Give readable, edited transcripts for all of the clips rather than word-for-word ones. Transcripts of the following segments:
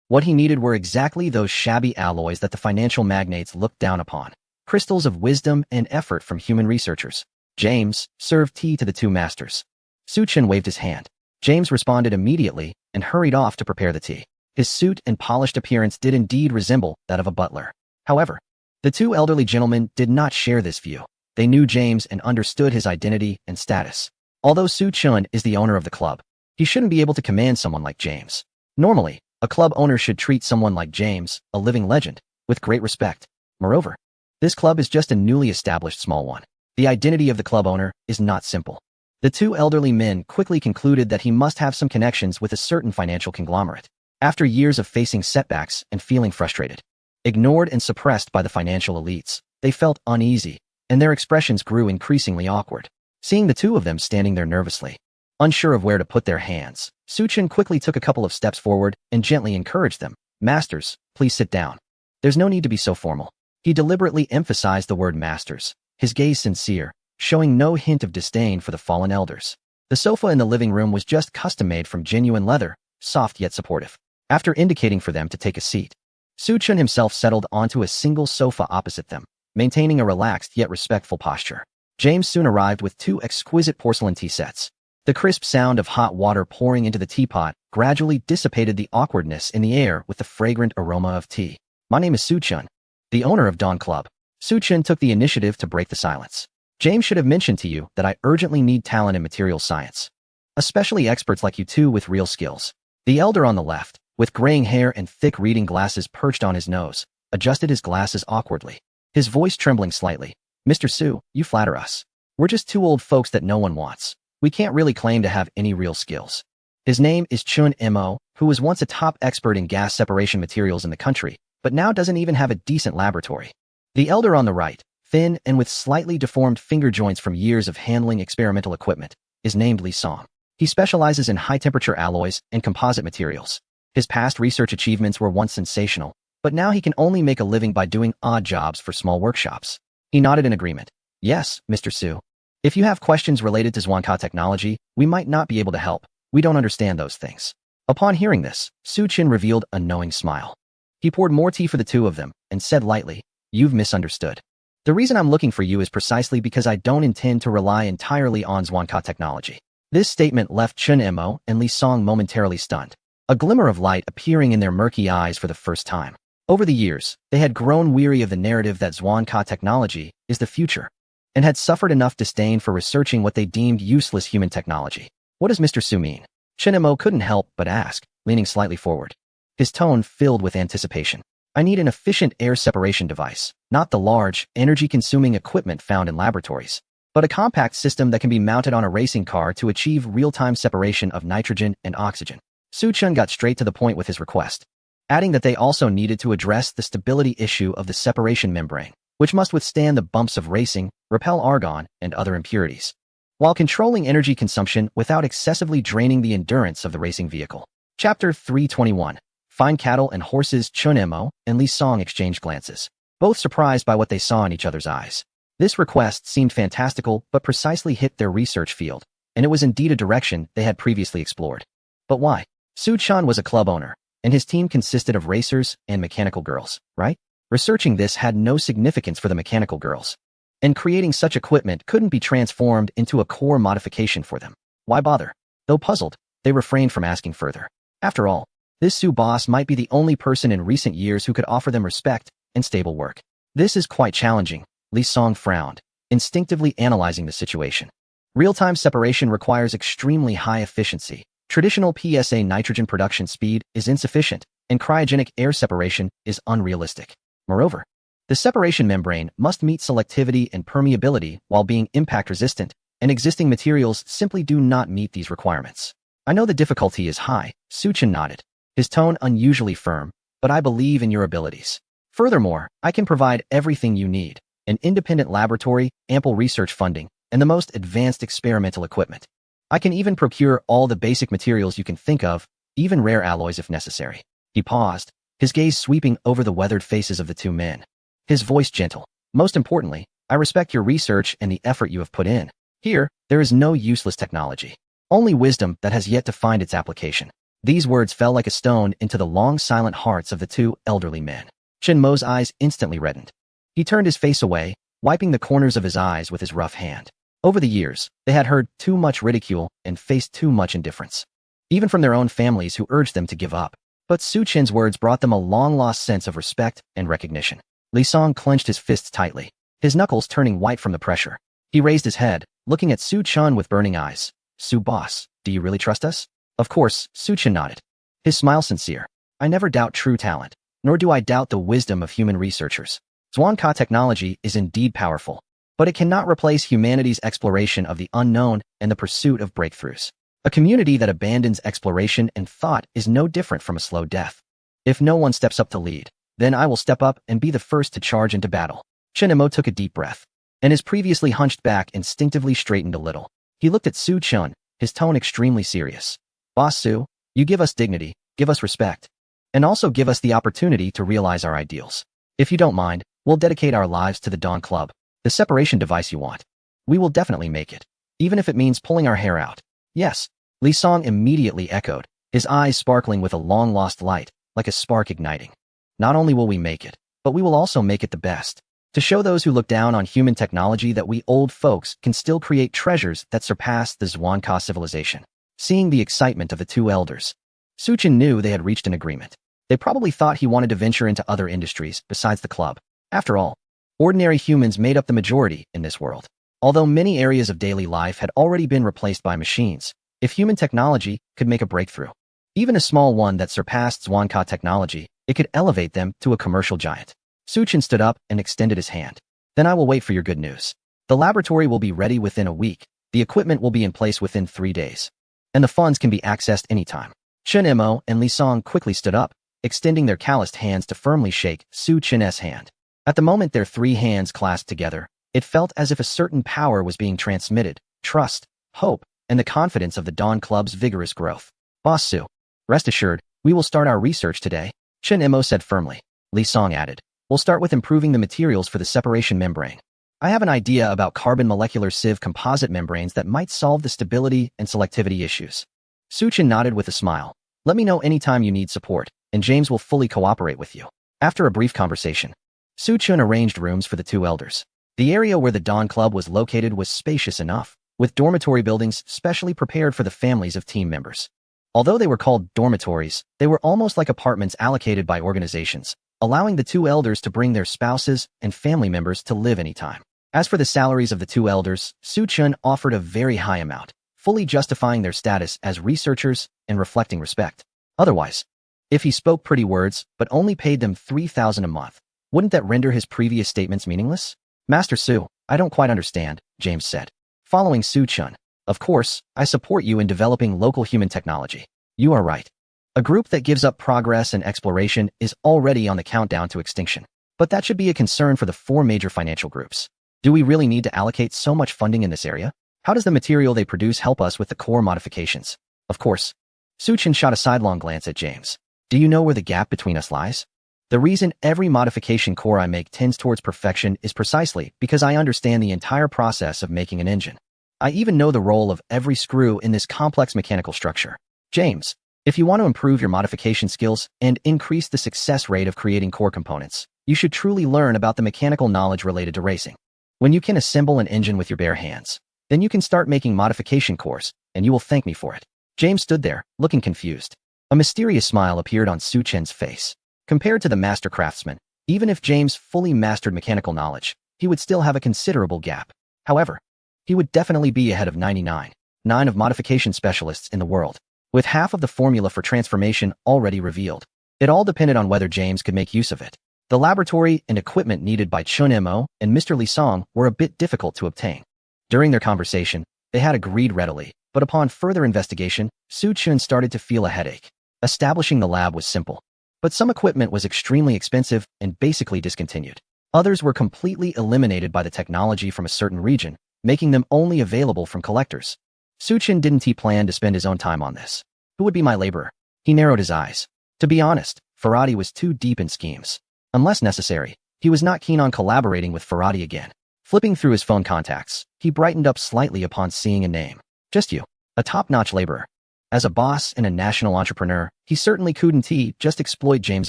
What he needed were exactly those shabby alloys that the financial magnates looked down upon. Crystals of wisdom and effort from human researchers. James served tea to the two masters. Suchin waved his hand. James responded immediately and hurried off to prepare the tea. His suit and polished appearance did indeed resemble that of a butler. However, the two elderly gentlemen did not share this view. They knew James and understood his identity and status. Although Suchin is the owner of the club, he shouldn't be able to command someone like James. Normally, a club owner should treat someone like James, a living legend, with great respect. Moreover, this club is just a newly established small one. The identity of the club owner is not simple. The two elderly men quickly concluded that he must have some connections with a certain financial conglomerate. After years of facing setbacks and feeling frustrated, ignored and suppressed by the financial elites, they felt uneasy, and their expressions grew increasingly awkward. Seeing the two of them standing there nervously, unsure of where to put their hands, Suchin quickly took a couple of steps forward and gently encouraged them. Masters, please sit down. There's no need to be so formal. He deliberately emphasized the word masters, his gaze sincere, showing no hint of disdain for the fallen elders. The sofa in the living room was just custom-made from genuine leather, soft yet supportive. After indicating for them to take a seat, Suchin himself settled onto a single sofa opposite them, maintaining a relaxed yet respectful posture. James soon arrived with two exquisite porcelain tea sets. The crisp sound of hot water pouring into the teapot gradually dissipated the awkwardness in the air with the fragrant aroma of tea. My name is Suchin, the owner of Dawn Club. Suchin took the initiative to break the silence. James should have mentioned to you that I urgently need talent in material science, especially experts like you two with real skills. The elder on the left, with graying hair and thick reading glasses perched on his nose, adjusted his glasses awkwardly, his voice trembling slightly. Mr. Su, you flatter us. We're just two old folks that no one wants. We can't really claim to have any real skills. His name is Chun Mo, who was once a top expert in gas separation materials in the country, but now doesn't even have a decent laboratory. The elder on the right, thin and with slightly deformed finger joints from years of handling experimental equipment, is named Li Song. He specializes in high-temperature alloys and composite materials. His past research achievements were once sensational, but now he can only make a living by doing odd jobs for small workshops. He nodded in agreement. Yes, Mr. Su. If you have questions related to Zhuangka technology, we might not be able to help. We don't understand those things. Upon hearing this, Suchin revealed a knowing smile. He poured more tea for the two of them and said lightly, You've misunderstood. The reason I'm looking for you is precisely because I don't intend to rely entirely on Zhuangka technology. This statement left Chun Mo and Li Song momentarily stunned, a glimmer of light appearing in their murky eyes for the first time. Over the years, they had grown weary of the narrative that Zhuangka technology is the future, and had suffered enough disdain for researching what they deemed useless human technology. What does Mr. Su mean? Chun Mo couldn't help but ask, leaning slightly forward, his tone filled with anticipation. I need an efficient air separation device, not the large, energy-consuming equipment found in laboratories, but a compact system that can be mounted on a racing car to achieve real-time separation of nitrogen and oxygen. Suchin got straight to the point with his request, adding that they also needed to address the stability issue of the separation membrane, which must withstand the bumps of racing, repel argon, and other impurities, while controlling energy consumption without excessively draining the endurance of the racing vehicle. Chapter 321. Fine cattle and horses. Chun Mo and Li Song exchanged glances, both surprised by what they saw in each other's eyes. This request seemed fantastical but precisely hit their research field, and it was indeed a direction they had previously explored. But why? Suchin was a club owner, and his team consisted of racers and mechanical girls, right? Researching this had no significance for the mechanical girls, and creating such equipment couldn't be transformed into a core modification for them. Why bother? Though puzzled, they refrained from asking further. After all, this Su boss might be the only person in recent years who could offer them respect and stable work. This is quite challenging, Li Song frowned, instinctively analyzing the situation. Real-time separation requires extremely high efficiency. Traditional PSA nitrogen production speed is insufficient, and cryogenic air separation is unrealistic. Moreover, the separation membrane must meet selectivity and permeability while being impact-resistant, and existing materials simply do not meet these requirements. I know the difficulty is high, Suchin nodded, his tone unusually firm, but I believe in your abilities. Furthermore, I can provide everything you need, an independent laboratory, ample research funding, and the most advanced experimental equipment. I can even procure all the basic materials you can think of, even rare alloys if necessary. He paused, his gaze sweeping over the weathered faces of the two men, his voice gentle. Most importantly, I respect your research and the effort you have put in. Here, there is no useless technology, only wisdom that has yet to find its application. These words fell like a stone into the long silent hearts of the two elderly men. Chen Mo's eyes instantly reddened. He turned his face away, wiping the corners of his eyes with his rough hand. Over the years, they had heard too much ridicule and faced too much indifference, even from their own families who urged them to give up. But Su Chen's words brought them a long-lost sense of respect and recognition. Li Song clenched his fists tightly, his knuckles turning white from the pressure. He raised his head, looking at Su Chen with burning eyes. "Su boss, do you really trust us?" Of course, Su Chen nodded, his smile sincere. "I never doubt true talent, nor do I doubt the wisdom of human researchers. Zhuangka technology is indeed powerful, but it cannot replace humanity's exploration of the unknown and the pursuit of breakthroughs. A community that abandons exploration and thought is no different from a slow death. If no one steps up to lead, then I will step up and be the first to charge into battle." Chen Mo took a deep breath, and his previously hunched back instinctively straightened a little. He looked at Su Chen, his tone extremely serious. "Boss Su, you give us dignity, give us respect, and also give us the opportunity to realize our ideals. If you don't mind, we'll dedicate our lives to the Dawn Club. The separation device you want. We will definitely make it, even if it means pulling our hair out." "Yes," Li Song immediately echoed, his eyes sparkling with a long-lost light, like a spark igniting. "Not only will we make it, but we will also make it the best. To show those who look down on human technology that we old folks can still create treasures that surpass the Zhuangka civilization." Seeing the excitement of the two elders, Su Chen knew they had reached an agreement. They probably thought he wanted to venture into other industries besides the club. After all, ordinary humans made up the majority in this world. Although many areas of daily life had already been replaced by machines, if human technology could make a breakthrough, even a small one that surpassed Zhuangka technology, it could elevate them to a commercial giant. Su Chen stood up and extended his hand. "Then I will wait for your good news. The laboratory will be ready within a week, the equipment will be in place within 3 days, and the funds can be accessed anytime." Chen Mo and Li Song quickly stood up, extending their calloused hands to firmly shake Su Chen's hand. At the moment their 3 hands clasped together, it felt as if a certain power was being transmitted: trust, hope, and the confidence of the Dawn Club's vigorous growth. "Boss Su, rest assured, we will start our research today," Chen Mo said firmly. Li Song added, "We'll start with improving the materials for the separation membrane. I have an idea about carbon molecular sieve composite membranes that might solve the stability and selectivity issues." Su Chen nodded with a smile. "Let me know anytime you need support, and James will fully cooperate with you." After a brief conversation, Su Chen arranged rooms for the two elders. The area where the Dawn Club was located was spacious enough, with dormitory buildings specially prepared for the families of team members. Although they were called dormitories, they were almost like apartments allocated by organizations, allowing the two elders to bring their spouses and family members to live anytime. As for the salaries of the two elders, Su Chen offered a very high amount, fully justifying their status as researchers and reflecting respect. Otherwise, if he spoke pretty words but only paid them 3,000 a month, wouldn't that render his previous statements meaningless? "Master Su, I don't quite understand," James said, following Su Chen. "Of course, I support you in developing local human technology. You are right. A group that gives up progress and exploration is already on the countdown to extinction. But that should be a concern for the 4 major financial groups. Do we really need to allocate so much funding in this area? How does the material they produce help us with the core modifications?" Of course. Su Chen shot a sidelong glance at James. "Do you know where the gap between us lies? The reason every modification core I make tends towards perfection is precisely because I understand the entire process of making an engine. I even know the role of every screw in this complex mechanical structure. James, if you want to improve your modification skills and increase the success rate of creating core components, you should truly learn about the mechanical knowledge related to racing. When you can assemble an engine with your bare hands, then you can start making modification cores, and you will thank me for it." James stood there, looking confused. A mysterious smile appeared on Su Chen's face. Compared to the master craftsman, even if James fully mastered mechanical knowledge, he would still have a considerable gap. However, he would definitely be ahead of 99.9 of modification specialists in the world, with half of the formula for transformation already revealed. It all depended on whether James could make use of it. The laboratory and equipment needed by Chen Mo and Mr. Li Song were a bit difficult to obtain. During their conversation, they had agreed readily, but upon further investigation, Su Chen started to feel a headache. Establishing the lab was simple, but some equipment was extremely expensive and basically discontinued. Others were completely eliminated by the technology from a certain region, making them only available from collectors. Su Chen didn't plan to spend his own time on this. Who would be my laborer? He narrowed his eyes. To be honest, Ferrati was too deep in schemes. Unless necessary, he was not keen on collaborating with Ferrati again. Flipping through his phone contacts, he brightened up slightly upon seeing a name. "Just you. A top-notch laborer." As a boss and a national entrepreneur, he certainly couldn't just exploit James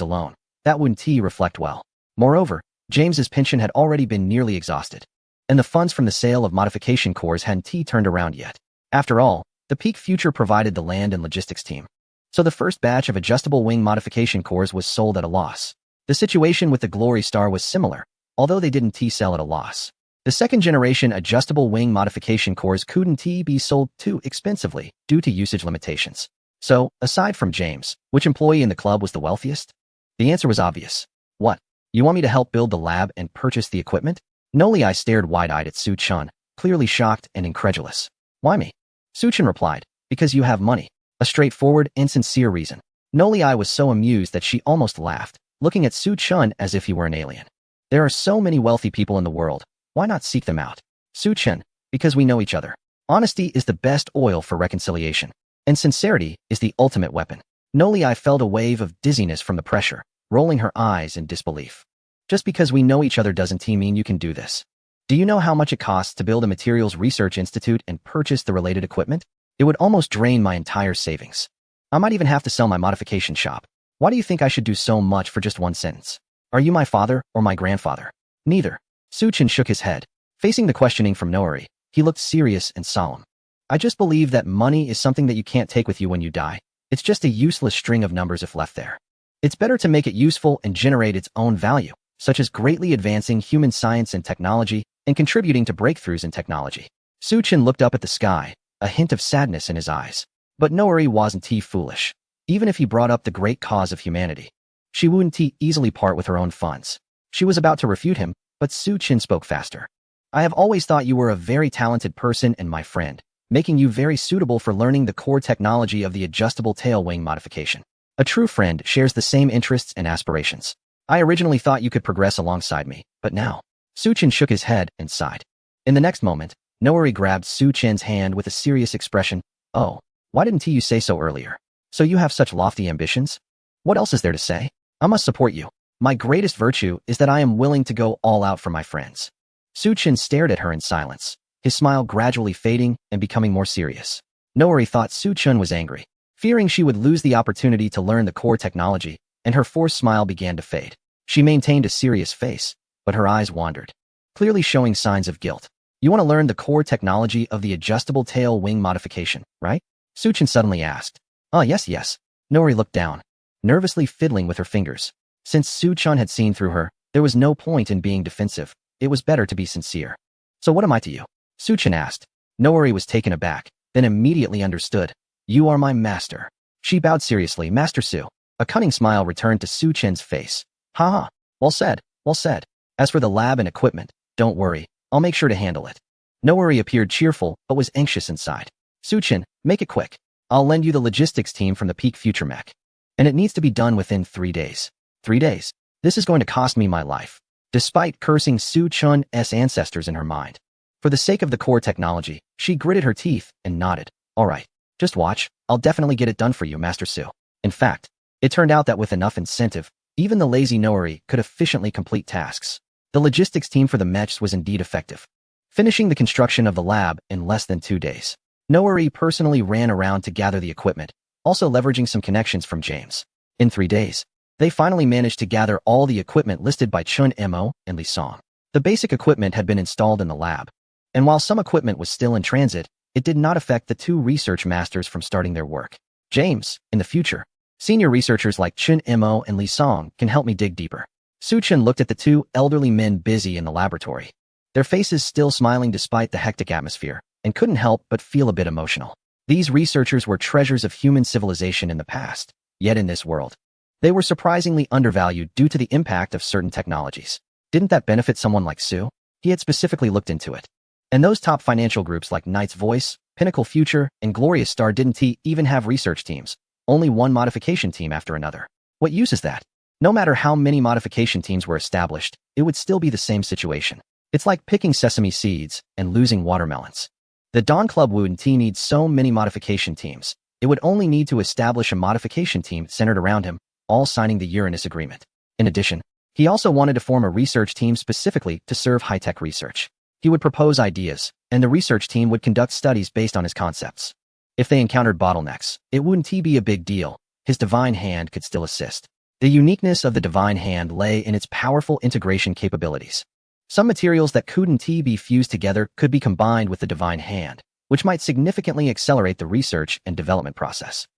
alone. That wouldn't reflect well. Moreover, James's pension had already been nearly exhausted, and the funds from the sale of modification cores hadn't turned around yet. After all, the Peak Future provided the land and logistics team. So the first batch of adjustable wing modification cores was sold at a loss. The situation with the Glory Star was similar, although they didn't sell at a loss. The second-generation adjustable wing modification cores couldn't be sold too expensively due to usage limitations. So, aside from James, which employee in the club was the wealthiest? The answer was obvious. What? You want me to help build the lab and purchase the equipment? Noli stared wide-eyed at Su Chun, clearly shocked and incredulous. Why me? Su Chun replied, because you have money. A straightforward and sincere reason. Noli was so amused that she almost laughed, looking at Su Chun as if he were an alien. There are so many wealthy people in the world. Why not seek them out? Su Chun, because we know each other. Honesty is the best oil for reconciliation, and sincerity is the ultimate weapon. Noli felt a wave of dizziness from the pressure, rolling her eyes in disbelief. Just because we know each other doesn't mean you can do this. Do you know how much it costs to build a materials research institute and purchase the related equipment? It would almost drain my entire savings. I might even have to sell my modification shop. Why do you think I should do so much for just one sentence? Are you my father or my grandfather? Neither. Su Chun shook his head. Facing the questioning from Noori, he looked serious and solemn. I just believe that money is something that you can't take with you when you die. It's just a useless string of numbers if left there. It's better to make it useful and generate its own value, such as greatly advancing human science and technology and contributing to breakthroughs in technology. Su Chun looked up at the sky, a hint of sadness in his eyes. But Noori wasn't foolish. Even if he brought up the great cause of humanity, she wouldn't easily part with her own funds. She was about to refute him, but Su Chun spoke faster. I have always thought you were a very talented person and my friend, making you very suitable for learning the core technology of the adjustable tail wing modification. A true friend shares the same interests and aspirations. I originally thought you could progress alongside me, but now. Su Chun shook his head and sighed. In the next moment, Noori grabbed Su Chun's hand with a serious expression. Oh, why didn't you say so earlier? So you have such lofty ambitions? What else is there to say? I must support you. My greatest virtue is that I am willing to go all out for my friends. Su Chun stared at her in silence, his smile gradually fading and becoming more serious. Noori thought Su Chun was angry, fearing she would lose the opportunity to learn the core technology, and her forced smile began to fade. She maintained a serious face, but her eyes wandered, clearly showing signs of guilt. You want to learn the core technology of the adjustable tail wing modification, right? Su Chun suddenly asked. Oh, yes. Noori looked down, nervously fiddling with her fingers. Since Su Chun had seen through her, there was no point in being defensive. It was better to be sincere. So what am I to you? Su Chun asked. Noori was taken aback, then immediately understood. You are my master. She bowed seriously. Master Su. A cunning smile returned to Su Chun's face. Ha. Well said. As for the lab and equipment, don't worry. I'll make sure to handle it. Noori appeared cheerful, but was anxious inside. Su Chun, make it quick. I'll lend you the logistics team from the Peak Future Mech. And it needs to be done within 3 days. 3 days? This is going to cost me my life. Despite cursing Su Chun's ancestors in her mind, for the sake of the core technology, she gritted her teeth and nodded. All right, just watch. I'll definitely get it done for you, Master Su. In fact, it turned out that with enough incentive, even the lazy Noori could efficiently complete tasks. The logistics team for the mechs was indeed effective, finishing the construction of the lab in less than 2 days. Noori personally ran around to gather the equipment, also leveraging some connections from James. In 3 days, they finally managed to gather all the equipment listed by Chun Mo and Li Song. The basic equipment had been installed in the lab, and while some equipment was still in transit, it did not affect the 2 research masters from starting their work. James, in the future, senior researchers like Chun Mo and Li Song can help me dig deeper. Su Chun looked at the 2 elderly men busy in the laboratory, their faces still smiling despite the hectic atmosphere, and couldn't help but feel a bit emotional. These researchers were treasures of human civilization in the past, yet in this world, they were surprisingly undervalued due to the impact of certain technologies. Didn't that benefit someone like Su? He had specifically looked into it. And those top financial groups like Knight's Voice, Pinnacle Future, and Glorious Star didn't even have research teams, only one modification team after another. What use is that? No matter how many modification teams were established, it would still be the same situation. It's like picking sesame seeds and losing watermelons. The Dawn Club wouldn't need so many modification teams. It would only need to establish a modification team centered around him, all signing the Uranus Agreement. In addition, he also wanted to form a research team specifically to serve high-tech research. He would propose ideas, and the research team would conduct studies based on his concepts. If they encountered bottlenecks, it wouldn't be a big deal. His divine hand could still assist. The uniqueness of the divine hand lay in its powerful integration capabilities. Some materials that couldn't be fused together could be combined with the divine hand, which might significantly accelerate the research and development process.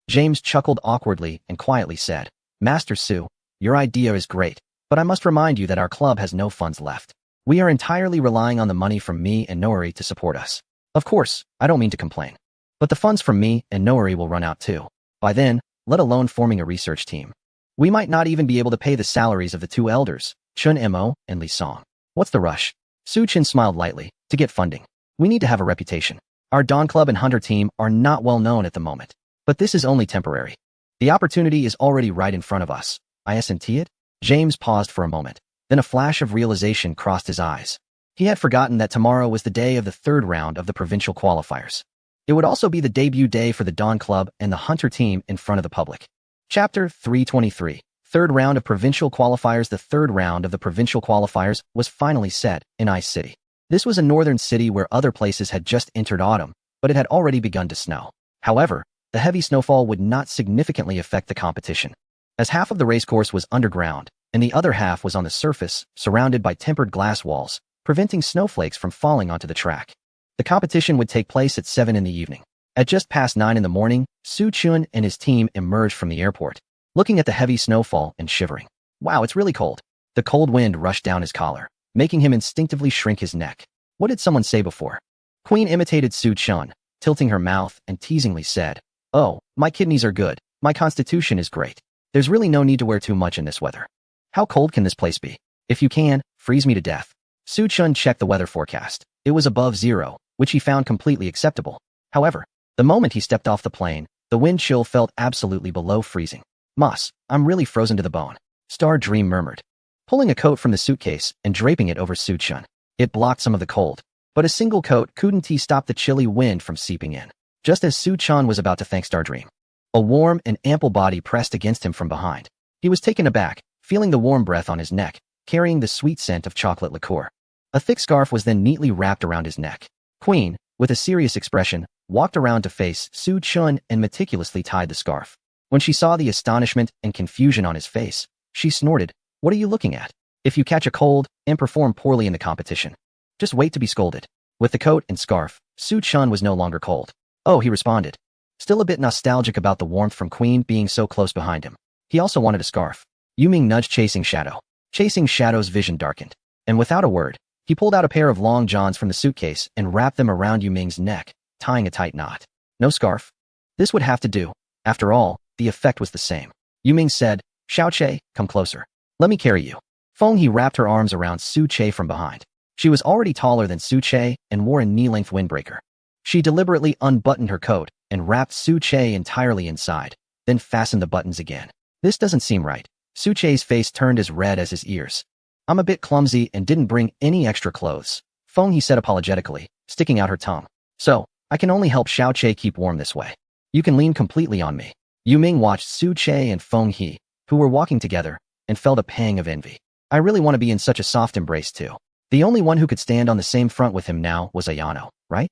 James chuckled awkwardly and quietly said, Master Su, your idea is great, but I must remind you that our club has no funds left. We are entirely relying on the money from me and Noori to support us. Of course, I don't mean to complain, but the funds from me and Noori will run out too. By then, let alone forming a research team. We might not even be able to pay the salaries of the two elders, Chun Mo and Li Song. What's the rush? Su Chen smiled lightly. To get funding, we need to have a reputation. Our Dawn Club and Hunter team are not well known at the moment, but this is only temporary. The opportunity is already right in front of us. Isn't it? James paused for a moment. Then a flash of realization crossed his eyes. He had forgotten that tomorrow was the day of the third round of the provincial qualifiers. It would also be the debut day for the Dawn Club and the Hunter team in front of the public. Chapter 323. Third round of provincial qualifiers. The third round of the provincial qualifiers was finally set in Ice City. This was a northern city where other places had just entered autumn, but it had already begun to snow. However, the heavy snowfall would not significantly affect the competition, as half of the racecourse was underground, and the other half was on the surface, surrounded by tempered glass walls, preventing snowflakes from falling onto the track. The competition would take place at 7 in the evening. At just past 9 in the morning, Su Chun and his team emerged from the airport, looking at the heavy snowfall and shivering. Wow, it's really cold. The cold wind rushed down his collar, making him instinctively shrink his neck. What did someone say before? Queen imitated Su Chun, tilting her mouth and teasingly said, Oh, my kidneys are good. My constitution is great. There's really no need to wear too much in this weather. How cold can this place be? If you can, freeze me to death. Su Chun checked the weather forecast. It was above 0, which he found completely acceptable. However, the moment he stepped off the plane, the wind chill felt absolutely below freezing. Moss, I'm really frozen to the bone. Star Dream murmured, pulling a coat from the suitcase and draping it over Su Chun. It blocked some of the cold, but a single coat couldn't stop the chilly wind from seeping in. Just as Su Chun was about to thank Star Dream, a warm and ample body pressed against him from behind. He was taken aback, feeling the warm breath on his neck, carrying the sweet scent of chocolate liqueur. A thick scarf was then neatly wrapped around his neck. Queen, with a serious expression, walked around to face Su Chun and meticulously tied the scarf. When she saw the astonishment and confusion on his face, she snorted, What are you looking at? If you catch a cold and perform poorly in the competition, just wait to be scolded. With the coat and scarf, Su Chun was no longer cold. Oh, he responded, still a bit nostalgic about the warmth from Queen being so close behind him. He also wanted a scarf. Yuming nudged Chasing Shadow. Chasing Shadow's vision darkened, and without a word, he pulled out a pair of long johns from the suitcase and wrapped them around Yuming's neck, tying a tight knot. No scarf? This would have to do. After all, the effect was the same. Yuming said, Xiaoche, come closer. Let me carry you. Feng He wrapped her arms around Su Che from behind. She was already taller than Su Che and wore a knee-length windbreaker. She deliberately unbuttoned her coat and wrapped Su Che entirely inside, then fastened the buttons again. This doesn't seem right. Su Che's face turned as red as his ears. I'm a bit clumsy and didn't bring any extra clothes, Feng He said apologetically, sticking out her tongue. So, I can only help Xiao Che keep warm this way. You can lean completely on me. Yuming watched Su Che and Feng He, who were walking together, and felt a pang of envy. I really want to be in such a soft embrace too. The only one who could stand on the same front with him now was Ayano, right?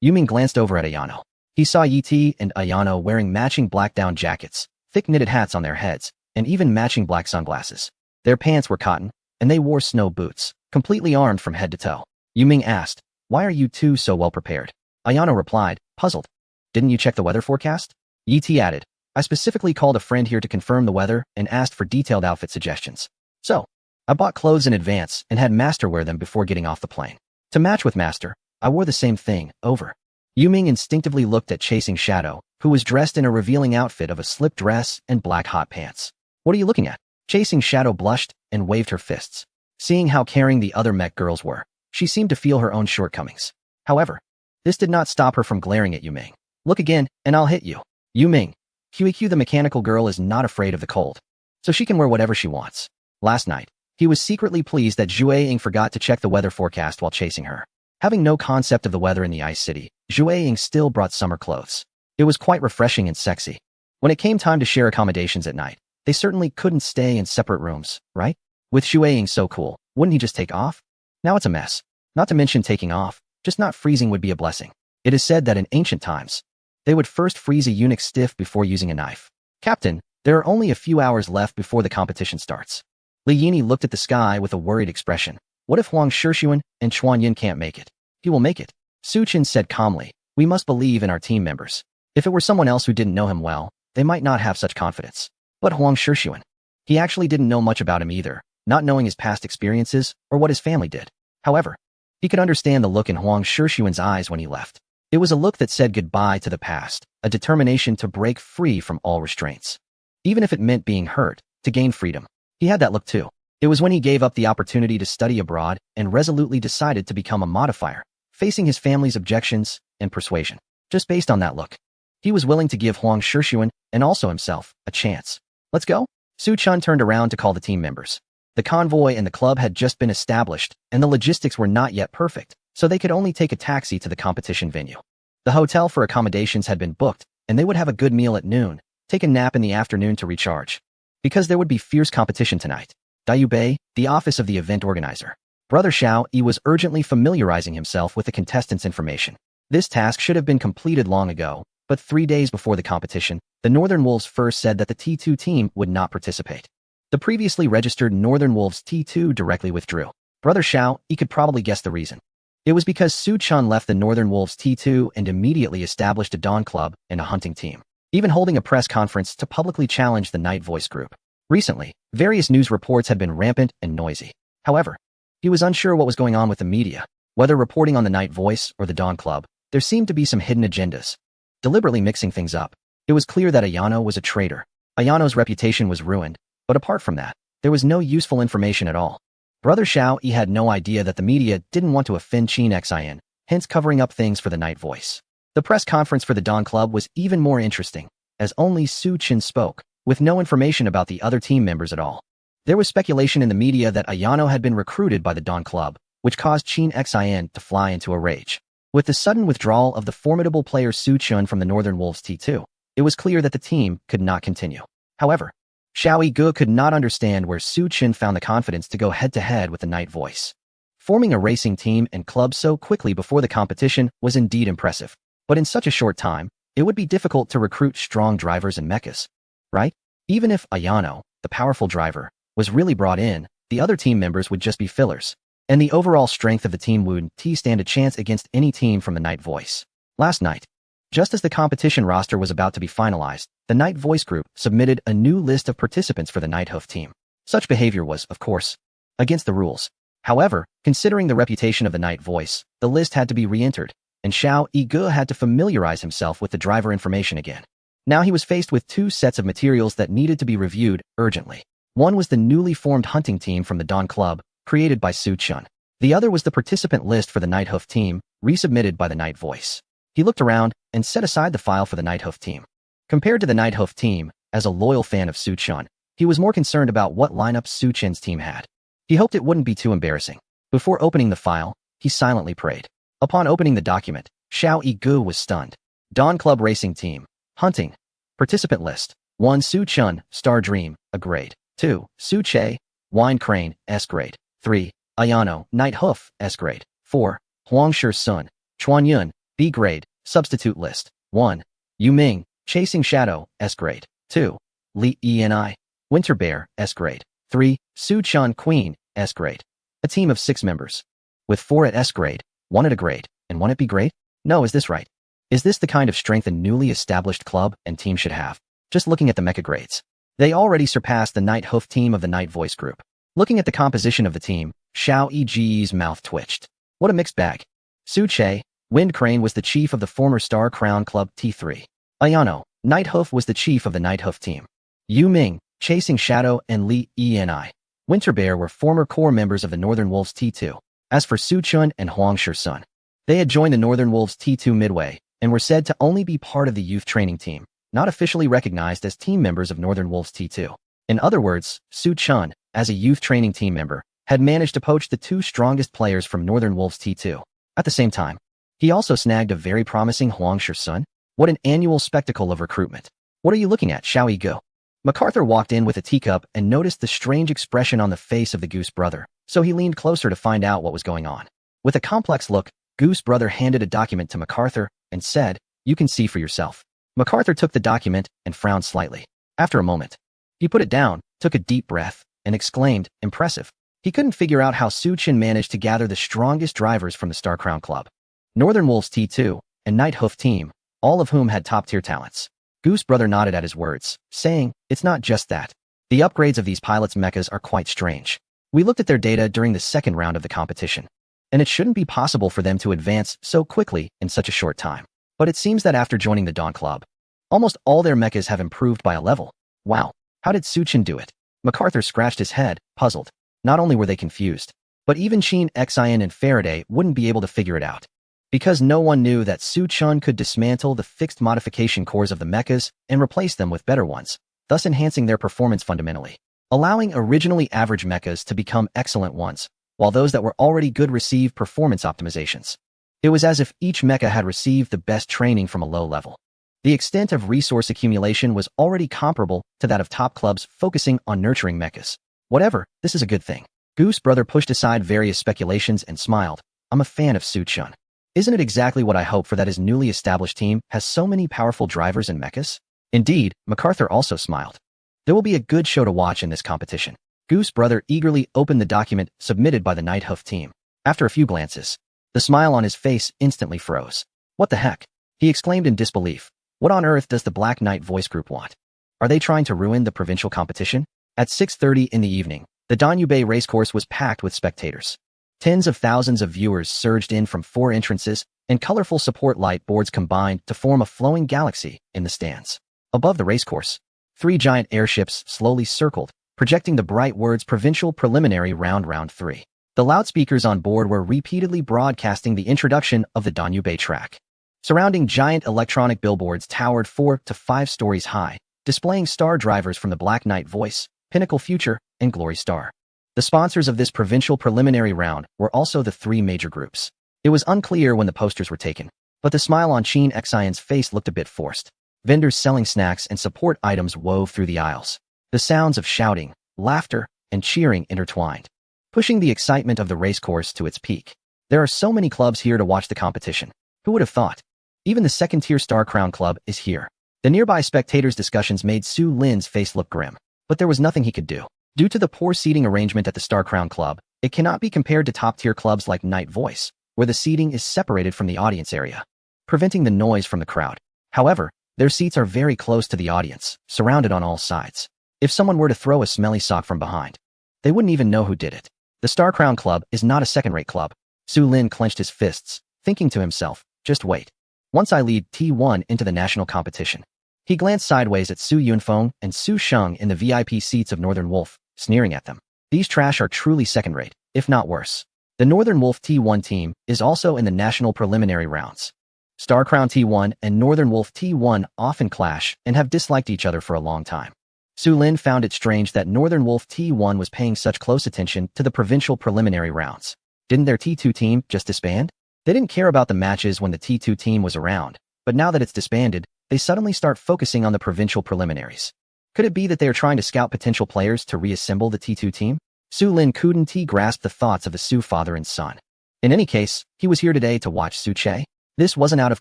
Yuming glanced over at Ayano. He saw Yi and Ayano wearing matching black down jackets, thick knitted hats on their heads, and even matching black sunglasses. Their pants were cotton, and they wore snow boots, completely armed from head to toe. Yuming asked, Why are you two so well prepared? Ayano replied, puzzled. Didn't you check the weather forecast? Yi added, I specifically called a friend here to confirm the weather and asked for detailed outfit suggestions. So, I bought clothes in advance and had Master wear them before getting off the plane. To match with Master, I wore the same thing, over. Yuming instinctively looked at Chasing Shadow, who was dressed in a revealing outfit of a slip dress and black hot pants. What are you looking at? Chasing Shadow blushed and waved her fists. Seeing how caring the other mech girls were, she seemed to feel her own shortcomings. However, this did not stop her from glaring at Yuming. Look again, and I'll hit you. Yuming. QEQ the mechanical girl is not afraid of the cold, so she can wear whatever she wants. Last night, he was secretly pleased that Zhue Ying forgot to check the weather forecast while chasing her. Having no concept of the weather in the Ice City, Zhue Ying still brought summer clothes. It was quite refreshing and sexy. When it came time to share accommodations at night, they certainly couldn't stay in separate rooms, right? With Zhue Ying so cool, wouldn't he just take off? Now it's a mess. Not to mention taking off, just not freezing would be a blessing. It is said that in ancient times, They would first freeze a eunuch stiff before using a knife. Captain, there are only a few hours left before the competition starts. Li Yini looked at the sky with a worried expression. What if Huang Shixuan and Chuan Yin can't make it? He will make it. Su Chen said calmly. We must believe in our team members. If it were someone else who didn't know him well, they might not have such confidence. But Huang Shixuan, he actually didn't know much about him either, not knowing his past experiences or what his family did. However, he could understand the look in Huang Shixuan's eyes when he left. It was a look that said goodbye to the past, a determination to break free from all restraints. Even if it meant being hurt, to gain freedom. He had that look too. It was when he gave up the opportunity to study abroad and resolutely decided to become a modifier, facing his family's objections and persuasion. Just based on that look, he was willing to give Huang Shixuan and also himself a chance. Let's go? Su Chun turned around to call the team members. The convoy and the club had just been established, and the logistics were not yet perfect, so they could only take a taxi to the competition venue. The hotel for accommodations had been booked, and they would have a good meal at noon, take a nap in the afternoon to recharge. Because there would be fierce competition tonight. Dayu Bei, the office of the event organizer. Brother Xiao Yi was urgently familiarizing himself with the contestants' information. This task should have been completed long ago, but 3 days before the competition, the Northern Wolves first said that the T2 team would not participate. The previously registered Northern Wolves T2 directly withdrew. Brother Xiao Yi could probably guess the reason. It was because Su Chun left the Northern Wolves T2 and immediately established a Dawn Club and a hunting team, even holding a press conference to publicly challenge the Night Voice group. Recently, various news reports had been rampant and noisy. However, he was unsure what was going on with the media. Whether reporting on the Night Voice or the Dawn Club, there seemed to be some hidden agendas, deliberately mixing things up. It was clear that Ayano was a traitor. Ayano's reputation was ruined, but apart from that, there was no useful information at all. Brother Xiao Yi had no idea that the media didn't want to offend Qin Xin, hence covering up things for the Night Voice. The press conference for the Dawn Club was even more interesting, as only Su Chen spoke, with no information about the other team members at all. There was speculation in the media that Ayano had been recruited by the Dawn Club, which caused Qin Xin to fly into a rage. With the sudden withdrawal of the formidable player Su Chun from the Northern Wolves T2, it was clear that the team could not continue. However, Xiao Yi could not understand where Su Chen found the confidence to go head-to-head with the Night Voice. Forming a racing team and club so quickly before the competition was indeed impressive. But in such a short time, it would be difficult to recruit strong drivers and mechas, right? Even if Ayano, the powerful driver, was really brought in, the other team members would just be fillers, and the overall strength of the team wouldn't stand a chance against any team from the Night Voice. Last night, just as the competition roster was about to be finalized, the Night Voice group submitted a new list of participants for the Night Hoof team. Such behavior was, of course, against the rules. However, considering the reputation of the Night Voice, the list had to be re-entered, and Xiao Yi had to familiarize himself with the driver information again. Now he was faced with 2 sets of materials that needed to be reviewed urgently. One was the newly formed hunting team from the Dawn Club, created by Su Chun. The other was the participant list for the Night Hoof team, resubmitted by the Night Voice. He looked around and set aside the file for the Night Hoof team. Compared to the Night Hoof team, as a loyal fan of Su Chun, he was more concerned about what lineup Su Chen's team had. He hoped it wouldn't be too embarrassing. Before opening the file, he silently prayed. Upon opening the document, Xiao Yi was stunned. Dawn Club Racing Team. Hunting. Participant list. 1. Su Chun, Star Dream, A grade. 2. Su Che, Wine Crane, S grade. 3. Ayano, Night Hoof, S grade. 4. Huang Sun, Chuan Yun, B grade. Substitute list. 1. Yu Ming, Chasing Shadow, S grade. 2. Li Eni, Winter Bear, S grade. 3. Su Chun Queen, S grade. A team of 6 members. With 4 at S grade, 1 at A grade, and 1 at B grade? No, is this right? Is this the kind of strength a newly established club and team should have? Just looking at the mecha grades, they already surpassed the Night Hoof team of the Night Voice group. Looking at the composition of the team, Xiao Yi's mouth twitched. What a mixed bag. Su Che, Wind Crane was the chief of the former Star Crown Club T3. Ayano, Night Hoof was the chief of the Night Hoof team. Yu Ming, Chasing Shadow, and Li Eni, Winter Bear were former core members of the Northern Wolves T2. As for Su Chun and Huang Sun, they had joined the Northern Wolves T2 midway and were said to only be part of the youth training team, not officially recognized as team members of Northern Wolves T2. In other words, Su Chun, as a youth training team member, had managed to poach the 2 strongest players from Northern Wolves T2. At the same time, he also snagged a very promising Huang Sun. What an annual spectacle of recruitment. What are you looking at, Xiao Yi? MacArthur walked in with a teacup and noticed the strange expression on the face of the Goose brother, so he leaned closer to find out what was going on. With a complex look, Goose brother handed a document to MacArthur and said, You can see for yourself. MacArthur took the document and frowned slightly. After a moment, he put it down, took a deep breath, and exclaimed, impressive. He couldn't figure out how Su Chen managed to gather the strongest drivers from the Star Crown Club. Northern Wolf's T2 and Night Hoof team, all of whom had top-tier talents. Goose Brother nodded at his words, saying, it's not just that. The upgrades of these pilots' mechas are quite strange. We looked at their data during the second round of the competition, and it shouldn't be possible for them to advance so quickly in such a short time. But it seems that after joining the Dawn Club, almost all their mechas have improved by a level. Wow, how did Su Chen do it? MacArthur scratched his head, puzzled. Not only were they confused, but even Sheen, Xian, and Faraday wouldn't be able to figure it out. Because no one knew that Su Chen could dismantle the fixed modification cores of the mechas and replace them with better ones, thus enhancing their performance fundamentally, allowing originally average mechas to become excellent ones, while those that were already good receive performance optimizations. It was as if each mecha had received the best training from a low level. The extent of resource accumulation was already comparable to that of top clubs focusing on nurturing mechas. Whatever, this is a good thing. Goose Brother pushed aside various speculations and smiled. I'm a fan of Su Chen. Isn't it exactly what I hope for that his newly established team has so many powerful drivers and mechas? Indeed, MacArthur also smiled. There will be a good show to watch in this competition. Goose Brother eagerly opened the document submitted by the Night Hoof team. After a few glances, the smile on his face instantly froze. What the heck? He exclaimed in disbelief. What on earth does the Black Knight voice group want? Are they trying to ruin the provincial competition? At 6:30 in the evening, the Danube racecourse was packed with spectators. Tens of thousands of viewers surged in from 4 entrances, and colorful support light boards combined to form a flowing galaxy in the stands. Above the racecourse, 3 giant airships slowly circled, projecting the bright words Provincial Preliminary Round 3. The loudspeakers on board were repeatedly broadcasting the introduction of the Danube track. Surrounding giant electronic billboards towered 4 to 5 stories high, displaying star drivers from the Black Knight Voice, Pinnacle Future, and Glory Star. The sponsors of this provincial preliminary round were also the 3 major groups. It was unclear when the posters were taken, but the smile on Sheen Xian's face looked a bit forced. Vendors selling snacks and support items wove through the aisles. The sounds of shouting, laughter, and cheering intertwined, pushing the excitement of the racecourse to its peak. There are so many clubs here to watch the competition. Who would have thought? Even the second-tier Star Crown Club is here. The nearby spectators' discussions made Su Lin's face look grim, but there was nothing he could do. Due to the poor seating arrangement at the Star Crown Club, it cannot be compared to top-tier clubs like Night Voice, where the seating is separated from the audience area, preventing the noise from the crowd. However, their seats are very close to the audience, surrounded on all sides. If someone were to throw a smelly sock from behind, they wouldn't even know who did it. The Star Crown Club is not a second-rate club. Su Lin clenched his fists, thinking to himself, just wait. Once I lead T1 into the national competition. He glanced sideways at Su Yunfeng and Su Sheng in the VIP seats of Northern Wolf, sneering at them. These trash are truly second-rate, if not worse. The Northern Wolf T1 team is also in the national preliminary rounds. Star Crown T1 and Northern Wolf T1 often clash and have disliked each other for a long time. Su Lin found it strange that Northern Wolf T1 was paying such close attention to the provincial preliminary rounds. Didn't their T2 team just disband? They didn't care about the matches when the T2 team was around, but now that it's disbanded, they suddenly start focusing on the provincial preliminaries. Could it be that they are trying to scout potential players to reassemble the T2 team? Su Lin couldn't grasp the thoughts of the Su father and son. In any case, he was here today to watch Su Che. This wasn't out of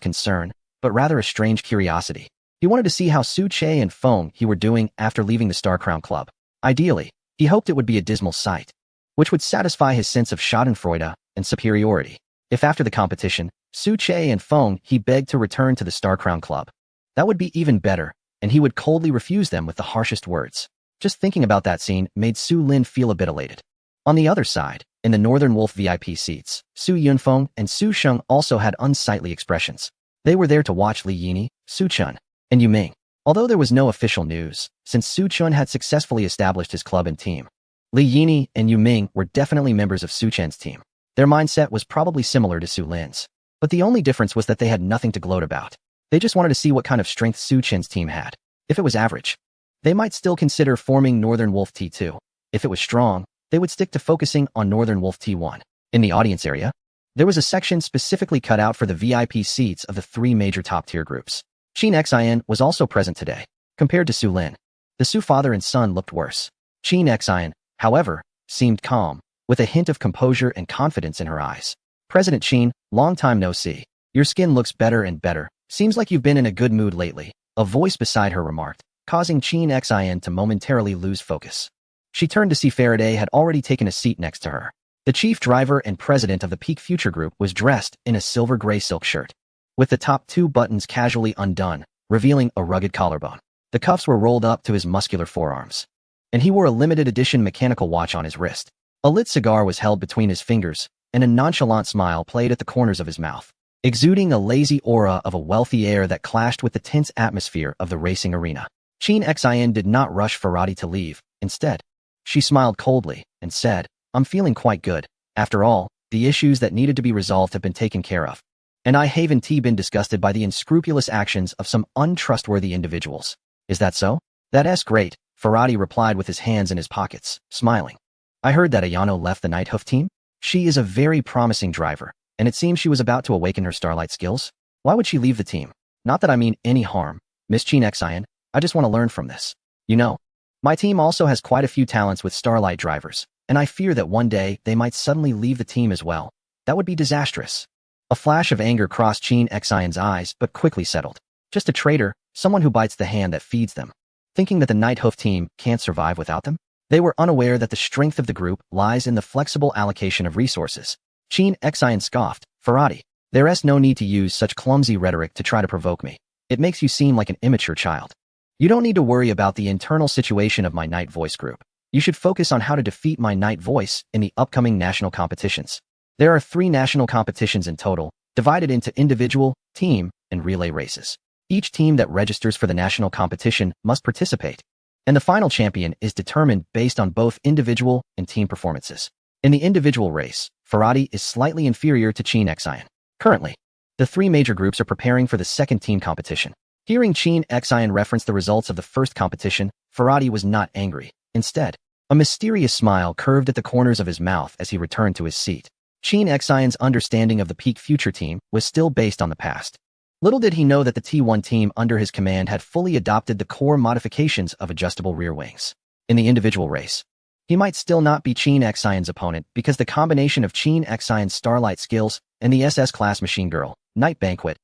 concern, but rather a strange curiosity. He wanted to see how Su Che and Feng He were doing after leaving the Star Crown Club. Ideally, he hoped it would be a dismal sight, which would satisfy his sense of schadenfreude and superiority. If after the competition, Su Che and Feng He begged to return to the Star Crown Club, that would be even better, and he would coldly refuse them with the harshest words. Just thinking about that scene made Su Lin feel a bit elated. On the other side, in the Northern Wolf VIP seats, Su Yunfeng and Su Sheng also had unsightly expressions. They were there to watch Li Yini, Su Chun, and Yu Ming. Although there was no official news, since Su Chun had successfully established his club and team, Li Yini and Yu Ming were definitely members of Su Chen's team. Their mindset was probably similar to Su Lin's, but the only difference was that they had nothing to gloat about. They just wanted to see what kind of strength Su Chen's team had. If it was average, they might still consider forming Northern Wolf T2. If it was strong, they would stick to focusing on Northern Wolf T1. In the audience area, there was a section specifically cut out for the VIP seats of the 3 major top-tier groups. Qin Xian was also present today. Compared to Su Lin, the Su father and son looked worse. Qin Xian, however, seemed calm, with a hint of composure and confidence in her eyes. President Qin, long time no see. Your skin looks better and better, Seems like you've been in a good mood lately, a voice beside her remarked, causing Chin Xin to momentarily lose focus. She turned to see Faraday had already taken a seat next to her. The chief driver and president of the Peak Future Group was dressed in a silver-gray silk shirt, with the top two buttons casually undone, revealing a rugged collarbone. The cuffs were rolled up to his muscular forearms, and he wore a limited-edition mechanical watch on his wrist. A lit cigar was held between his fingers, and a nonchalant smile played at the corners of his mouth, exuding a lazy aura of a wealthy air that clashed with the tense atmosphere of the racing arena. Chin Xin did not rush Ferrati to leave. Instead, she smiled coldly and said, "I'm feeling quite good. After all, the issues that needed to be resolved have been taken care of, and I haven't been disgusted by the unscrupulous actions of some untrustworthy individuals." "Is that so?" "That's great," Ferrati replied with his hands in his pockets, smiling. "I heard that Ayano left the Night Hoof team. She is a very promising driver, and it seems she was about to awaken her starlight skills. Why would she leave the team? Not that I mean any harm, Miss Chin Xin. I just want to learn from this. You know, my team also has quite a few talents with starlight drivers, and I fear that one day they might suddenly leave the team as well. That would be disastrous." A flash of anger crossed Chin Xion's eyes but quickly settled. Just a traitor, someone who bites the hand that feeds them. Thinking that the Night Hoof team can't survive without them? They were unaware that the strength of the group lies in the flexible allocation of resources. Chin Xion scoffed. "Ferrati, there's no need to use such clumsy rhetoric to try to provoke me. It makes you seem like an immature child. You don't need to worry about the internal situation of my Night Voice group. You should focus on how to defeat my Night Voice in the upcoming national competitions. There are 3 national competitions in total, divided into individual, team, and relay races. Each team that registers for the national competition must participate, and the final champion is determined based on both individual and team performances. In the individual race, Ferrati is slightly inferior to Chin Xion. Currently, the 3 major groups are preparing for the second team competition." Hearing Chin Xion reference the results of the first competition, Ferrati was not angry. Instead, a mysterious smile curved at the corners of his mouth as he returned to his seat. Chin Xion's understanding of the Peak Future team was still based on the past. Little did he know that the T1 team under his command had fully adopted the core modifications of adjustable rear wings. In the individual race, he might still not be Chin Xion's opponent because the combination of Chin Xion's starlight skills and the SS-class machine girl, Night Banquet's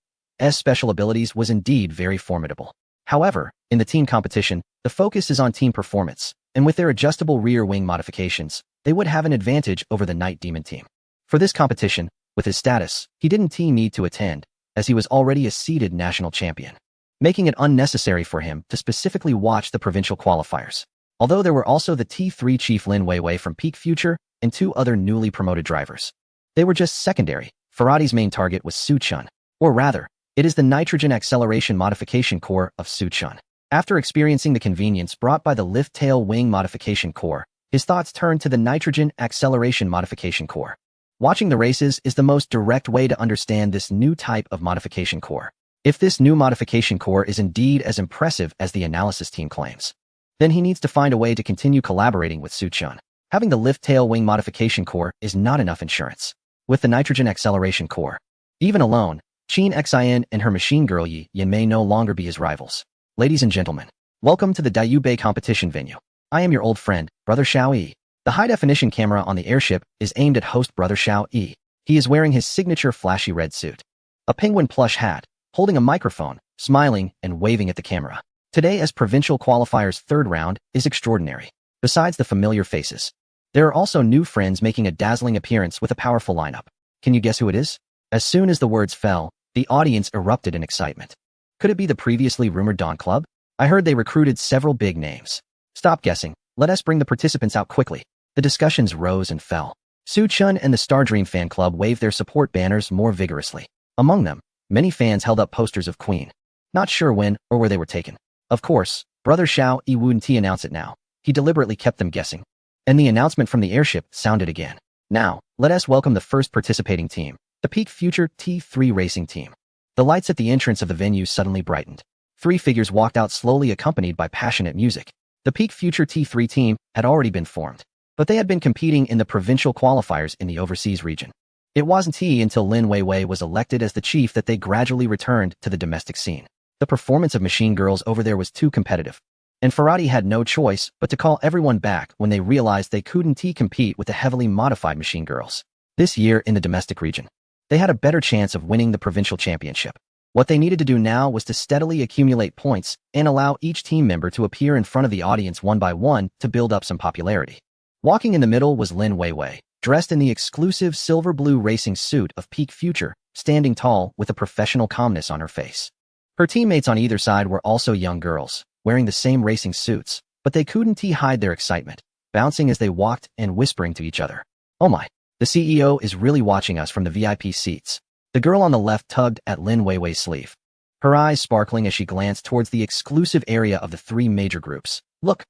special abilities was indeed very formidable. However, in the team competition, the focus is on team performance, and with their adjustable rear wing modifications, they would have an advantage over the Night Demon team. For this competition, with his status, he didn't need to attend, as he was already a seeded national champion, making it unnecessary for him to specifically watch the provincial qualifiers. Although there were also the T3 Chief Lin Weiwei from Peak Future and 2 other newly promoted drivers. They were just secondary. Ferrati's main target was Suchun, or rather, it is the nitrogen acceleration modification core of Suchun. After experiencing the convenience brought by the lift tail wing modification core, his thoughts turned to the nitrogen acceleration modification core. Watching the races is the most direct way to understand this new type of modification core. If this new modification core is indeed as impressive as the analysis team claims, then he needs to find a way to continue collaborating with Suchun. Having the lift tail wing modification core is not enough insurance. With the nitrogen acceleration core, even alone, Chin Xion and her machine girl Yi Yin may no longer be his rivals. Ladies and gentlemen, welcome to the Diubei competition venue. I am your old friend, Brother Xiao Yi. The high-definition camera on the airship is aimed at host Brother Xiao Yi. He is wearing his signature flashy red suit, a penguin plush hat, holding a microphone, smiling and waving at the camera. Today, as provincial qualifiers' 3rd round, is extraordinary. Besides the familiar faces, there are also new friends making a dazzling appearance with a powerful lineup. Can you guess who it is? As soon as the words fell, the audience erupted in excitement. Could it be the previously rumored Dawn Club? I heard they recruited several big names. Stop guessing. Let us bring the participants out quickly. The discussions rose and fell. Suchun and the Stardream fan club waved their support banners more vigorously. Among them, many fans held up posters of Queen, not sure when or where they were taken. Of course, Brother Xiao Yi wouldn't announce it now. He deliberately kept them guessing. And the announcement from the airship sounded again. Now, let us welcome the first participating team, the Peak Future T3 racing team. The lights at the entrance of the venue suddenly brightened. 3 figures walked out slowly accompanied by passionate music. The Peak Future T3 team had already been formed, but they had been competing in the provincial qualifiers in the overseas region. It wasn't until Lin Weiwei was elected as the chief that they gradually returned to the domestic scene. The performance of machine girls over there was too competitive, and Ferrati had no choice but to call everyone back when they realized they couldn't compete with the heavily modified machine girls. This year in the domestic region, they had a better chance of winning the provincial championship. What they needed to do now was to steadily accumulate points and allow each team member to appear in front of the audience one by one to build up some popularity. Walking in the middle was Lin Weiwei, dressed in the exclusive silver-blue racing suit of Peak Future, standing tall with a professional calmness on her face. Her teammates on either side were also young girls, wearing the same racing suits, but they couldn't hide their excitement, bouncing as they walked and whispering to each other. "Oh my, the CEO is really watching us from the VIP seats." The girl on the left tugged at Lin Weiwei's sleeve, her eyes sparkling as she glanced towards the exclusive area of the three major groups. Look,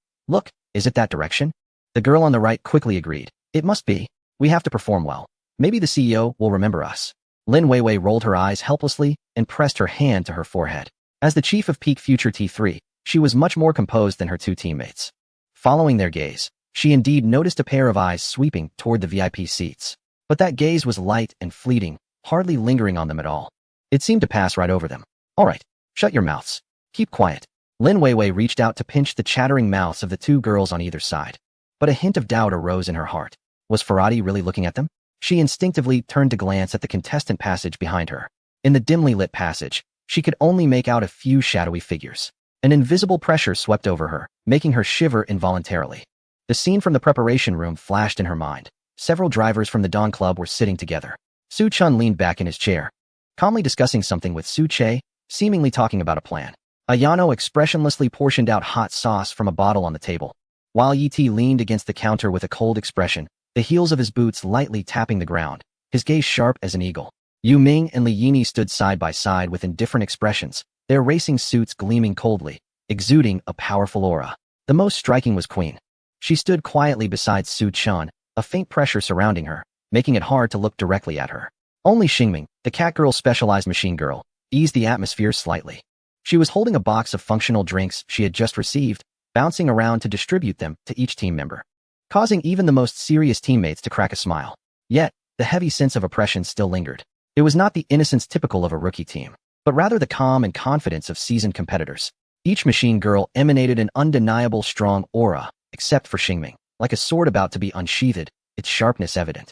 is it that direction?" The girl on the right quickly agreed. "It must be. We have to perform well. Maybe the CEO will remember us." Lin Weiwei rolled her eyes helplessly and pressed her hand to her forehead. As the chief of Peak Future T3, she was much more composed than her two teammates. Following their gaze, she indeed noticed a pair of eyes sweeping toward the VIP seats. But that gaze was light and fleeting, hardly lingering on them at all. It seemed to pass right over them. "All right, shut your mouths. Keep quiet." Lin Weiwei reached out to pinch the chattering mouths of the two girls on either side. But a hint of doubt arose in her heart. Was Ferrati really looking at them? She instinctively turned to glance at the contestant passage behind her. In the dimly lit passage, she could only make out a few shadowy figures. An invisible pressure swept over her, making her shiver involuntarily. The scene from the preparation room flashed in her mind. Several drivers from the Dawn Club were sitting together. Su Chun leaned back in his chair, calmly discussing something with Su Che, seemingly talking about a plan. Ayano expressionlessly portioned out hot sauce from a bottle on the table, while Yi Ti leaned against the counter with a cold expression, the heels of his boots lightly tapping the ground, his gaze sharp as an eagle. Yu Ming and Li Yini stood side by side with indifferent expressions, their racing suits gleaming coldly, exuding a powerful aura. The most striking was Queen. She stood quietly beside Su Chun, a faint pressure surrounding her, making it hard to look directly at her. Only Xingming, the cat girl's specialized machine girl, eased the atmosphere slightly. She was holding a box of functional drinks she had just received, bouncing around to distribute them to each team member, causing even the most serious teammates to crack a smile. Yet, the heavy sense of oppression still lingered. It was not the innocence typical of a rookie team, but rather the calm and confidence of seasoned competitors. Each machine girl emanated an undeniable strong aura, except for Xingming, like a sword about to be unsheathed, its sharpness evident.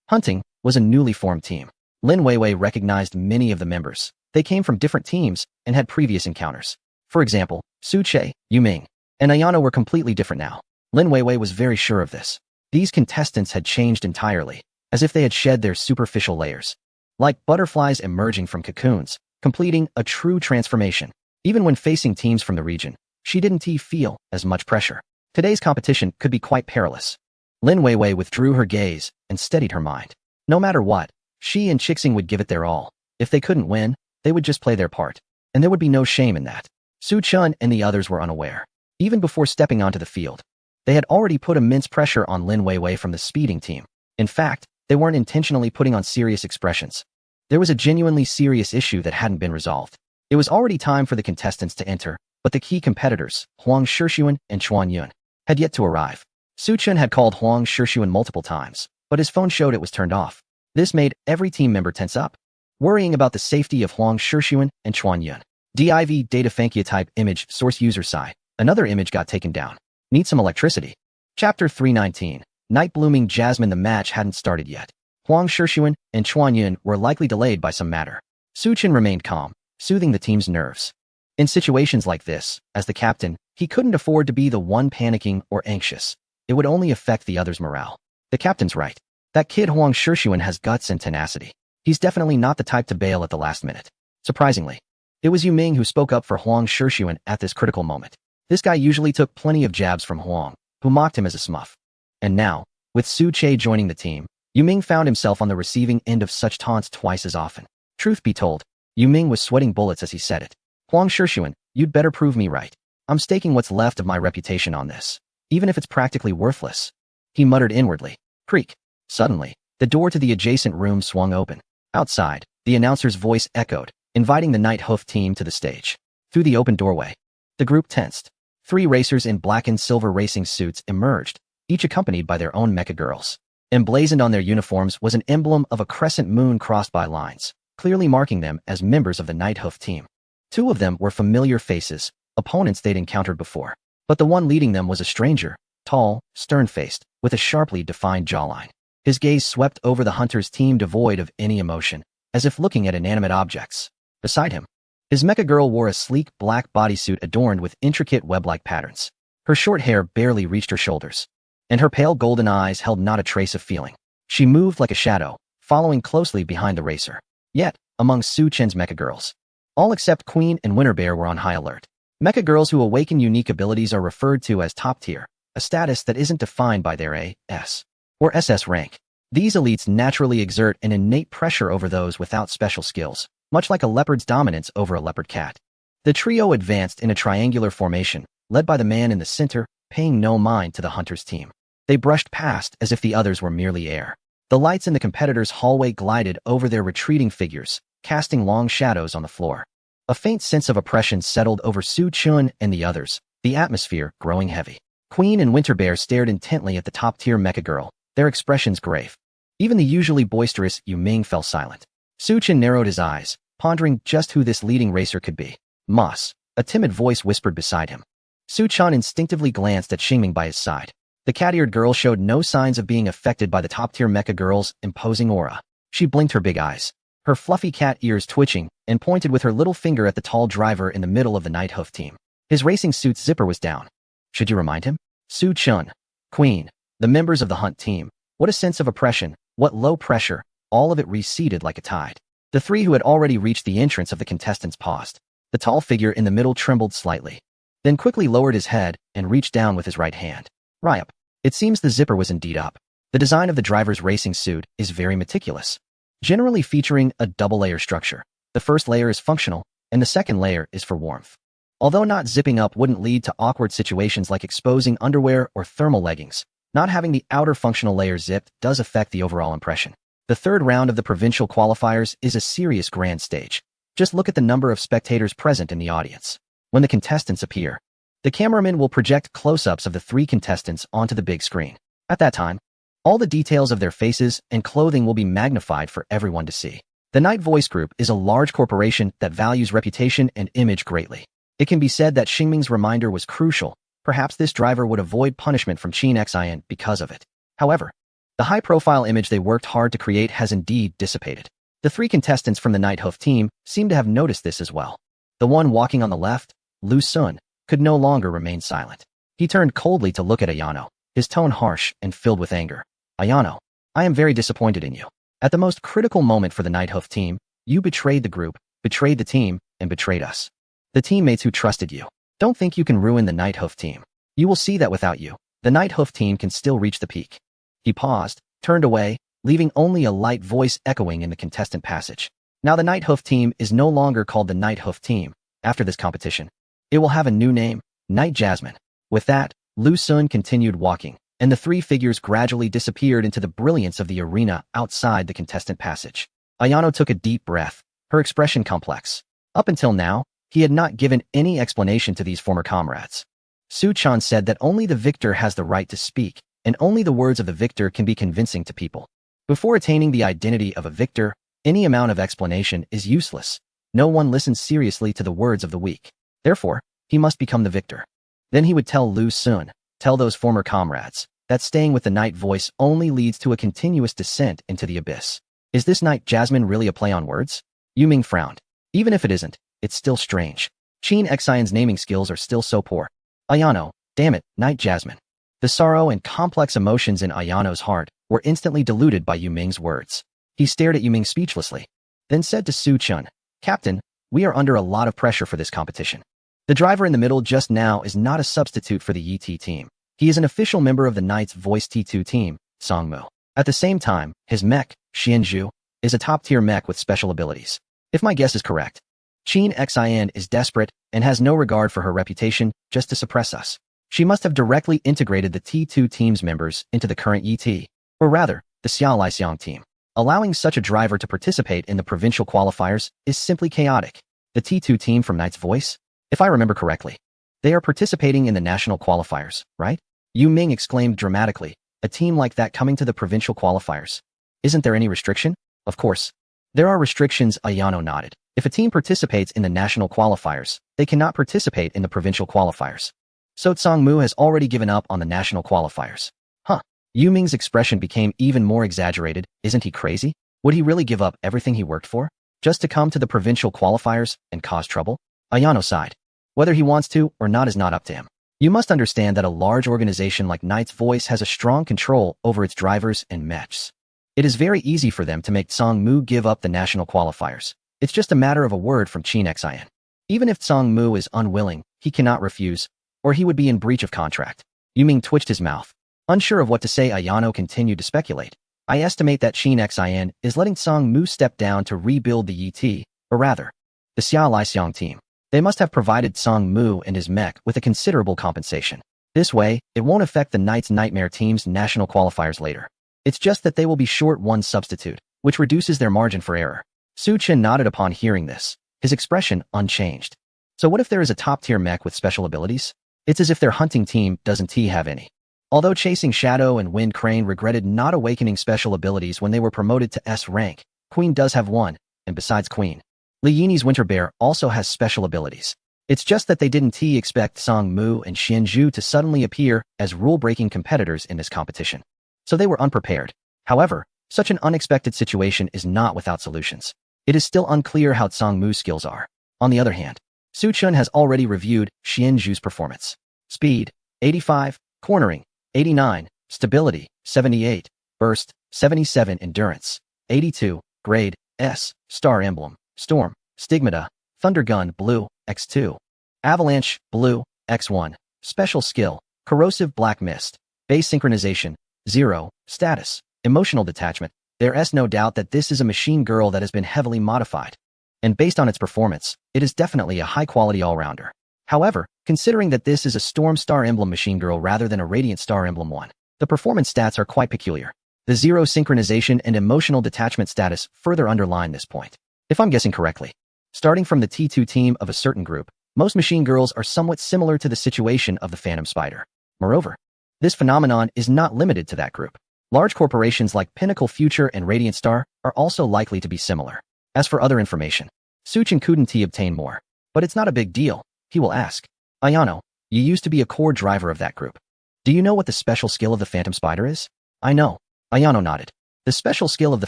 Hunting was a newly formed team. Lin Weiwei recognized many of the members. They came from different teams and had previous encounters. For example, Su Che, Yu Ming, and Ayano were completely different now. Lin Weiwei was very sure of this. These contestants had changed entirely, as if they had shed their superficial layers. Like butterflies emerging from cocoons, completing a true transformation. Even when facing teams from the region, she didn't feel as much pressure. Today's competition could be quite perilous. Lin Weiwei withdrew her gaze and steadied her mind. No matter what, she and Chixing would give it their all. If they couldn't win, they would just play their part. And there would be no shame in that. Su Chun and the others were unaware. Even before stepping onto the field, they had already put immense pressure on Lin Weiwei from the speeding team. In fact, they weren't intentionally putting on serious expressions. There was a genuinely serious issue that hadn't been resolved. It was already time for the contestants to enter, but the key competitors, Huang Shixuan and Chuan Yun, had yet to arrive. Su Chun had called Huang Shixuan multiple times, but his phone showed it was turned off. This made every team member tense up, worrying about the safety of Huang Shixuan and Chuan Yun. Div data Fankia type image source user side. Another image got taken down. Need some electricity. Chapter 319. Night blooming jasmine. The match hadn't started yet. Huang Shixuan and Chuan Yun were likely delayed by some matter. Su Chun remained calm, soothing the team's nerves. In situations like this, as the captain, he couldn't afford to be the one panicking or anxious. It would only affect the others' morale. The captain's right. That kid Huang Shixuan has guts and tenacity. He's definitely not the type to bail at the last minute. Surprisingly, it was Yu Ming who spoke up for Huang Shixuan at this critical moment. This guy usually took plenty of jabs from Huang, who mocked him as a smurf. And now, with Su Che joining the team, Yu Ming found himself on the receiving end of such taunts twice as often. Truth be told, Yu Ming was sweating bullets as he said it. Huang Shixuan, you'd better prove me right. I'm staking what's left of my reputation on this, even if it's practically worthless. He muttered inwardly. Creak. Suddenly, the door to the adjacent room swung open. Outside, the announcer's voice echoed, inviting the Night Hoof team to the stage. Through the open doorway, the group tensed. 3 racers in black and silver racing suits emerged, each accompanied by their own mecha girls. Emblazoned on their uniforms was an emblem of a crescent moon crossed by lines, clearly marking them as members of the Night Hoof team. 2 of them were familiar faces, opponents they'd encountered before. But the one leading them was a stranger, tall, stern-faced, with a sharply defined jawline. His gaze swept over the hunter's team devoid of any emotion, as if looking at inanimate objects. Beside him, His mecha girl wore a sleek black bodysuit adorned with intricate web-like patterns. Her short hair barely reached her shoulders, and her pale golden eyes held not a trace of feeling. She moved like a shadow, following closely behind the racer. Yet, among Su Chen's mecha girls, all except Queen and Winterbear were on high alert. Mecha girls who awaken unique abilities are referred to as top tier, a status that isn't defined by their A, S, or SS rank. These elites naturally exert an innate pressure over those without special skills, much like a leopard's dominance over a leopard cat. The trio advanced in a triangular formation, led by the man in the center, paying no mind to the hunter's team. They brushed past as if the others were merely air. The lights in the competitors' hallway glided over their retreating figures, casting long shadows on the floor. A faint sense of oppression settled over Su Chun and the others, the atmosphere growing heavy. Queen and Winterbear stared intently at the top-tier mecha girl, their expressions grave. Even the usually boisterous Yu Ming fell silent. Su Chun narrowed his eyes, pondering just who this leading racer could be. Moss, a timid voice whispered beside him. Su Chun instinctively glanced at Xingming by his side. The cat-eared girl showed no signs of being affected by the top-tier mecha girl's imposing aura. She blinked her big eyes, her fluffy cat ears twitching, and pointed with her little finger at the tall driver in the middle of the Night Hoof team. His racing suit's zipper was down. Should you remind him? Su Chun, Queen, the members of the hunt team. What a sense of oppression, what low pressure, all of it receded like a tide. The three who had already reached the entrance of the contestants paused. The tall figure in the middle trembled slightly, then quickly lowered his head and reached down with his right hand. Ryup. It seems the zipper was indeed up. The design of the driver's racing suit is very meticulous, generally featuring a double-layer structure. The first layer is functional, and the second layer is for warmth. Although not zipping up wouldn't lead to awkward situations like exposing underwear or thermal leggings, not having the outer functional layer zipped does affect the overall impression. The third round of the provincial qualifiers is a serious grand stage. Just look at the number of spectators present in the audience. When the contestants appear, the cameraman will project close-ups of the three contestants onto the big screen. At that time, all the details of their faces and clothing will be magnified for everyone to see. The Night Voice Group is a large corporation that values reputation and image greatly. It can be said that Xingming's reminder was crucial. Perhaps this driver would avoid punishment from Qin Xian because of it. However, the high-profile image they worked hard to create has indeed dissipated. The three contestants from the Night Hoof team seem to have noticed this as well. The one walking on the left, Lu Sun, could no longer remain silent. He turned coldly to look at Ayano, his tone harsh and filled with anger. Ayano, I am very disappointed in you. At the most critical moment for the Night Hoof team, you betrayed the group, betrayed the team, and betrayed us. The teammates who trusted you. Don't think you can ruin the Night Hoof team. You will see that without you, the Night Hoof team can still reach the peak. He paused, turned away, leaving only a light voice echoing in the contestant passage. Now the Night Hoof team is no longer called the Night Hoof team. After this competition, it will have a new name, Night Jasmine. With that, Lu Sun continued walking, and the three figures gradually disappeared into the brilliance of the arena outside the contestant passage. Ayano took a deep breath, her expression complex. Up until now, he had not given any explanation to these former comrades. Su Chan said that only the victor has the right to speak, and only the words of the victor can be convincing to people. Before attaining the identity of a victor, any amount of explanation is useless. No one listens seriously to the words of the weak. Therefore, he must become the victor. Then he would tell Lu Sun, tell those former comrades, that staying with the Night Voice only leads to a continuous descent into the abyss. Is this Night Jasmine really a play on words? Yu Ming frowned. Even if it isn't, it's still strange. Qin Xian's naming skills are still so poor. Ayano, damn it, Night Jasmine. The sorrow and complex emotions in Ayano's heart were instantly diluted by Yu Ming's words. He stared at Yu Ming speechlessly, then said to Su Chun, Captain, we are under a lot of pressure for this competition. The driver in the middle just now is not a substitute for the Yi T team. He is an official member of the Night's Voice T2 team, Songmu. At the same time, his mech, Xianzhu, is a top-tier mech with special abilities. If my guess is correct, Qin Xian is desperate and has no regard for her reputation just to suppress us. She must have directly integrated the T2 team's members into the current Yi T, or rather, the Xiao Lixiang team. Allowing such a driver to participate in the provincial qualifiers is simply chaotic. The T2 team from Night's Voice? If I remember correctly, they are participating in the national qualifiers, right? Yu Ming exclaimed dramatically, a team like that coming to the provincial qualifiers. Isn't there any restriction? Of course. There are restrictions, Ayano nodded. If a team participates in the national qualifiers, they cannot participate in the provincial qualifiers. So Songmu has already given up on the national qualifiers. Huh. Yu Ming's expression became even more exaggerated. Isn't he crazy? Would he really give up everything he worked for? just to come to the provincial qualifiers and cause trouble? Ayano sighed. Whether he wants to or not is not up to him. You must understand that a large organization like Knight's Voice has a strong control over its drivers and mechs. It is very easy for them to make Tsang Mu give up the national qualifiers. It's just a matter of a word from Chin Xian. Even if Tsang Mu is unwilling, he cannot refuse, or he would be in breach of contract. Yu Ming twitched his mouth. Unsure of what to say, Ayano continued to speculate. I estimate that Chin Xian is letting Tsang Mu step down to rebuild the YT, or rather, the Xiao Lixiang team. They must have provided Tsang Mu and his mech with a considerable compensation. This way, it won't affect the Knight's Nightmare team's national qualifiers later. It's just that they will be short one substitute, which reduces their margin for error. Su Chen nodded upon hearing this, his expression unchanged. So what if there is a top-tier mech with special abilities? It's as if their hunting team doesn't have any. Although Chasing Shadow and Wind Crane regretted not awakening special abilities when they were promoted to S rank, Queen does have one, and besides Queen, Li Yin's Winter Bear also has special abilities. It's just that they didn't expect Tsang Mu and Xian Zhu to suddenly appear as rule-breaking competitors in this competition. So they were unprepared. However, such an unexpected situation is not without solutions. It is still unclear how Tsang Mu's skills are. On the other hand, Su Chun has already reviewed Xian Zhu's performance. Speed, 85, cornering, 89, stability, 78, burst, 77, endurance, 82, grade, S, star emblem, storm, stigmata, thunder gun, blue, X2, avalanche, blue, X1, special skill, corrosive black mist, base synchronization, 0, status, emotional detachment. There is no doubt that this is a machine girl that has been heavily modified. And based on its performance, it is definitely a high-quality all-rounder. However, considering that this is a Storm Star Emblem machine girl rather than a Radiant Star Emblem one, the performance stats are quite peculiar. The 0 synchronization and emotional detachment status further underline this point. If I'm guessing correctly, starting from the T2 team of a certain group, most machine girls are somewhat similar to the situation of the Phantom Spider. Moreover, this phenomenon is not limited to that group. Large corporations like Pinnacle Future and Radiant Star are also likely to be similar. As for other information, Suchin couldn't obtain more. But it's not a big deal, he will ask. Ayano, you used to be a core driver of that group. Do you know what the special skill of the Phantom Spider is? I know. Ayano nodded. The special skill of the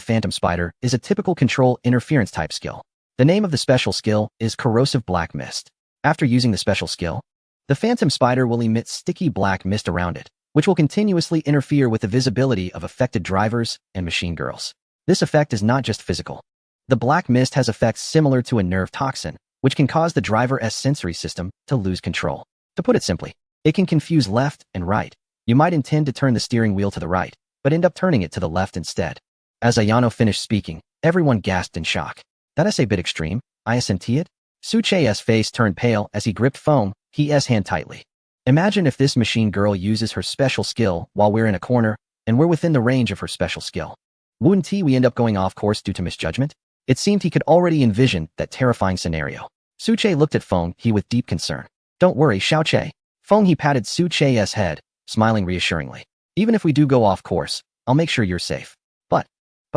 Phantom Spider is a typical control interference type skill. The name of the special skill is Corrosive Black Mist. After using the special skill, the Phantom Spider will emit sticky black mist around it, which will continuously interfere with the visibility of affected drivers and machine girls. This effect is not just physical. The black mist has effects similar to a nerve toxin, which can cause the driver's sensory system to lose control. To put it simply, it can confuse left and right. You might intend to turn the steering wheel to the right, but end up turning it to the left instead. As Ayano finished speaking, everyone gasped in shock. That is a bit extreme, I assenti it? Su Che's face turned pale as he gripped Foam, his hand tightly. Imagine if this machine girl uses her special skill while we're in a corner, and we're within the range of her special skill. Wouldn't we end up going off course due to misjudgment? It seemed he could already envision that terrifying scenario. Su Che looked at Feng He with deep concern. Don't worry, Xiao Che. Feng He patted Su Che's head, smiling reassuringly. Even if we do go off course, I'll make sure you're safe. But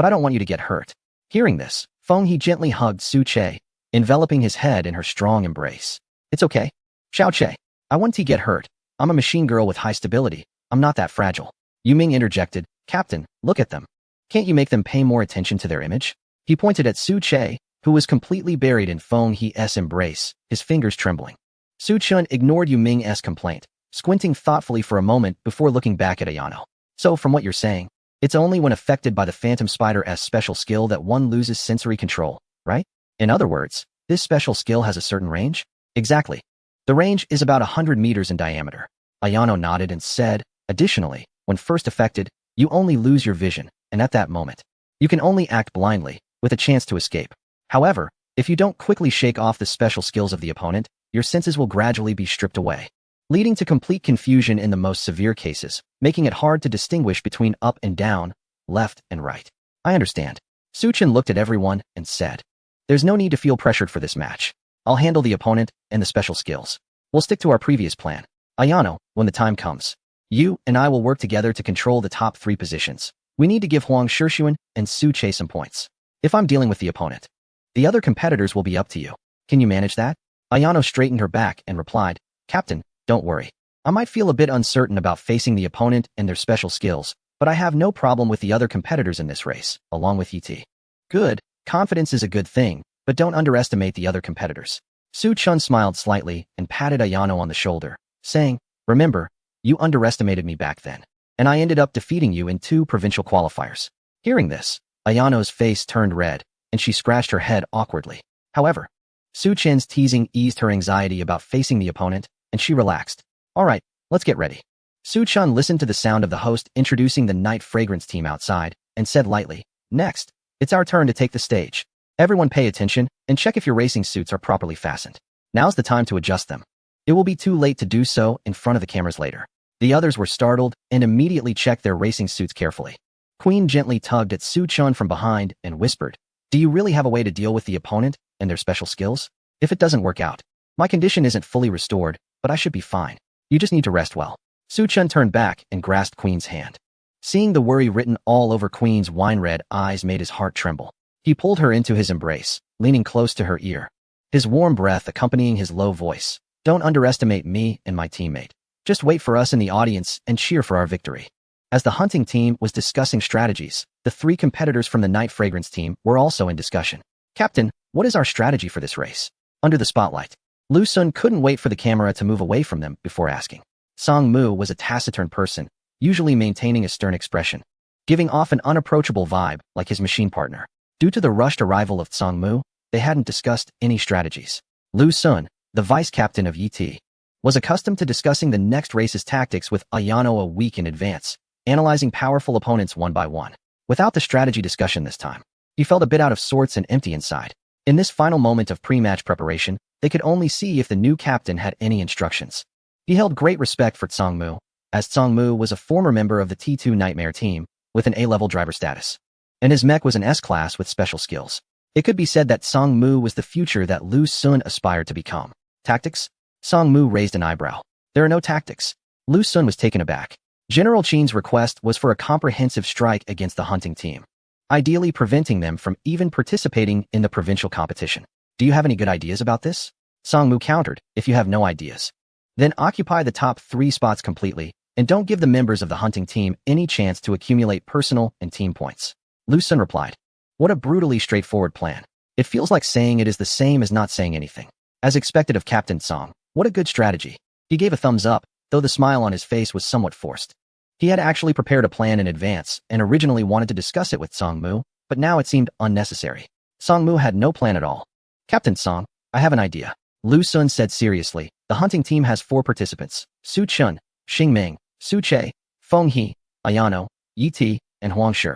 I don't want you to get hurt. Hearing this, Feng He gently hugged Su Che, enveloping his head in her strong embrace. It's okay. Xiao Che. I won't get hurt. I'm a machine girl with high stability. I'm not that fragile. Yu Ming interjected. Captain, look at them. Can't you make them pay more attention to their image? He pointed at Su Che, who was completely buried in Feng He's embrace, his fingers trembling. Su Chun ignored Yu Ming's complaint, squinting thoughtfully for a moment before looking back at Ayano. So from what you're saying, it's only when affected by the Phantom Spider's special skill that one loses sensory control, right? In other words, this special skill has a certain range? Exactly. The range is about 100 meters in diameter. Ayano nodded and said, additionally, when first affected, you only lose your vision, and at that moment, you can only act blindly, with a chance to escape. However, if you don't quickly shake off the special skills of the opponent, your senses will gradually be stripped away, leading to complete confusion in the most severe cases, making it hard to distinguish between up and down, left and right. I understand. Suchin looked at everyone and said, there's no need to feel pressured for this match. I'll handle the opponent and the special skills. We'll stick to our previous plan. Ayano, when the time comes, you and I will work together to control the top 3 positions. We need to give Huang Shixuan and Su Che some points. If I'm dealing with the opponent, the other competitors will be up to you. Can you manage that? Ayano straightened her back and replied, Captain, don't worry. I might feel a bit uncertain about facing the opponent and their special skills, but I have no problem with the other competitors in this race, along with ET. Good. Confidence is a good thing, but don't underestimate the other competitors. Su Chun smiled slightly and patted Ayano on the shoulder, saying, "Remember, you underestimated me back then, and I ended up defeating you in 2 provincial qualifiers." Hearing this, Ayano's face turned red, and she scratched her head awkwardly. However, Su Chen's teasing eased her anxiety about facing the opponent, and she relaxed. "All right, let's get ready." Su Chun listened to the sound of the host introducing the Night Fragrance team outside, and said lightly, "Next, it's our turn to take the stage. Everyone pay attention and check if your racing suits are properly fastened. Now's the time to adjust them. It will be too late to do so in front of the cameras later." The others were startled and immediately checked their racing suits carefully. Queen gently tugged at Su Chun from behind and whispered, "Do you really have a way to deal with the opponent and their special skills? If it doesn't work out, my condition isn't fully restored, but I should be fine. You just need to rest well." Su Chun turned back and grasped Queen's hand. Seeing the worry written all over Queen's wine-red eyes made his heart tremble. He pulled her into his embrace, leaning close to her ear. His warm breath accompanying his low voice, "Don't underestimate me and my teammate. Just wait for us in the audience and cheer for our victory." As the hunting team was discussing strategies, the 3 competitors from the Night Fragrance team were also in discussion. "Captain, what is our strategy for this race?" Under the spotlight, Lu Sun couldn't wait for the camera to move away from them before asking. Song Mu was a taciturn person, usually maintaining a stern expression, giving off an unapproachable vibe like his machine partner. Due to the rushed arrival of Song Mu, they hadn't discussed any strategies. Lu Sun, the vice captain of YT, was accustomed to discussing the next race's tactics with Ayano a week in advance, analyzing powerful opponents one by one. Without the strategy discussion this time, he felt a bit out of sorts and empty inside. In this final moment of pre-match preparation, they could only see if the new captain had any instructions. He held great respect for Song Mu, as Song Mu was a former member of the T2 Nightmare team with an A-level driver status, and his mech was an S-class with special skills. It could be said that Song Mu was the future that Lu Sun aspired to become. Tactics? Song Mu raised an eyebrow. There are no tactics. Lu Sun was taken aback. General Qin's request was for a comprehensive strike against the hunting team, ideally preventing them from even participating in the provincial competition. "Do you have any good ideas about this?" Song Mu countered, "If you have no ideas, then occupy the top 3 spots completely, and don't give the members of the hunting team any chance to accumulate personal and team points." Lu Sun replied, "What a brutally straightforward plan. It feels like saying it is the same as not saying anything." As expected of Captain Song, what a good strategy. He gave a thumbs up, though the smile on his face was somewhat forced. He had actually prepared a plan in advance and originally wanted to discuss it with Song Mu, but now it seemed unnecessary. Song Mu had no plan at all. "Captain Song, I have an idea," Lu Sun said seriously. "The hunting team has 4 participants: Su Chun, Xing Ming, Su Che, Feng He, Ayano, Yi Ti, and Huang Shi.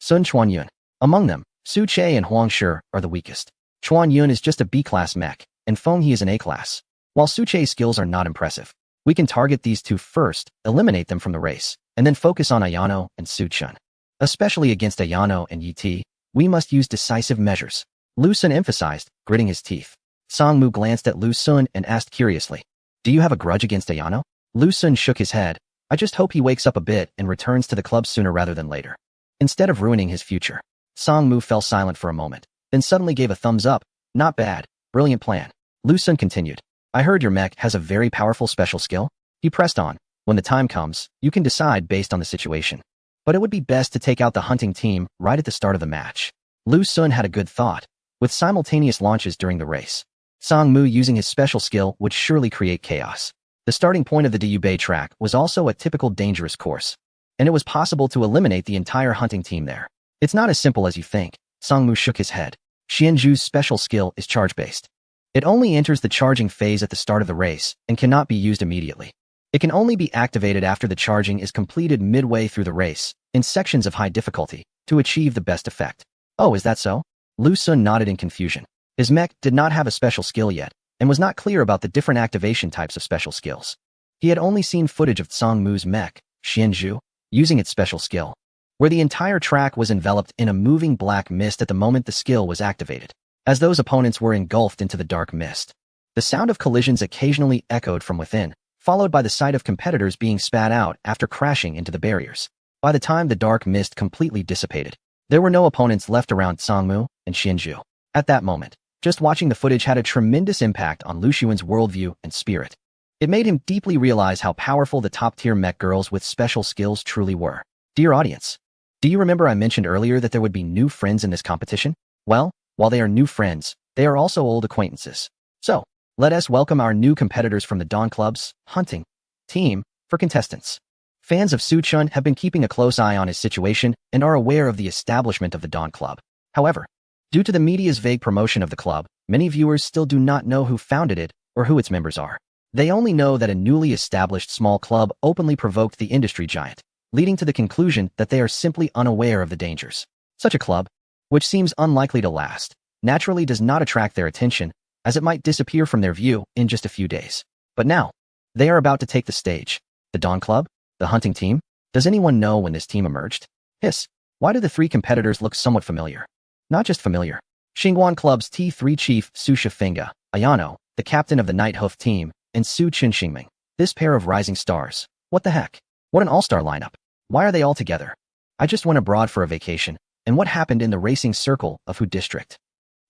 Sun Chuanyun. Among them, Su Che and Huang Shi are the weakest. Chuanyun is just a B-class mech, and Feng He is an A-class. While Su Che's skills are not impressive, we can target these 2 first, eliminate them from the race, and then focus on Ayano and Su Chun. Especially against Ayano and Yi Ti, we must use decisive measures," Lu Sun emphasized, gritting his teeth. Song Mu glanced at Lu Sun and asked curiously, "Do you have a grudge against Ayano?" Lu Sun shook his head. "I just hope he wakes up a bit and returns to the club sooner rather than later, instead of ruining his future." Song Mu fell silent for a moment, then suddenly gave a thumbs up. "Not bad. Brilliant plan." Lu Sun continued, "I heard your mech has a very powerful special skill." He pressed on, "When the time comes, you can decide based on the situation. But it would be best to take out the hunting team right at the start of the match." Lu Sun had a good thought. With simultaneous launches during the race, Song Mu using his special skill would surely create chaos. The starting point of the Diyu Bay track was also a typical dangerous course, and it was possible to eliminate the entire hunting team there. "It's not as simple as you think." Song Mu shook his head. "Xianzhu's special skill is charge-based. It only enters the charging phase at the start of the race and cannot be used immediately. It can only be activated after the charging is completed midway through the race, in sections of high difficulty, to achieve the best effect." "Oh, is that so?" Lu Sun nodded in confusion. His mech did not have a special skill yet, and was not clear about the different activation types of special skills. He had only seen footage of Song Mu's mech, Xianzhu, using its special skill, where the entire track was enveloped in a moving black mist at the moment the skill was activated. As those opponents were engulfed into the dark mist, the sound of collisions occasionally echoed from within, followed by the sight of competitors being spat out after crashing into the barriers. By the time the dark mist completely dissipated, there were no opponents left around Song Mu and Xianzhu. At that moment, just watching the footage had a tremendous impact on Lu Xuan's worldview and spirit. It made him deeply realize how powerful the top-tier mech girls with special skills truly were. Dear audience, do you remember I mentioned earlier that there would be new friends in this competition? Well, while they are new friends, they are also old acquaintances. So, let us welcome our new competitors from the Dawn Club's hunting team for contestants. Fans of Suchun have been keeping a close eye on his situation and are aware of the establishment of the Dawn Club. However, due to the media's vague promotion of the club, many viewers still do not know who founded it or who its members are. They only know that a newly established small club openly provoked the industry giant, leading to the conclusion that they are simply unaware of the dangers. Such a club, which seems unlikely to last, naturally does not attract their attention, as it might disappear from their view in just a few days. But now, they are about to take the stage. The Dawn Club? The hunting team? Does anyone know when this team emerged? Hiss. Why do the three competitors look somewhat familiar? Not just familiar. Xingguan Club's T3 chief Su Shifenga, Ayano, the captain of the Night Hoof team, and Su Qinxingming. This pair of rising stars. What the heck? What an all-star lineup. Why are they all together? I just went abroad for a vacation, and what happened in the racing circle of Hu District?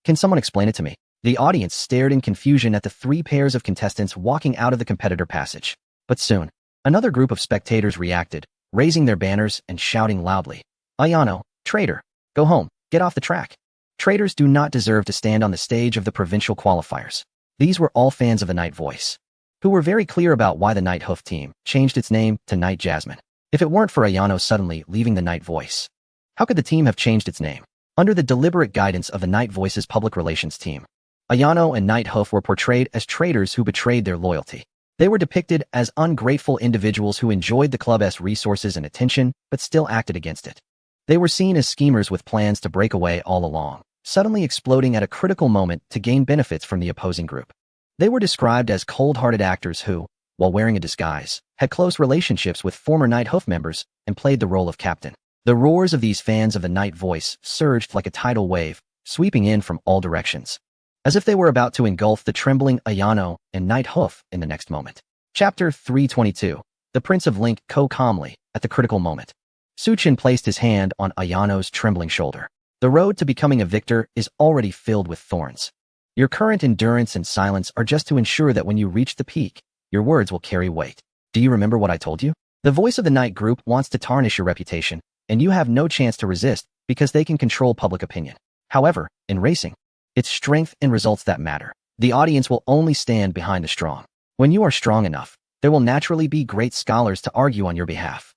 Can someone explain it to me? The audience stared in confusion at the three pairs of contestants walking out of the competitor passage. But soon, another group of spectators reacted, raising their banners and shouting loudly, Ayano, traitor, go home, get off the track. Traitors do not deserve to stand on the stage of the provincial qualifiers. These were all fans of the Night Voice, who were very clear about why the Night Hoof team changed its name to Night Jasmine. If it weren't for Ayano suddenly leaving the Night Voice, how could the team have changed its name? Under the deliberate guidance of the Night Voice's public relations team, Ayano and Night Hoof were portrayed as traitors who betrayed their loyalty. They were depicted as ungrateful individuals who enjoyed the club's resources and attention, but still acted against it. They were seen as schemers with plans to break away all along, suddenly exploding at a critical moment to gain benefits from the opposing group. They were described as cold-hearted actors who, while wearing a disguise, had close relationships with former Night Hoof members and played the role of captain. The roars of these fans of the Night Voice surged like a tidal wave, sweeping in from all directions, as if they were about to engulf the trembling Ayano and Night Hoof in the next moment. Chapter 322. The Prince of Link calmly, at the critical moment. Suchin placed his hand on Ayano's trembling shoulder. The road to becoming a victor is already filled with thorns. Your current endurance and silence are just to ensure that when you reach the peak, your words will carry weight. Do you remember what I told you? The voice of the Night Group wants to tarnish your reputation, and you have no chance to resist because they can control public opinion. However, in racing, it's strength and results that matter. The audience will only stand behind the strong. When you are strong enough, there will naturally be great scholars to argue on your behalf.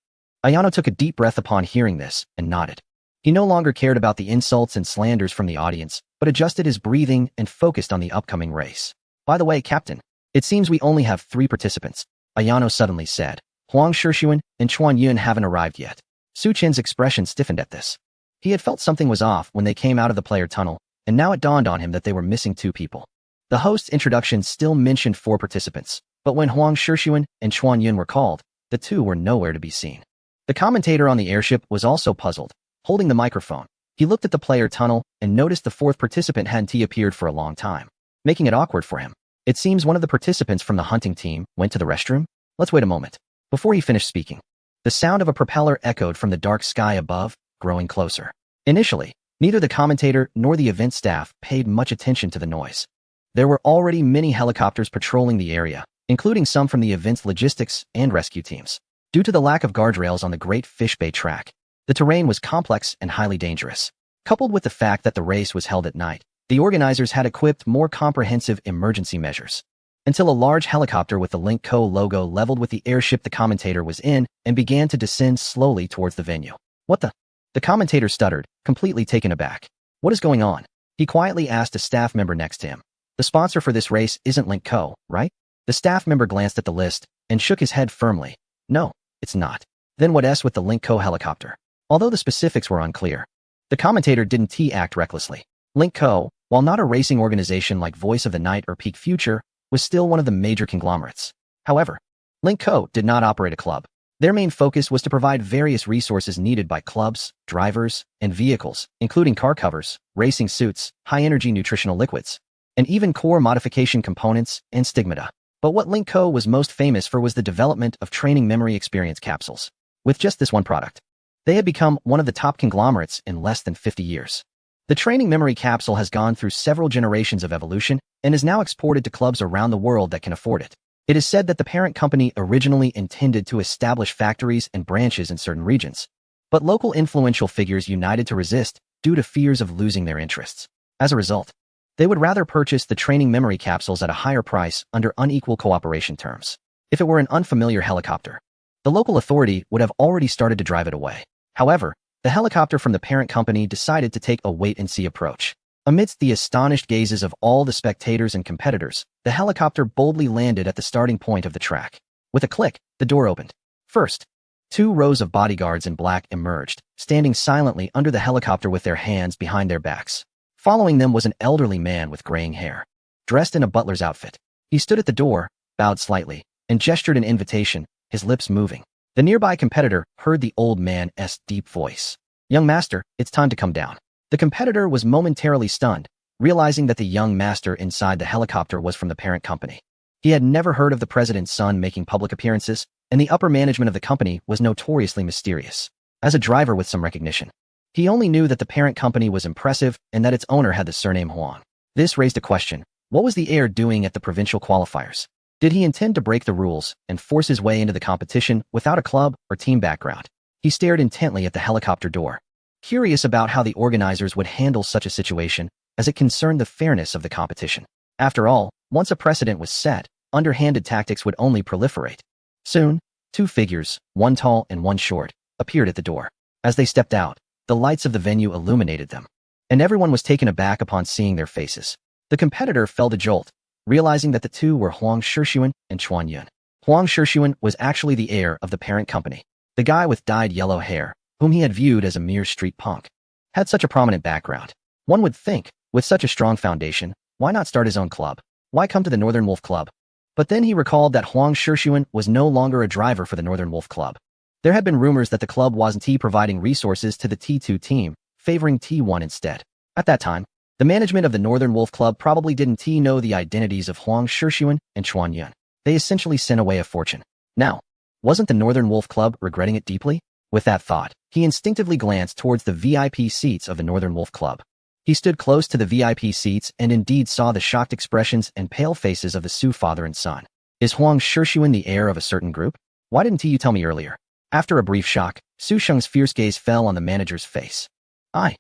Ayano took a deep breath upon hearing this and nodded. He no longer cared about the insults and slanders from the audience, but adjusted his breathing and focused on the upcoming race. By the way, Captain, it seems we only have 3 participants, Ayano suddenly said. Huang Shixuan and Chuan Yun haven't arrived yet. Su Qin's expression stiffened at this. He had felt something was off when they came out of the player tunnel, and now it dawned on him that they were missing 2 people. The host's introduction still mentioned 4 participants, but when Huang Shixuan and Chuan Yun were called, the 2 were nowhere to be seen. The commentator on the airship was also puzzled. Holding the microphone, he looked at the player tunnel and noticed the 4th participant hadn't appeared for a long time, making it awkward for him. It seems one of the participants from the hunting team went to the restroom. Let's wait a moment. Before he finished speaking, the sound of a propeller echoed from the dark sky above, growing closer. Initially, neither the commentator nor the event staff paid much attention to the noise. There were already many helicopters patrolling the area, including some from the event's logistics and rescue teams. Due to the lack of guardrails on the Great Fish Bay track, the terrain was complex and highly dangerous. Coupled with the fact that the race was held at night, the organizers had equipped more comprehensive emergency measures. Until a large helicopter with the Link Co logo leveled with the airship the commentator was in and began to descend slowly towards the venue. What the? The commentator stuttered, completely taken aback. What is going on? He quietly asked a staff member next to him. The sponsor for this race isn't Link Co, right? The staff member glanced at the list and shook his head firmly. No, it's not. Then what's with the Link Co helicopter? Although the specifics were unclear, the commentator didn't act recklessly. Link Co, while not a racing organization like Voice of the Night or Peak Future, was still one of the major conglomerates. However, Link Co did not operate a club. Their main focus was to provide various resources needed by clubs, drivers, and vehicles, including car covers, racing suits, high-energy nutritional liquids, and even core modification components and stigmata. But what Link Co was most famous for was the development of training memory experience capsules. With just this one product, they had become one of the top conglomerates in less than 50 years. The training memory capsule has gone through several generations of evolution and is now exported to clubs around the world that can afford it. It is said that the parent company originally intended to establish factories and branches in certain regions, but local influential figures united to resist due to fears of losing their interests. As a result, they would rather purchase the training memory capsules at a higher price under unequal cooperation terms. If it were an unfamiliar helicopter, the local authority would have already started to drive it away. However, the helicopter from the parent company decided to take a wait-and-see approach. Amidst the astonished gazes of all the spectators and competitors, the helicopter boldly landed at the starting point of the track. With a click, the door opened. First, 2 rows of bodyguards in black emerged, standing silently under the helicopter with their hands behind their backs. Following them was an elderly man with graying hair, dressed in a butler's outfit. He stood at the door, bowed slightly, and gestured an invitation, his lips moving. The nearby competitor heard the old man's deep voice. "Young master, it's time to come down." The competitor was momentarily stunned, realizing that the young master inside the helicopter was from the parent company. He had never heard of the president's son making public appearances, and the upper management of the company was notoriously mysterious. As a driver with some recognition, he only knew that the parent company was impressive and that its owner had the surname Huang. This raised a question. What was the heir doing at the provincial qualifiers? Did he intend to break the rules and force his way into the competition without a club or team background? He stared intently at the helicopter door, curious about how the organizers would handle such a situation, as it concerned the fairness of the competition. After all, once a precedent was set, underhanded tactics would only proliferate. Soon, 2 figures, one tall and one short, appeared at the door. As they stepped out, the lights of the venue illuminated them, and everyone was taken aback upon seeing their faces. The competitor felt a jolt, realizing that the 2 were Huang Shixuan and Chuan Yun. Huang Shixuan was actually the heir of the parent company. The guy with dyed yellow hair, whom he had viewed as a mere street punk, had such a prominent background. One would think, with such a strong foundation, why not start his own club? Why come to the Northern Wolf Club? But then he recalled that Huang Shixuan was no longer a driver for the Northern Wolf Club. There had been rumors that the club wasn't providing resources to the T2 team, favoring T1 instead. At that time, the management of the Northern Wolf Club probably didn't know the identities of Huang Shixuan and Chuan Yun. They essentially sent away a fortune. Now, wasn't the Northern Wolf Club regretting it deeply? With that thought, he instinctively glanced towards the VIP seats of the Northern Wolf Club. He stood close to the VIP seats and indeed saw the shocked expressions and pale faces of the Su father and son. Is Huang Shixuan the heir of a certain group? Why didn't you tell me earlier? After a brief shock, Su Sheng's fierce gaze fell on the manager's face. I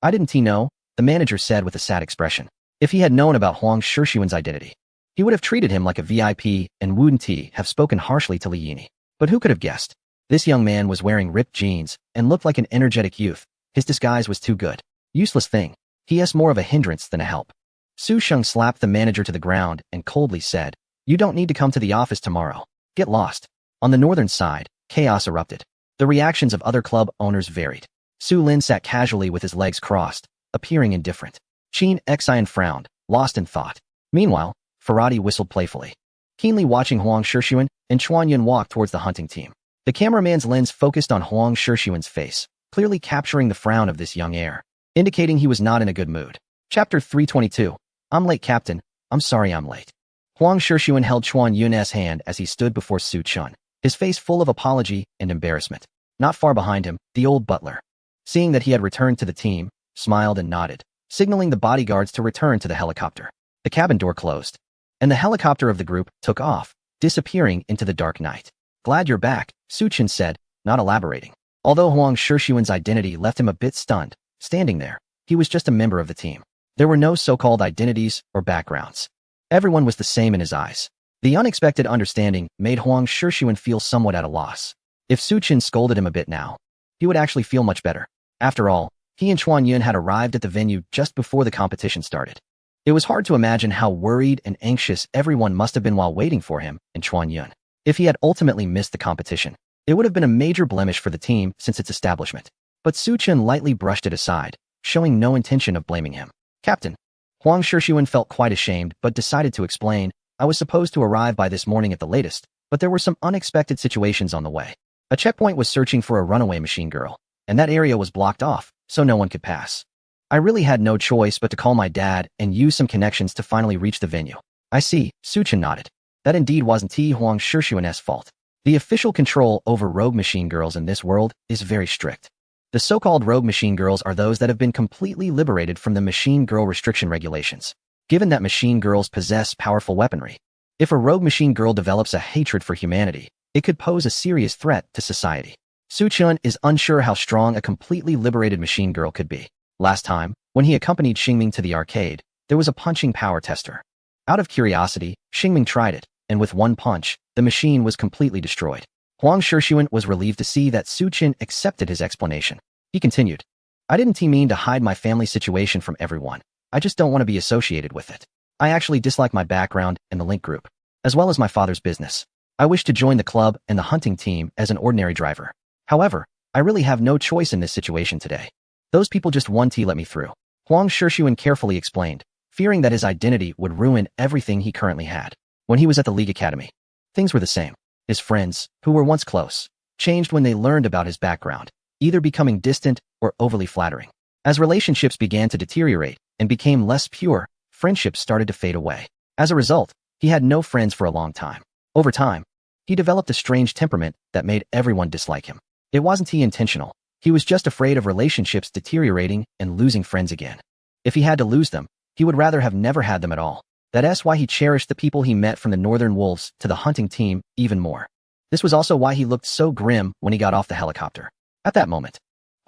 didn't know, the manager said with a sad expression. If he had known about Huang Shixuan's identity, he would have treated him like a VIP and wouldn't have spoken harshly to Li Yini. But who could have guessed? This young man was wearing ripped jeans and looked like an energetic youth. His disguise was too good. Useless thing. He is more of a hindrance than a help. Su Sheng slapped the manager to the ground and coldly said, "You don't need to come to the office tomorrow. Get lost." On the northern side, chaos erupted. The reactions of other club owners varied. Su Lin sat casually with his legs crossed, appearing indifferent. Qin Xian frowned, lost in thought. Meanwhile, Faradi whistled playfully. Keenly watching Huang Shixuan and Chuan Yun walk towards the hunting team. The cameraman's lens focused on Huang Shixuan's face, clearly capturing the frown of this young heir, indicating he was not in a good mood. Chapter 322. I'm late, Captain. I'm sorry I'm late. Huang Shixuan held Chuan Yun's hand as he stood before Su Chun, his face full of apology and embarrassment. Not far behind him, the old butler, seeing that he had returned to the team, smiled and nodded, signaling the bodyguards to return to the helicopter. The cabin door closed, and the helicopter of the group took off, disappearing into the dark night. "Glad you're back," Su Chun said, not elaborating. Although Huang Shixuan's identity left him a bit stunned, standing there, he was just a member of the team. There were no so-called identities or backgrounds. Everyone was the same in his eyes. The unexpected understanding made Huang Shixuan feel somewhat at a loss. If Su Chun scolded him a bit now, he would actually feel much better. After all, he and Chuan Yun had arrived at the venue just before the competition started. It was hard to imagine how worried and anxious everyone must have been while waiting for him and Chuan Yun. If he had ultimately missed the competition, it would have been a major blemish for the team since its establishment. But Su Chun lightly brushed it aside, showing no intention of blaming him. "Captain." Huang Shixuan felt quite ashamed but decided to explain, "I was supposed to arrive by this morning at the latest, but there were some unexpected situations on the way. A checkpoint was searching for a runaway machine girl, and that area was blocked off, so no one could pass. I really had no choice but to call my dad and use some connections to finally reach the venue." "I see," Su Chun nodded. That indeed wasn't Huang Shixuan's fault. The official control over rogue machine girls in this world is very strict. The so-called rogue machine girls are those that have been completely liberated from the machine girl restriction regulations. Given that machine girls possess powerful weaponry, if a rogue machine girl develops a hatred for humanity, it could pose a serious threat to society. Su Chun is unsure how strong a completely liberated machine girl could be. Last time, when he accompanied Xingming to the arcade, there was a punching power tester. Out of curiosity, Xingming tried it, and with one punch, the machine was completely destroyed. Huang Shixuan was relieved to see that Su Qin accepted his explanation. He continued, I didn't mean to hide my family situation from everyone. I just don't want to be associated with it. I actually dislike my background and the Link Group, as well as my father's business. I wish to join the club and the hunting team as an ordinary driver. However, I really have no choice in this situation today. Those people just want to let me through. Huang Shixuan carefully explained, fearing that his identity would ruin everything he currently had. When he was at the League Academy, things were the same. His friends, who were once close, changed when they learned about his background, either becoming distant or overly flattering. As relationships began to deteriorate and became less pure, friendships started to fade away. As a result, he had no friends for a long time. Over time, he developed a strange temperament that made everyone dislike him. It wasn't intentional. He was just afraid of relationships deteriorating and losing friends again. If he had to lose them, he would rather have never had them at all. That's why he cherished the people he met from the Northern Wolves to the hunting team even more. This was also why he looked so grim when he got off the helicopter. At that moment,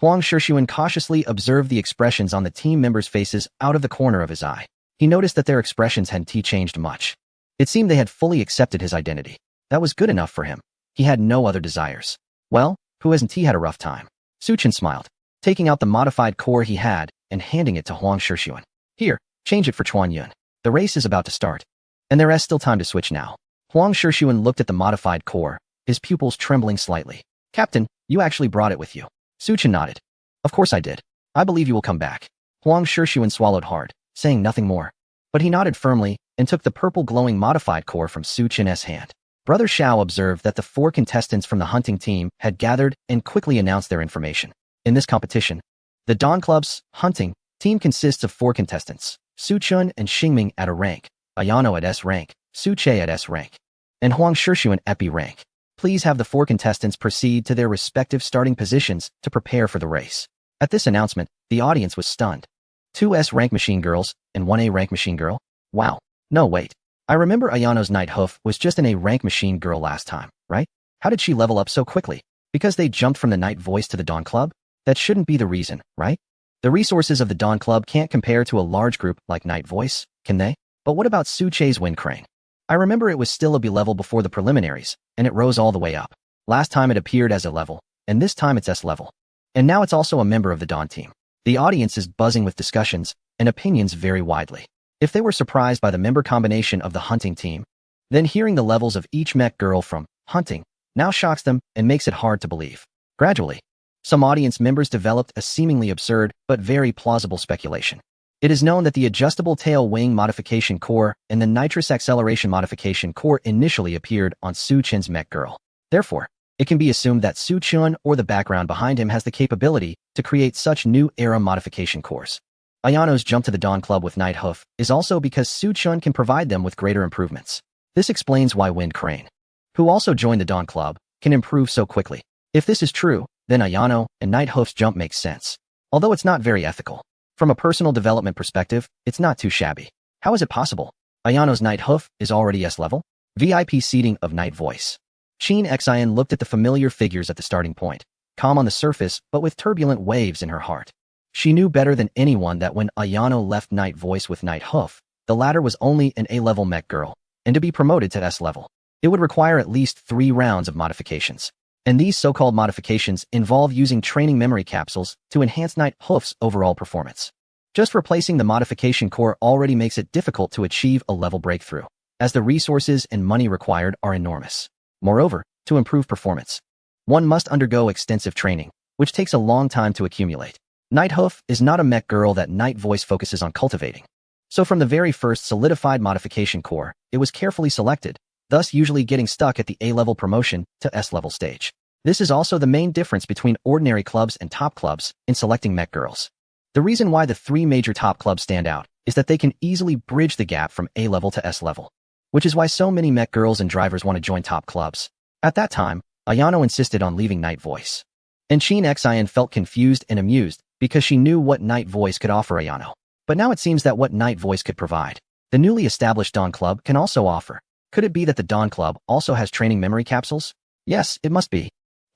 Huang Shixuan cautiously observed the expressions on the team members' faces out of the corner of his eye. He noticed that their expressions hadn't changed much. It seemed they had fully accepted his identity. That was good enough for him. He had no other desires. Well, who hasn't had a rough time? Su Qin smiled, taking out the modified core he had and handing it to Huang Shixuan. Here, change it for Chuan Yun. The race is about to start. And there is still time to switch now. Huang Shixuan looked at the modified core, his pupils trembling slightly. Captain, you actually brought it with you. Su Qin nodded. Of course I did. I believe you will come back. Huang Shixuan swallowed hard, saying nothing more. But he nodded firmly and took the purple glowing modified core from Su Qin's hand. Brother Xiao observed that the 4 contestants from the hunting team had gathered and quickly announced their information. In this competition, the Dawn Club's hunting team consists of 4 contestants, Su Chun and Xingming at A rank, Ayano at S rank, Su Che at S rank, and Huang Shixuan at B rank. Please have the 4 contestants proceed to their respective starting positions to prepare for the race. At this announcement, the audience was stunned. 2 S rank machine girls and 1 A rank machine girl? Wow. No, wait. I remember Ayano's Night Hoof was just an A rank machine girl last time, right? How did she level up so quickly? Because they jumped from the Night Voice to the Dawn Club? That shouldn't be the reason, right? The resources of the Dawn Club can't compare to a large group like Night Voice, can they? But what about Su Che's Wind Crane? I remember it was still a B level before the preliminaries, and it rose all the way up. Last time it appeared as a level, and this time it's S level. And now it's also a member of the Dawn team. The audience is buzzing with discussions, and opinions vary widely. If they were surprised by the member combination of the hunting team, then hearing the levels of each mech girl from hunting now shocks them and makes it hard to believe. Gradually, some audience members developed a seemingly absurd but very plausible speculation. It is known that the adjustable tail wing modification core and the nitrous acceleration modification core initially appeared on Su Chen's mech girl. Therefore, it can be assumed that Su Chen or the background behind him has the capability to create such new era modification cores. Ayano's jump to the Dawn Club with Night Hoof is also because Su Chen can provide them with greater improvements. This explains why Wind Crane, who also joined the Dawn Club, can improve so quickly. If this is true, then Ayano and Night Hoof's jump makes sense. Although it's not very ethical. From a personal development perspective, it's not too shabby. How is it possible? Ayano's Night Hoof is already S level? VIP seating of Night Voice. Qin Xian looked at the familiar figures at the starting point, calm on the surface but with turbulent waves in her heart. She knew better than anyone that when Ayano left Night Voice with Night Hoof, the latter was only an A-level mech girl, and to be promoted to S level, it would require at least 3 rounds of modifications. And these so-called modifications involve using training memory capsules to enhance Night Hoof's overall performance. Just replacing the modification core already makes it difficult to achieve a level breakthrough, as the resources and money required are enormous. Moreover, to improve performance, one must undergo extensive training, which takes a long time to accumulate. Night Hoof is not a mech girl that Night Voice focuses on cultivating. So from the very first solidified modification core, it was carefully selected, thus usually getting stuck at the A-level promotion to S-level stage. This is also the main difference between ordinary clubs and top clubs in selecting mech girls. The reason why the 3 major top clubs stand out is that they can easily bridge the gap from A-level to S-level, which is why so many mech girls and drivers want to join top clubs. At that time, Ayano insisted on leaving Night Voice. And Qin Xian felt confused and amused because she knew what Night Voice could offer Ayano. But now it seems that what Night Voice could provide, the newly established Dawn Club can also offer. Could it be that the Dawn Club also has training memory capsules? Yes, it must be.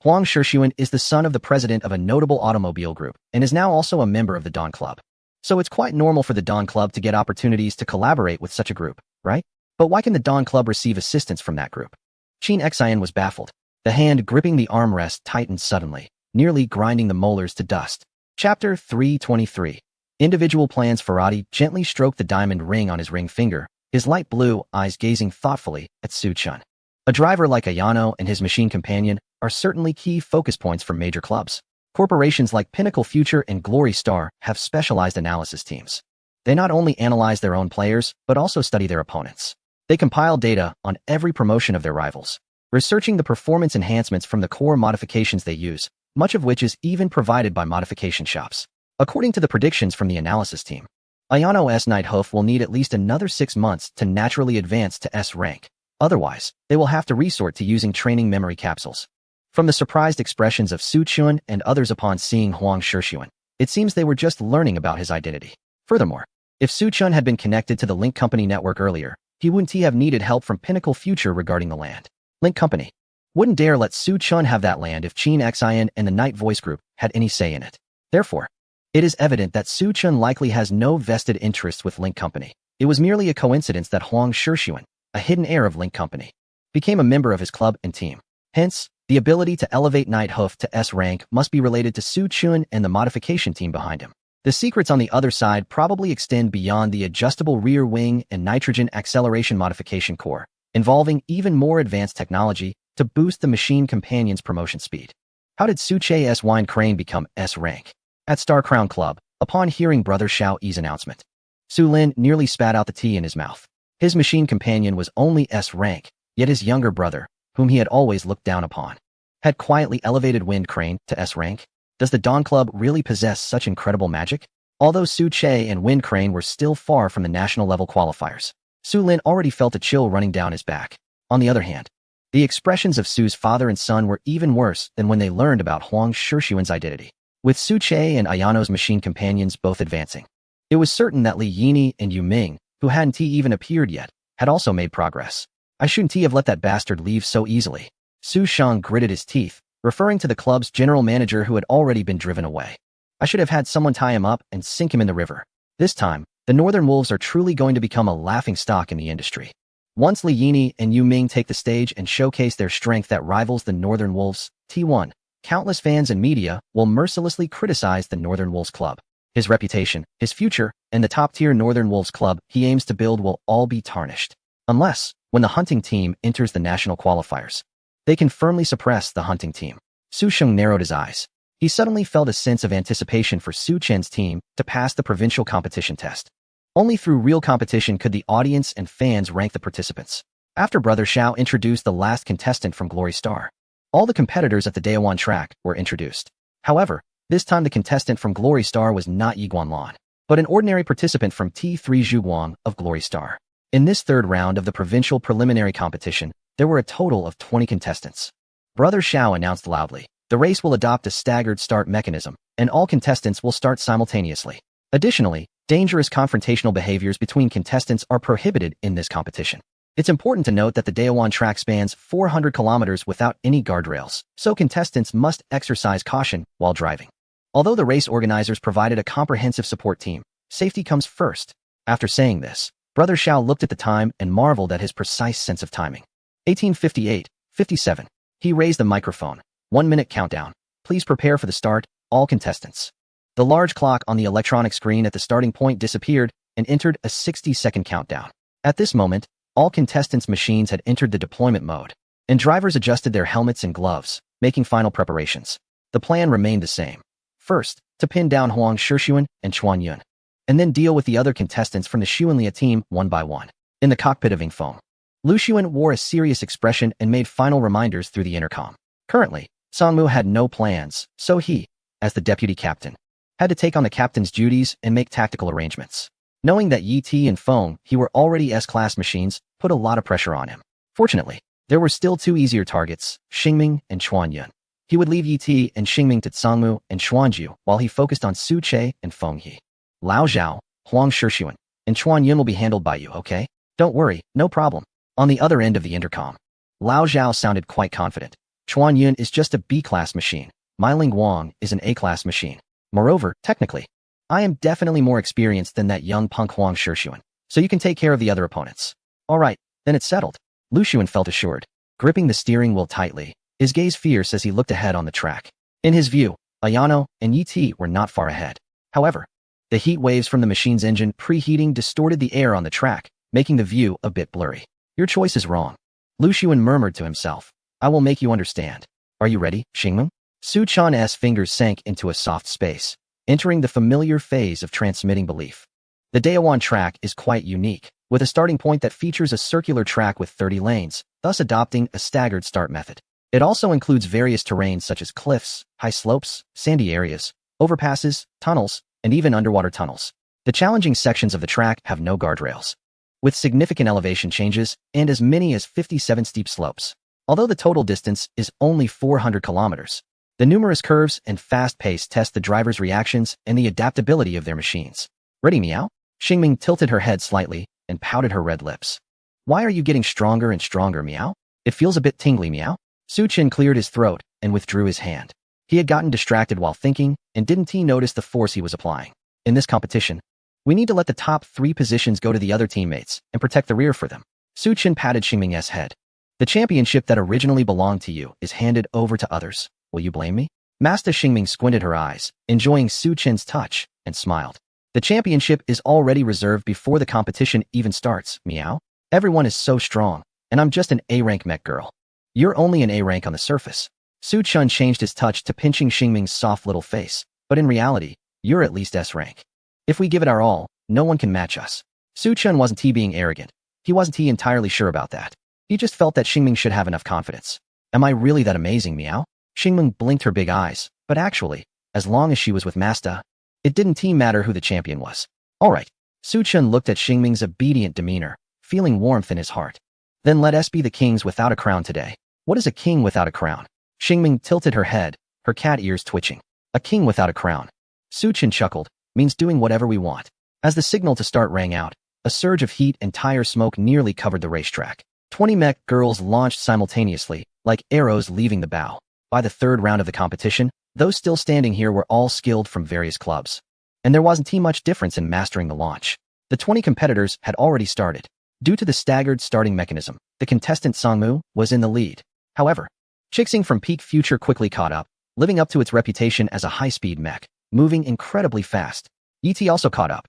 Huang Shixuan is the son of the president of a notable automobile group and is now also a member of the Dawn Club. So it's quite normal for the Dawn Club to get opportunities to collaborate with such a group, right? But why can the Dawn Club receive assistance from that group? Qin Xian was baffled. The hand gripping the armrest tightened suddenly, nearly grinding the molars to dust. Chapter 323. Individual plans. Ferrati gently stroked the diamond ring on his ring finger, his light blue eyes gazing thoughtfully at Su Chun. A driver like Ayano and his machine companion are certainly key focus points for major clubs. Corporations like Pinnacle Future and Glory Star have specialized analysis teams. They not only analyze their own players, but also study their opponents. They compile data on every promotion of their rivals, researching the performance enhancements from the core modifications they use, much of which is even provided by modification shops. According to the predictions from the analysis team, Ayano's Nighthoof will need at least another 6 months to naturally advance to S rank. Otherwise, they will have to resort to using training memory capsules. From the surprised expressions of Su Chun and others upon seeing Huang Shixuan, it seems they were just learning about his identity. Furthermore, if Su Chun had been connected to the Link Company network earlier, he wouldn't have needed help from Pinnacle Future regarding the land. Link Company wouldn't dare let Su Chun have that land if Qin Xian and the Night Voice Group had any say in it. Therefore, it is evident that Su Chun likely has no vested interests with Link Company. It was merely a coincidence that Huang Shixuan, a hidden heir of Link Company, became a member of his club and team. Hence, the ability to elevate Nighthoof to S rank must be related to Su Chun and the modification team behind him. The secrets on the other side probably extend beyond the adjustable rear wing and nitrogen acceleration modification core, involving even more advanced technology to boost the machine companion's promotion speed. How did Su Che's Wine Crane become S rank? At Star Crown Club, upon hearing Brother Xiao Yi's announcement, Su Lin nearly spat out the tea in his mouth. His machine companion was only S rank, yet his younger brother, whom he had always looked down upon, had quietly elevated Wind Crane to S rank. Does the Dawn Club really possess such incredible magic? Although Su Che and Wind Crane were still far from the national level qualifiers, Su Lin already felt a chill running down his back. On the other hand, the expressions of Su's father and son were even worse than when they learned about Huang Shixuan's identity. With Su Che and Ayano's machine companions both advancing, it was certain that Li Yini and Yu Ming, who hadn't even appeared yet, had also made progress. I shouldn't have let that bastard leave so easily. Su Shang gritted his teeth, referring to the club's general manager who had already been driven away. I should have had someone tie him up and sink him in the river. This time, the Northern Wolves are truly going to become a laughingstock in the industry. Once Li Yini and Yu Ming take the stage and showcase their strength that rivals the Northern Wolves, T1, countless fans and media will mercilessly criticize the Northern Wolves Club. His reputation, his future, and the top-tier Northern Wolves Club he aims to build will all be tarnished. Unless, when the hunting team enters the national qualifiers, they can firmly suppress the hunting team. Su Sheng narrowed his eyes. He suddenly felt a sense of anticipation for Su Chen's team to pass the provincial competition test. Only through real competition could the audience and fans rank the participants. After Brother Xiao introduced the last contestant from Glory Star, all the competitors at the Daewan track were introduced. However, this time the contestant from Glory Star was not Yi Guanlan, but an ordinary participant from T3 Zhuguang of Glory Star. In this third round of the provincial preliminary competition, there were a total of 20 contestants. Brother Xiao announced loudly, the race will adopt a staggered start mechanism, and all contestants will start simultaneously. Additionally, dangerous confrontational behaviors between contestants are prohibited in this competition. It's important to note that the Daewan track spans 400 kilometers without any guardrails, so contestants must exercise caution while driving. Although the race organizers provided a comprehensive support team, safety comes first. After saying this, Brother Xiao looked at the time and marveled at his precise sense of timing. 1858-57. He raised the microphone. 1 minute countdown. Please prepare for the start, all contestants. The large clock on the electronic screen at the starting point disappeared and entered a 60-second countdown. At this moment, all contestants' machines had entered the deployment mode, and drivers adjusted their helmets and gloves, making final preparations. The plan remained the same. First, to pin down Huang Shixuan and Chuan Yun, and then deal with the other contestants from the Xuanlia team one by one. In the cockpit of Ingfeng, Lu Xuan wore a serious expression and made final reminders through the intercom. Currently, Songmu had no plans, so he, as the deputy captain, had to take on the captain's duties and make tactical arrangements. Knowing that Yi Ti and Feng He were already S-class machines put a lot of pressure on him. Fortunately, there were still two easier targets, Xingming and Chuan Yun. He would leave Yi Ti and Xingming to Songmu and Xuanju while he focused on Su Che and Feng He. Lao Zhao, Huang Shixuan, and Chuan Yun will be handled by you, okay? Don't worry, no problem. On the other end of the intercom, Lao Zhao sounded quite confident. Chuan Yun is just a B-class machine. Meiling Wang is an A-class machine. Moreover, technically, I am definitely more experienced than that young punk Huang Shixuan, so you can take care of the other opponents. All right, then it's settled. Lu Xuan felt assured, gripping the steering wheel tightly, his gaze fierce as he looked ahead on the track. In his view, Ayano and Yi were not far ahead. However, the heat waves from the machine's engine preheating distorted the air on the track, making the view a bit blurry. Your choice is wrong. Lu Xuan murmured to himself. I will make you understand. Are you ready, Xingmeng? Su Chan's fingers sank into a soft space, entering the familiar phase of transmitting belief. The Daewan track is quite unique, with a starting point that features a circular track with 30 lanes, thus adopting a staggered start method. It also includes various terrains such as cliffs, high slopes, sandy areas, overpasses, tunnels, and even underwater tunnels. The challenging sections of the track have no guardrails, with significant elevation changes and as many as 57 steep slopes. Although the total distance is only 400 kilometers, the numerous curves and fast pace test the driver's reactions and the adaptability of their machines. Ready, Meow? Xingming tilted her head slightly and pouted her red lips. Why are you getting stronger and stronger, Meow? It feels a bit tingly, Meow. Su Chen cleared his throat and withdrew his hand. He had gotten distracted while thinking, and didn't he notice the force he was applying? In this competition, we need to let the top 3 positions go to the other teammates and protect the rear for them. Su Chen patted Xingming's head. The championship that originally belonged to you is handed over to others. Will you blame me? Master Xingming squinted her eyes, enjoying Su Chen's touch, and smiled. The championship is already reserved before the competition even starts, Meow. Everyone is so strong, and I'm just an A-rank mech girl. You're only an A rank on the surface. Su Chun changed his touch to pinching Xingming's soft little face, but in reality, you're at least S rank. If we give it our all, no one can match us. Su Chun wasn't he being arrogant. He wasn't he entirely sure about that. He just felt that Xingming should have enough confidence. Am I really that amazing, Meow? Xingming blinked her big eyes, but actually, as long as she was with Masta, it didn't matter who the champion was. All right. Su Chun looked at Xingming's obedient demeanor, feeling warmth in his heart. Then let us be the kings without a crown today. What is a king without a crown? Xingming tilted her head, her cat ears twitching. A king without a crown. Su Chen chuckled, means doing whatever we want. As the signal to start rang out, a surge of heat and tire smoke nearly covered the racetrack. 20 mech girls launched simultaneously, like arrows leaving the bow. By the 3rd round of the competition, those still standing here were all skilled from various clubs. And there wasn't much difference in mastering the launch. The 20 competitors had already started. Due to the staggered starting mechanism, the contestant Songmu was in the lead. However, Chixing from Peak Future quickly caught up, living up to its reputation as a high-speed mech, moving incredibly fast. Yi also caught up.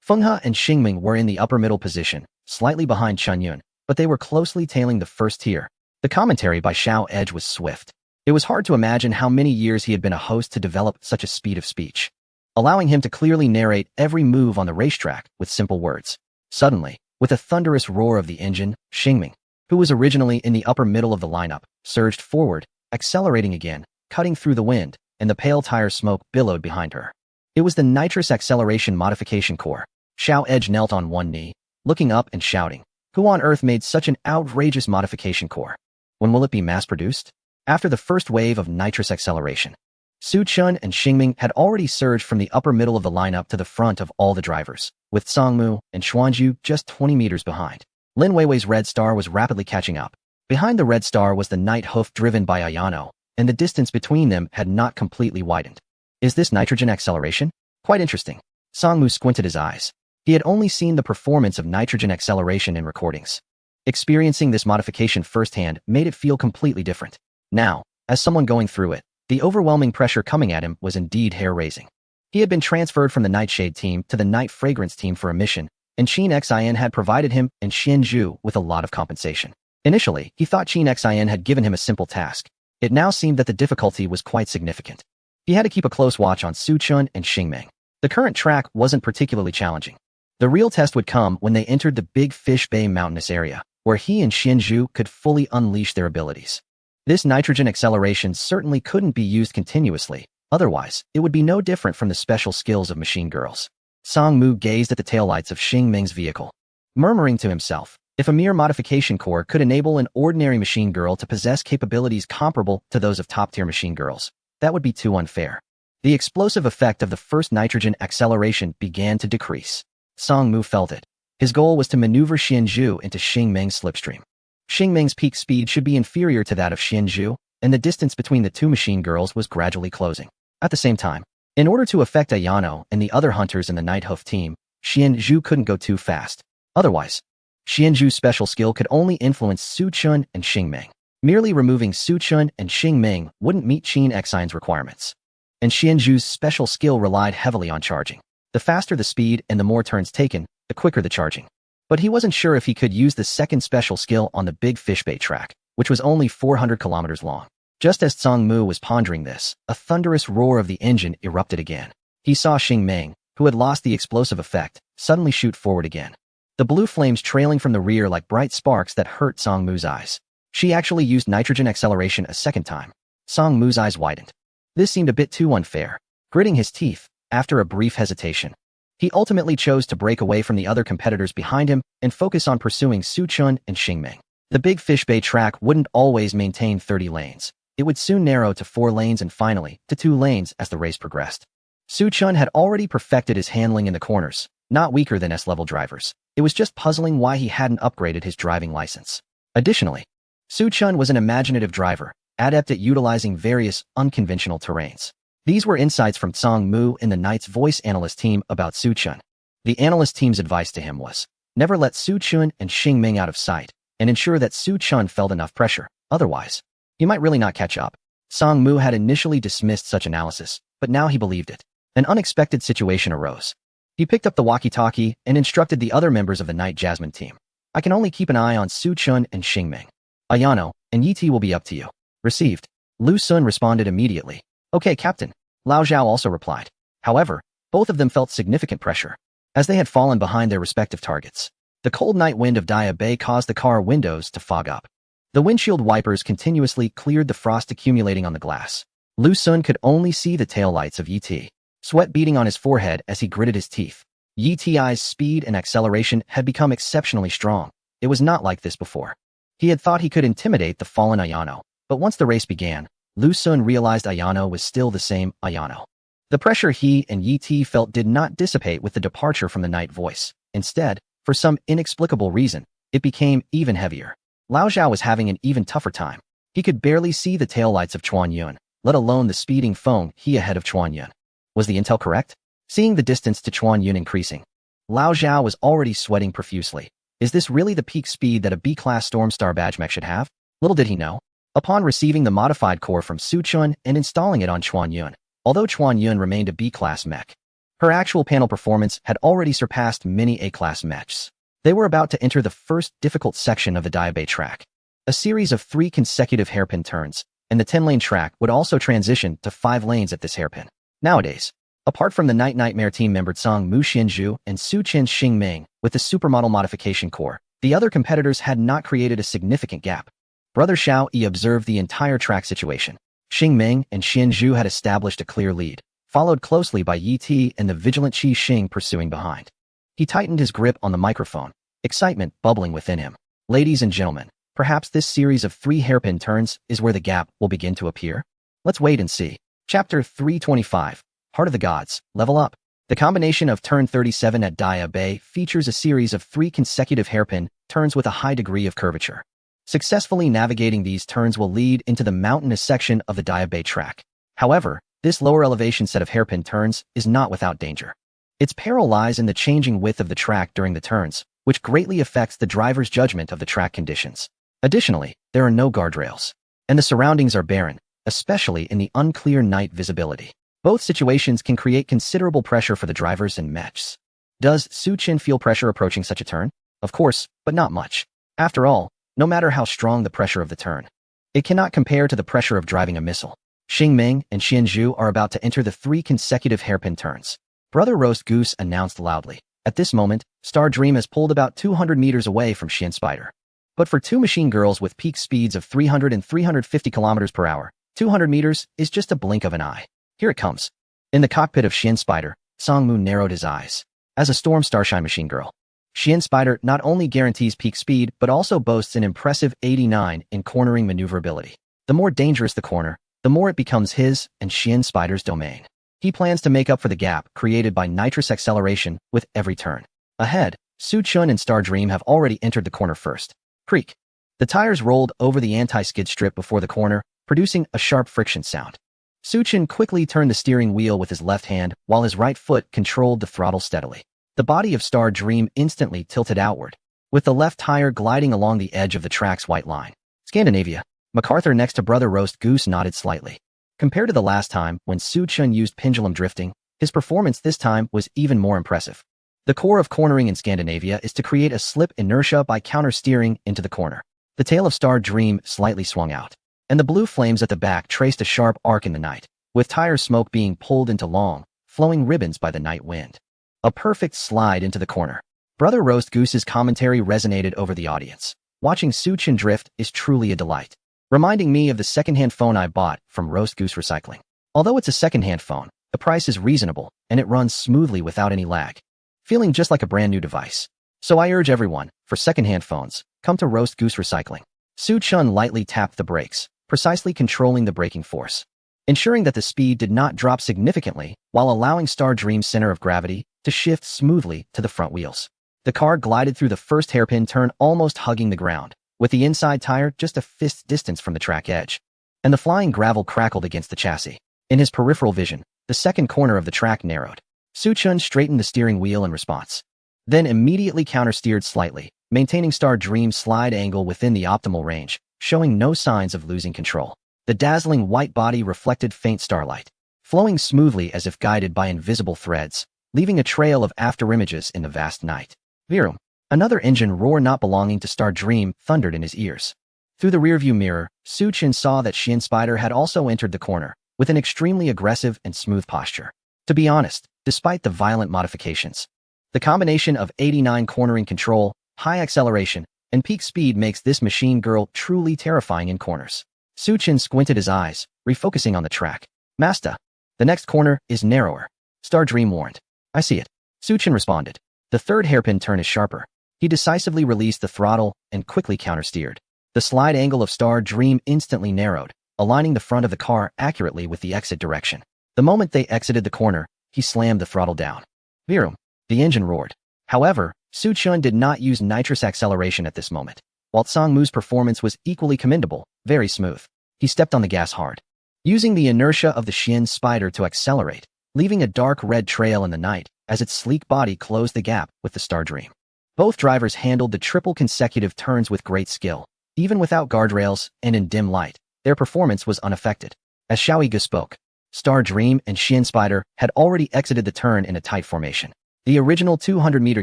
Fenghe and Xingming were in the upper middle position, slightly behind Chunyun, but they were closely tailing the first tier. The commentary by Xiao Edge was swift. It was hard to imagine how many years he had been a host to develop such a speed of speech, allowing him to clearly narrate every move on the racetrack with simple words. Suddenly, with a thunderous roar of the engine, Xingming, who was originally in the upper middle of the lineup, surged forward, accelerating again, cutting through the wind, and the pale tire smoke billowed behind her. It was the nitrous acceleration modification core. Xiao Edge knelt on one knee, looking up and shouting, who on earth made such an outrageous modification core? When will it be mass-produced? After the first wave of nitrous acceleration, Su Chun and Xingming had already surged from the upper middle of the lineup to the front of all the drivers, with Songmu and Xuanju just 20 meters behind. Lin Weiwei's Red Star was rapidly catching up. Behind the Red Star was the Night Hoof driven by Ayano, and the distance between them had not completely widened. Is this nitrogen acceleration? Quite interesting. Songmu squinted his eyes. He had only seen the performance of nitrogen acceleration in recordings. Experiencing this modification firsthand made it feel completely different. Now, as someone going through it, the overwhelming pressure coming at him was indeed hair-raising. He had been transferred from the Nightshade team to the Night Fragrance team for a mission, and Qin Xin had provided him and Xianzhu with a lot of compensation. Initially, he thought Qin Xin had given him a simple task. It now seemed that the difficulty was quite significant. He had to keep a close watch on Su Chun and Xingming. The current track wasn't particularly challenging. The real test would come when they entered the Big Fish Bay mountainous area, where he and Xianzhu could fully unleash their abilities. This nitrogen acceleration certainly couldn't be used continuously, otherwise, it would be no different from the special skills of machine girls. Songmu gazed at the taillights of Xingming's vehicle, murmuring to himself, if a mere modification core could enable an ordinary machine girl to possess capabilities comparable to those of top-tier machine girls, that would be too unfair. The explosive effect of the first nitrogen acceleration began to decrease. Songmu felt it. His goal was to maneuver Xianzhu into Xingming's slipstream. Xingming's peak speed should be inferior to that of Xianzhu, and the distance between the two machine girls was gradually closing. At the same time, in order to affect Ayano and the other hunters in the Night Hoof team, Xian Zhu couldn't go too fast. Otherwise, Xian Zhu's special skill could only influence Su Chun and Xing Ming. Merely removing Su Chun and Xing Ming wouldn't meet Qin Xian's requirements. And Xian Zhu's special skill relied heavily on charging. The faster the speed and the more turns taken, the quicker the charging. But he wasn't sure if he could use the second special skill on the big fishbait track, which was only 400 kilometers long. Just as Tsang Mu was pondering this, a thunderous roar of the engine erupted again. He saw Xing Ming, who had lost the explosive effect, suddenly shoot forward again. The blue flames trailing from the rear like bright sparks that hurt Tsang Mu's eyes. She actually used nitrogen acceleration a second time. Tsang Mu's eyes widened. This seemed a bit too unfair. Gritting his teeth, after a brief hesitation, he ultimately chose to break away from the other competitors behind him and focus on pursuing Su Chun and Xing Ming. The big fishbait track wouldn't always maintain 30 lanes. It would soon narrow to 4 lanes and finally to 2 lanes as the race progressed. Su Chun had already perfected his handling in the corners, not weaker than S-level drivers. It was just puzzling why he hadn't upgraded his driving license. Additionally, Su Chun was an imaginative driver, adept at utilizing various unconventional terrains. These were insights from Tsang Mu in the Knight's voice analyst team about Su Chun. The analyst team's advice to him was, never let Su Chun and Xing Ming out of sight, and ensure that Su Chun felt enough pressure. Otherwise, he might really not catch up. Tsang Mu had initially dismissed such analysis, but now he believed it. An unexpected situation arose. He picked up the walkie-talkie and instructed the other members of the Night Jasmine team. I can only keep an eye on Su Chun and Xing Ming. Ayano and Yi Ti will be up to you. Received. Lu Sun responded immediately. Okay, Captain. Lao Zhao also replied. However, both of them felt significant pressure, as they had fallen behind their respective targets. The cold night wind of Dia Bay caused the car windows to fog up. The windshield wipers continuously cleared the frost accumulating on the glass. Lu Sun could only see the taillights of Yi Ti, sweat beading on his forehead as he gritted his teeth. Yi Ti's speed and acceleration had become exceptionally strong. It was not like this before. He had thought he could intimidate the fallen Ayano, but once the race began, Lu Sun realized Ayano was still the same Ayano. The pressure he and Yi Ti felt did not dissipate with the departure from the Night Voice. Instead, for some inexplicable reason, it became even heavier. Lao Zhao was having an even tougher time. He could barely see the taillights of Chuan Yun, let alone the speeding Feng He ahead of Chuan Yun. Was the intel correct? Seeing the distance to Chuan Yun increasing, Lao Zhao was already sweating profusely. Is this really the peak speed that a B-class Stormstar badge mech should have? Little did he know. Upon receiving the modified core from Su Chun and installing it on Chuan Yun, although Chuan Yun remained a B-class mech, her actual panel performance had already surpassed many A-class mechs. They were about to enter the first difficult section of the Dia Bay track. A series of 3 consecutive hairpin turns, and the 10-lane track would also transition to 5 lanes at this hairpin. Nowadays, apart from the Night Nightmare team member Tsang Mu Xianzhu and Su Chen Xing Ming with the supermodel modification core, the other competitors had not created a significant gap. Brother Xiao Yi observed the entire track situation. Xing Ming and Xianzhu had established a clear lead, followed closely by Yi Ti and the vigilant Qi Xing pursuing behind. He tightened his grip on the microphone, excitement bubbling within him. Ladies and gentlemen, perhaps this series of 3 hairpin turns is where the gap will begin to appear? Let's wait and see. Chapter 325, Heart of the Gods, Level Up. The combination of turn 37 at Dia Bay features a series of 3 consecutive hairpin turns with a high degree of curvature. Successfully navigating these turns will lead into the mountainous section of the Dia Bay track. However, this lower elevation set of hairpin turns is not without danger. Its peril lies in the changing width of the track during the turns, which greatly affects the driver's judgment of the track conditions. Additionally, there are no guardrails, and the surroundings are barren, especially in the unclear night visibility. Both situations can create considerable pressure for the drivers and mechs. Does Su Chen feel pressure approaching such a turn? Of course, but not much. After all, no matter how strong the pressure of the turn, it cannot compare to the pressure of driving a missile. Xing Ming and Xianzhu are about to enter the 3 consecutive hairpin turns. Brother Roast Goose announced loudly. At this moment, Star Dream has pulled about 200 meters away from Xian Spider. But for 2 machine girls with peak speeds of 300 and 350 kilometers per hour, 200 meters is just a blink of an eye. Here it comes. In the cockpit of Xian Spider, Tsang Mu narrowed his eyes. As a Storm Starshine machine girl, Xian Spider not only guarantees peak speed but also boasts an impressive 89 in cornering maneuverability. The more dangerous the corner, the more it becomes his and Xian Spider's domain. He plans to make up for the gap created by nitrous acceleration with every turn. Ahead, Su Chun and Star Dream have already entered the corner first. Creak. The tires rolled over the anti-skid strip before the corner, producing a sharp friction sound. Suchin quickly turned the steering wheel with his left hand while his right foot controlled the throttle steadily. The body of Star Dream instantly tilted outward, with the left tire gliding along the edge of the track's white line. Scandinavia. MacArthur next to Brother Roast Goose nodded slightly. Compared to the last time when Suchin used pendulum drifting, his performance this time was even more impressive. The core of cornering in Scandinavia is to create a slip inertia by counter-steering into the corner. The tail of Star Dream slightly swung out, and the blue flames at the back traced a sharp arc in the night, with tire smoke being pulled into long, flowing ribbons by the night wind. A perfect slide into the corner. Brother Roast Goose's commentary resonated over the audience. Watching Suchin drift is truly a delight, reminding me of the secondhand phone I bought from Roast Goose Recycling. Although it's a secondhand phone, the price is reasonable, and it runs smoothly without any lag, feeling just like a brand new device. So I urge everyone, for secondhand phones, come to Roast Goose Recycling. Suchin lightly tapped the brakes, precisely controlling the braking force, ensuring that the speed did not drop significantly while allowing Star Dream's center of gravity to shift smoothly to the front wheels. The car glided through the first hairpin turn almost hugging the ground, with the inside tire just a fist's distance from the track edge, and the flying gravel crackled against the chassis. In his peripheral vision, the second corner of the track narrowed. Suchin straightened the steering wheel in response, then immediately counter-steered slightly, maintaining Star Dream's slide angle within the optimal range, showing no signs of losing control. The dazzling white body reflected faint starlight, flowing smoothly as if guided by invisible threads, leaving a trail of afterimages in the vast night. Virum. Another engine roar not belonging to Star Dream thundered in his ears. Through the rearview mirror, Suchin saw that Shin Spider had also entered the corner, with an extremely aggressive and smooth posture. To be honest, despite the violent modifications, the combination of 89 cornering control, high acceleration, and peak speed makes this machine girl truly terrifying in corners. Suchin squinted his eyes, refocusing on the track. Masta. The next corner is narrower. Star Dream warned. I see it. Suchin responded. The third hairpin turn is sharper. He decisively released the throttle and quickly counter-steered. The slide angle of Star Dream instantly narrowed, aligning the front of the car accurately with the exit direction. The moment they exited the corner, he slammed the throttle down. Virum. The engine roared. However, Suchin did not use nitrous acceleration at this moment. While Sangmu's performance was equally commendable, very smooth, he stepped on the gas hard, using the inertia of the Shin Spider to accelerate, leaving a dark red trail in the night as its sleek body closed the gap with the Star Dream. Both drivers handled the triple consecutive turns with great skill. Even without guardrails and in dim light, their performance was unaffected. As Xiaoyiga spoke, Star Dream and Shin Spider had already exited the turn in a tight formation. The original 200-meter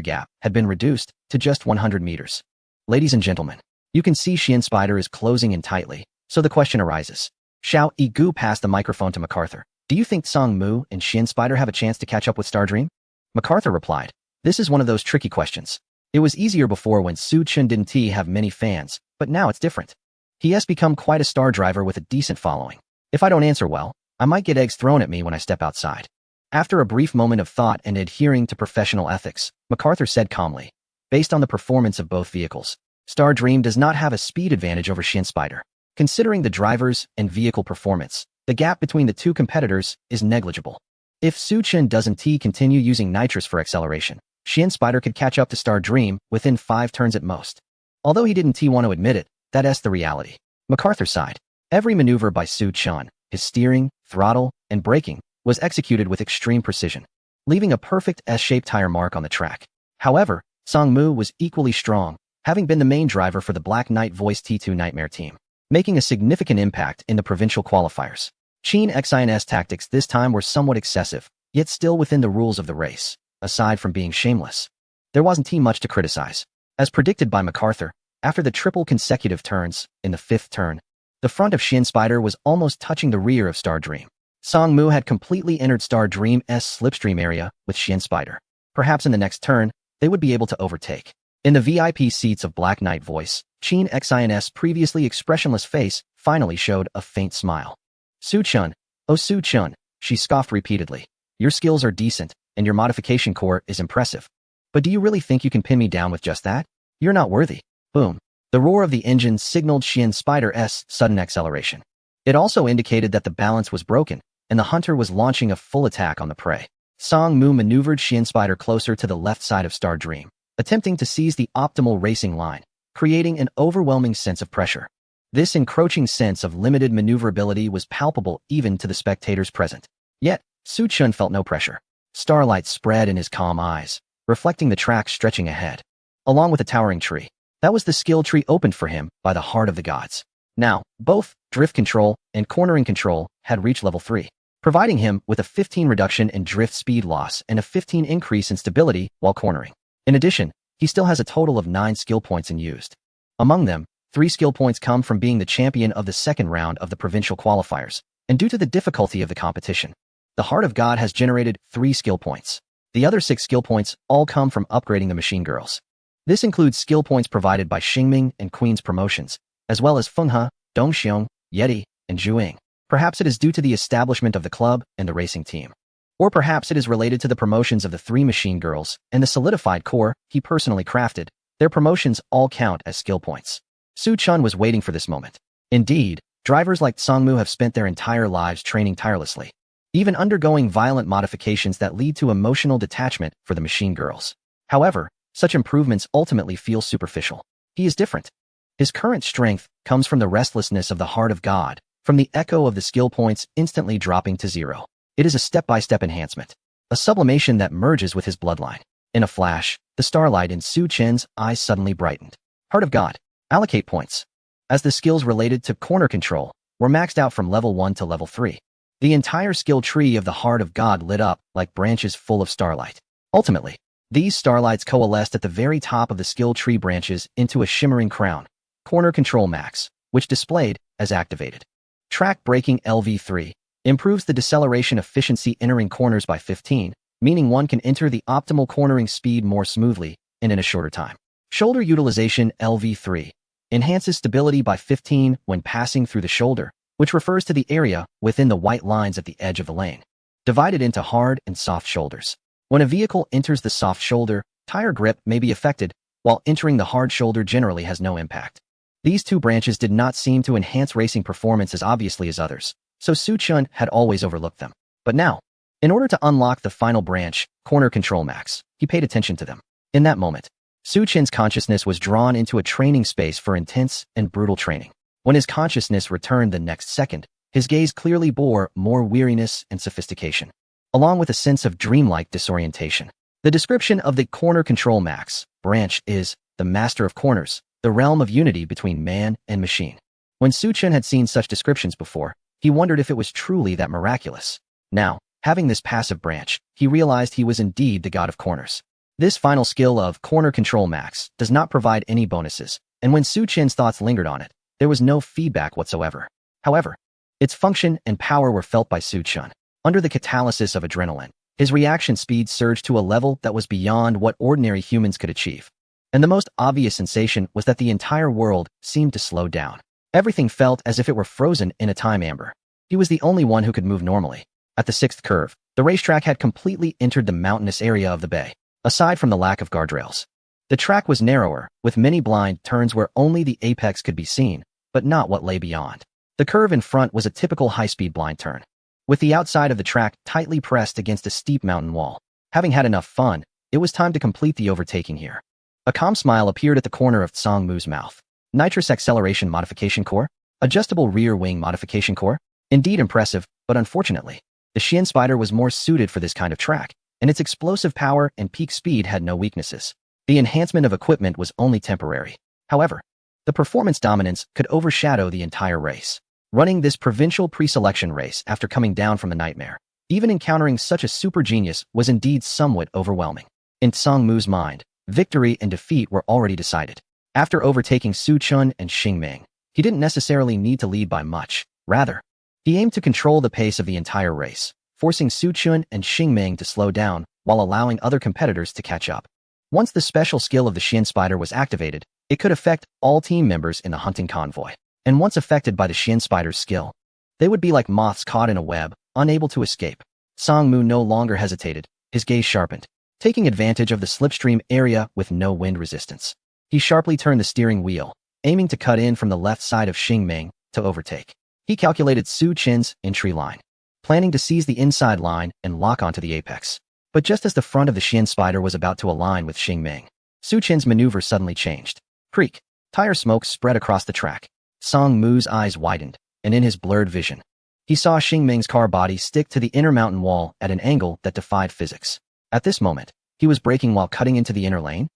gap had been reduced to just 100 meters. Ladies and gentlemen, you can see Shin Spider is closing in tightly, so the question arises. Xiaoyiga passed the microphone to MacArthur. Do you think Sangmu and Shin Spider have a chance to catch up with Star Dream? MacArthur replied. This is one of those tricky questions. It was easier before when Suchin didn't have many fans, but now it's different. He has become quite a star driver with a decent following. If I don't answer well, I might get eggs thrown at me when I step outside. After a brief moment of thought and adhering to professional ethics, MacArthur said calmly, based on the performance of both vehicles, Star Dream does not have a speed advantage over Shin Spider. Considering the drivers and vehicle performance, the gap between the two competitors is negligible. If Suchin doesn't continue using nitrous for acceleration, Shin Spider could catch up to Star Dream within 5 turns at most. Although he didn't want to admit it, that's the reality. MacArthur sighed. Every maneuver by Suchin, his steering, throttle, and braking, was executed with extreme precision, leaving a perfect S-shaped tire mark on the track. However, Sangmu was equally strong, having been the main driver for the Black Knight Voice T2 Nightmare team, making a significant impact in the provincial qualifiers. Chin Xin's tactics this time were somewhat excessive, yet still within the rules of the race. Aside from being shameless, there wasn't much to criticize. As predicted by MacArthur, after the triple consecutive turns, in the 5th turn, the front of Shin Spider was almost touching the rear of Star Dream. Sangmu had completely entered Star Dream's slipstream area with Shin Spider. Perhaps in the next turn, they would be able to overtake. In the VIP seats of Black Knight Voice, Chin Xin's previously expressionless face finally showed a faint smile. Suchin, oh Suchin, she scoffed repeatedly. Your skills are decent, and your modification core is impressive. But do you really think you can pin me down with just that? You're not worthy. Boom. The roar of the engine signaled Shin Spider's sudden acceleration. It also indicated that the balance was broken, and the hunter was launching a full attack on the prey. Sangmu maneuvered Shin Spider closer to the left side of Star Dream, attempting to seize the optimal racing line, creating an overwhelming sense of pressure. This encroaching sense of limited maneuverability was palpable even to the spectators present. Yet, Su Chun felt no pressure. Starlight spread in his calm eyes, reflecting the track stretching ahead. Along with a towering tree, that was the skill tree opened for him by the heart of the gods. Now, both drift control and cornering control had reached level 3, providing him with a 15 reduction in drift speed loss and a 15 increase in stability while cornering. In addition, he still has a total of 9 skill points unused. Among them, 3 skill points come from being the champion of the second round of the provincial qualifiers, and due to the difficulty of the competition, the Heart of God has generated 3 skill points. The other 6 skill points all come from upgrading the machine girls. This includes skill points provided by Xingming and Queen's promotions, as well as Fenghe, Dongxiong, Yeti, and Zhuing. Perhaps it is due to the establishment of the club and the racing team. Or perhaps it is related to the promotions of the 3 machine girls and the solidified core he personally crafted. Their promotions all count as skill points. Su Chun was waiting for this moment. Indeed, drivers like Songmu have spent their entire lives training tirelessly, even undergoing violent modifications that lead to emotional detachment for the machine girls. However, such improvements ultimately feel superficial. He is different. His current strength comes from the restlessness of the Heart of God, from the echo of the skill points instantly dropping to 0. It is a step-by-step enhancement, a sublimation that merges with his bloodline. In a flash, the starlight in Su Chen's eyes suddenly brightened. Heart of God. Allocate points. As the skills related to corner control were maxed out from level 1 to level 3, the entire skill tree of the Heart of God lit up like branches full of starlight. Ultimately, these starlights coalesced at the very top of the skill tree branches into a shimmering crown, Corner Control Max, which displayed as activated. Track Braking LV3 improves the deceleration efficiency entering corners by 15, meaning one can enter the optimal cornering speed more smoothly and in a shorter time. Shoulder Utilization LV3 enhances stability by 15 when passing through the shoulder, which refers to the area within the white lines at the edge of the lane, divided into hard and soft shoulders. When a vehicle enters the soft shoulder, tire grip may be affected, while entering the hard shoulder generally has no impact. These 2 branches did not seem to enhance racing performance as obviously as others, so Su Chun had always overlooked them. But now, in order to unlock the final branch, Corner Control Max, he paid attention to them. In that moment, Su Chen's consciousness was drawn into a training space for intense and brutal training. When his consciousness returned the next second, his gaze clearly bore more weariness and sophistication, along with a sense of dreamlike disorientation. The description of the Corner Control Max branch is the Master of Corners, the realm of unity between man and machine. When Su Chen had seen such descriptions before, he wondered if it was truly that miraculous. Now, having this passive branch, he realized he was indeed the god of corners. This final skill of Corner Control Max does not provide any bonuses, and when Su Chen's thoughts lingered on it, there was no feedback whatsoever. However, its function and power were felt by Su Chun. Under the catalysis of adrenaline, his reaction speed surged to a level that was beyond what ordinary humans could achieve. And the most obvious sensation was that the entire world seemed to slow down. Everything felt as if it were frozen in a time amber. He was the only one who could move normally. At the 6th curve, the racetrack had completely entered the mountainous area of the bay. Aside from the lack of guardrails, the track was narrower, with many blind turns where only the apex could be seen, but not what lay beyond. The curve in front was a typical high-speed blind turn, with the outside of the track tightly pressed against a steep mountain wall. Having had enough fun, it was time to complete the overtaking here. A calm smile appeared at the corner of Songmu's mouth. Nitrous Acceleration Modification Core? Adjustable Rear Wing Modification Core? Indeed impressive, but unfortunately, the Xian Spider was more suited for this kind of track, and its explosive power and peak speed had no weaknesses. The enhancement of equipment was only temporary. However, the performance dominance could overshadow the entire race. Running this provincial pre-selection race after coming down from the nightmare, even encountering such a super genius, was indeed somewhat overwhelming. In Songmu's mind, victory and defeat were already decided. After overtaking Su Chun and Xingming, he didn't necessarily need to lead by much. Rather, he aimed to control the pace of the entire race, forcing Su Chun and Xingming to slow down while allowing other competitors to catch up. Once the special skill of the Xian Spider was activated, it could affect all team members in the hunting convoy. And once affected by the Xian Spider's skill, they would be like moths caught in a web, unable to escape. Songmu no longer hesitated, his gaze sharpened, taking advantage of the slipstream area with no wind resistance. He sharply turned the steering wheel, aiming to cut in from the left side of Xingming to overtake. He calculated Su Chen's entry line, planning to seize the inside line and lock onto the apex. But just as the front of the Xian Spider was about to align with Xingming, Su Chen's maneuver suddenly changed. Creak! Tire smoke spread across the track. Song Mu's eyes widened, and in his blurred vision, he saw Xingming's car body stick to the inner mountain wall at an angle that defied physics. At this moment, he was braking while cutting into the inner lane?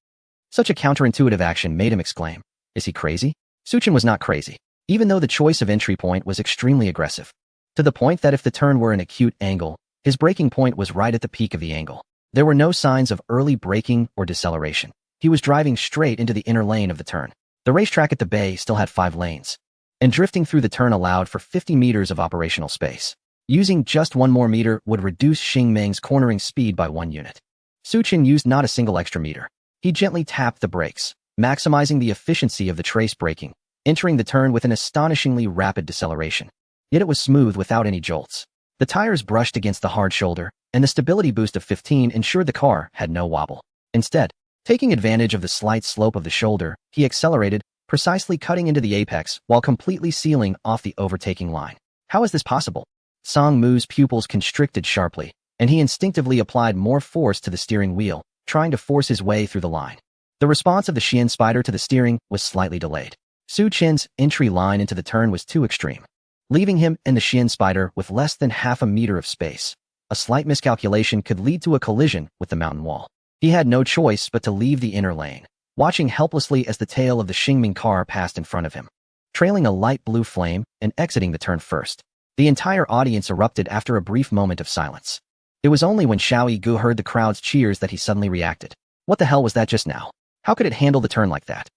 Such a counterintuitive action made him exclaim, "Is he crazy?" Suchin was not crazy, even though the choice of entry point was extremely aggressive. To the point that if the turn were an acute angle, his braking point was right at the peak of the angle. There were no signs of early braking or deceleration. He was driving straight into the inner lane of the turn. The racetrack at the bay still had 5 lanes, and drifting through the turn allowed for 50 meters of operational space. Using just 1 more meter would reduce Xingming's cornering speed by 1 unit. Suchin used not a single extra meter. He gently tapped the brakes, maximizing the efficiency of the trace braking, entering the turn with an astonishingly rapid deceleration. Yet it was smooth without any jolts. The tires brushed against the hard shoulder, and the stability boost of 15 ensured the car had no wobble. Instead, taking advantage of the slight slope of the shoulder, he accelerated, precisely cutting into the apex while completely sealing off the overtaking line. How is this possible? Song Mu's pupils constricted sharply, and he instinctively applied more force to the steering wheel, trying to force his way through the line. The response of the Xian Spider to the steering was slightly delayed. Su Chen's entry line into the turn was too extreme, leaving him and the Xian Spider with less than half a meter of space. A slight miscalculation could lead to a collision with the mountain wall. He had no choice but to leave the inner lane, watching helplessly as the tail of the Xingming car passed in front of him, trailing a light blue flame and exiting the turn first. The entire audience erupted after a brief moment of silence. It was only when Xiao Yigu heard the crowd's cheers that he suddenly reacted. What the hell was that just now? How could it handle the turn like that?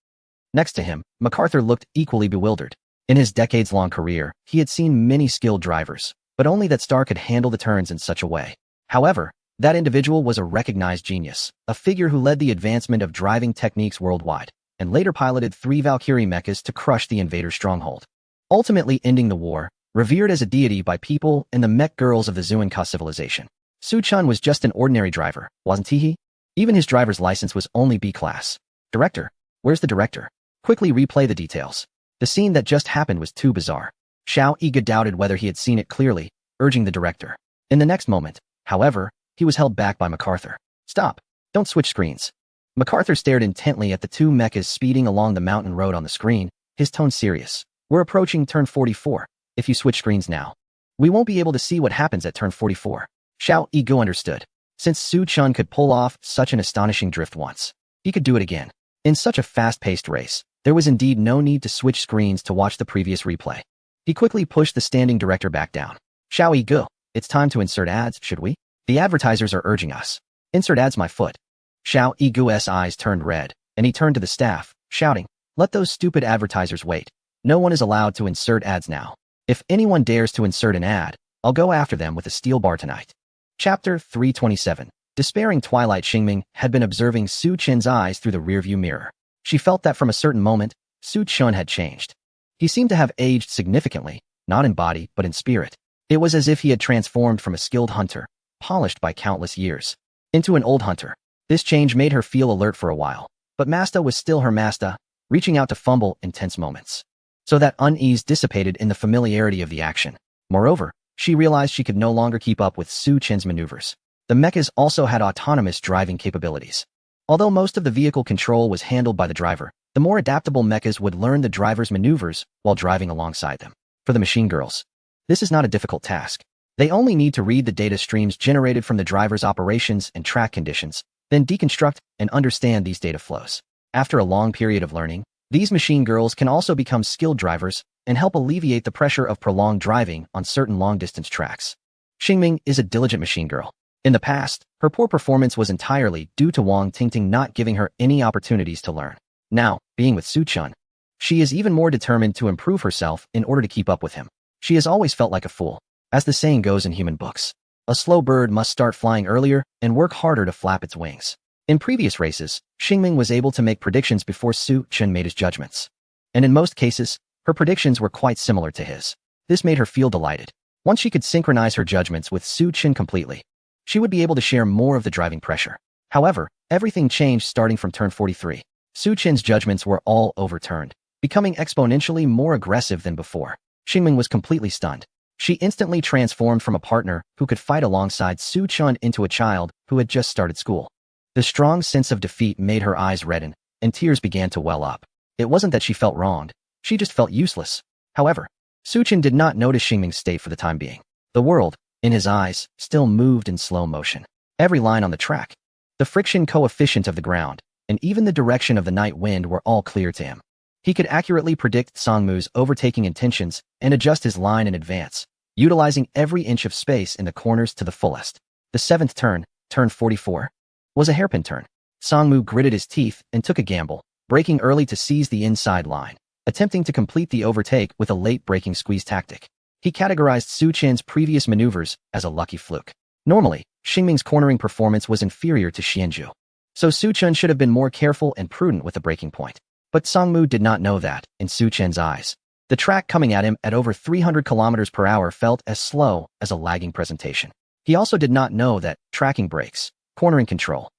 Next to him, MacArthur looked equally bewildered. In his decades-long career, he had seen many skilled drivers, but only that Star could handle the turns in such a way. However, that individual was a recognized genius, a figure who led the advancement of driving techniques worldwide, and later piloted 3 Valkyrie mechas to crush the invader's stronghold, ultimately ending the war, revered as a deity by people and the mech girls of the Zuanka civilization. Su Chun was just an ordinary driver, wasn't he? Even his driver's license was only B-class. Director? Where's the director? Quickly replay the details. The scene that just happened was too bizarre. Xiao Yiga doubted whether he had seen it clearly, urging the director. In the next moment, however, he was held back by MacArthur. Stop. Don't switch screens. MacArthur stared intently at the 2 mechas speeding along the mountain road on the screen, his tone serious. We're approaching turn 44. If you switch screens now, we won't be able to see what happens at turn 44. Xiao Yigu understood. Since Su Chun could pull off such an astonishing drift once, he could do it again. In such a fast-paced race, there was indeed no need to switch screens to watch the previous replay. He quickly pushed the standing director back down. Xiao Yigu, it's time to insert ads, should we? The advertisers are urging us. Insert ads, my foot. Xiao Yigu's eyes turned red, and he turned to the staff, shouting, let those stupid advertisers wait. No one is allowed to insert ads now. If anyone dares to insert an ad, I'll go after them with a steel bar tonight. Chapter 327. Despairing Twilight Xingming had been observing Su Chen's eyes through the rearview mirror. She felt that from a certain moment, Su Chen had changed. He seemed to have aged significantly, not in body, but in spirit. It was as if he had transformed from a skilled hunter, polished by countless years, into an old hunter. This change made her feel alert for a while, but Masta was still her Masta, reaching out to fumble in tense moments. So that unease dissipated in the familiarity of the action. Moreover, she realized she could no longer keep up with Su Chen's maneuvers. The mechas also had autonomous driving capabilities. Although most of the vehicle control was handled by the driver, the more adaptable mechas would learn the driver's maneuvers while driving alongside them. For the machine girls, this is not a difficult task. They only need to read the data streams generated from the driver's operations and track conditions, then deconstruct and understand these data flows. After a long period of learning, these machine girls can also become skilled drivers and help alleviate the pressure of prolonged driving on certain long-distance tracks. Xingming is a diligent machine girl. In the past, her poor performance was entirely due to Wang Tingting not giving her any opportunities to learn. Now, being with Su Chun, she is even more determined to improve herself in order to keep up with him. She has always felt like a fool. As the saying goes in human books, a slow bird must start flying earlier and work harder to flap its wings. In previous races, Xingming was able to make predictions before Su Chun made his judgments. And in most cases, her predictions were quite similar to his. This made her feel delighted. Once she could synchronize her judgments with Su Chun completely, she would be able to share more of the driving pressure. However, everything changed starting from turn 43. Su Chen's judgments were all overturned, becoming exponentially more aggressive than before. Xingming was completely stunned. She instantly transformed from a partner who could fight alongside Su Chun into a child who had just started school. The strong sense of defeat made her eyes redden, and tears began to well up. It wasn't that she felt wronged. She just felt useless. However, Suchin did not notice Xingming's state for the time being. The world, in his eyes, still moved in slow motion. Every line on the track, the friction coefficient of the ground, and even the direction of the night wind were all clear to him. He could accurately predict Sangmu's overtaking intentions and adjust his line in advance, utilizing every inch of space in the corners to the fullest. The seventh turn, turn 44, was a hairpin turn. Sangmu gritted his teeth and took a gamble, braking early to seize the inside line, attempting to complete the overtake with a late braking squeeze tactic. He categorized Su Chen's previous maneuvers as a lucky fluke. Normally, Xingming's cornering performance was inferior to Xianzhu, so Su Chen should have been more careful and prudent with the braking point. But Sangmu did not know that, in Su Chen's eyes. The track coming at him at over 300 kilometers per hour felt as slow as a lagging presentation. He also did not know that tracking brakes, cornering control,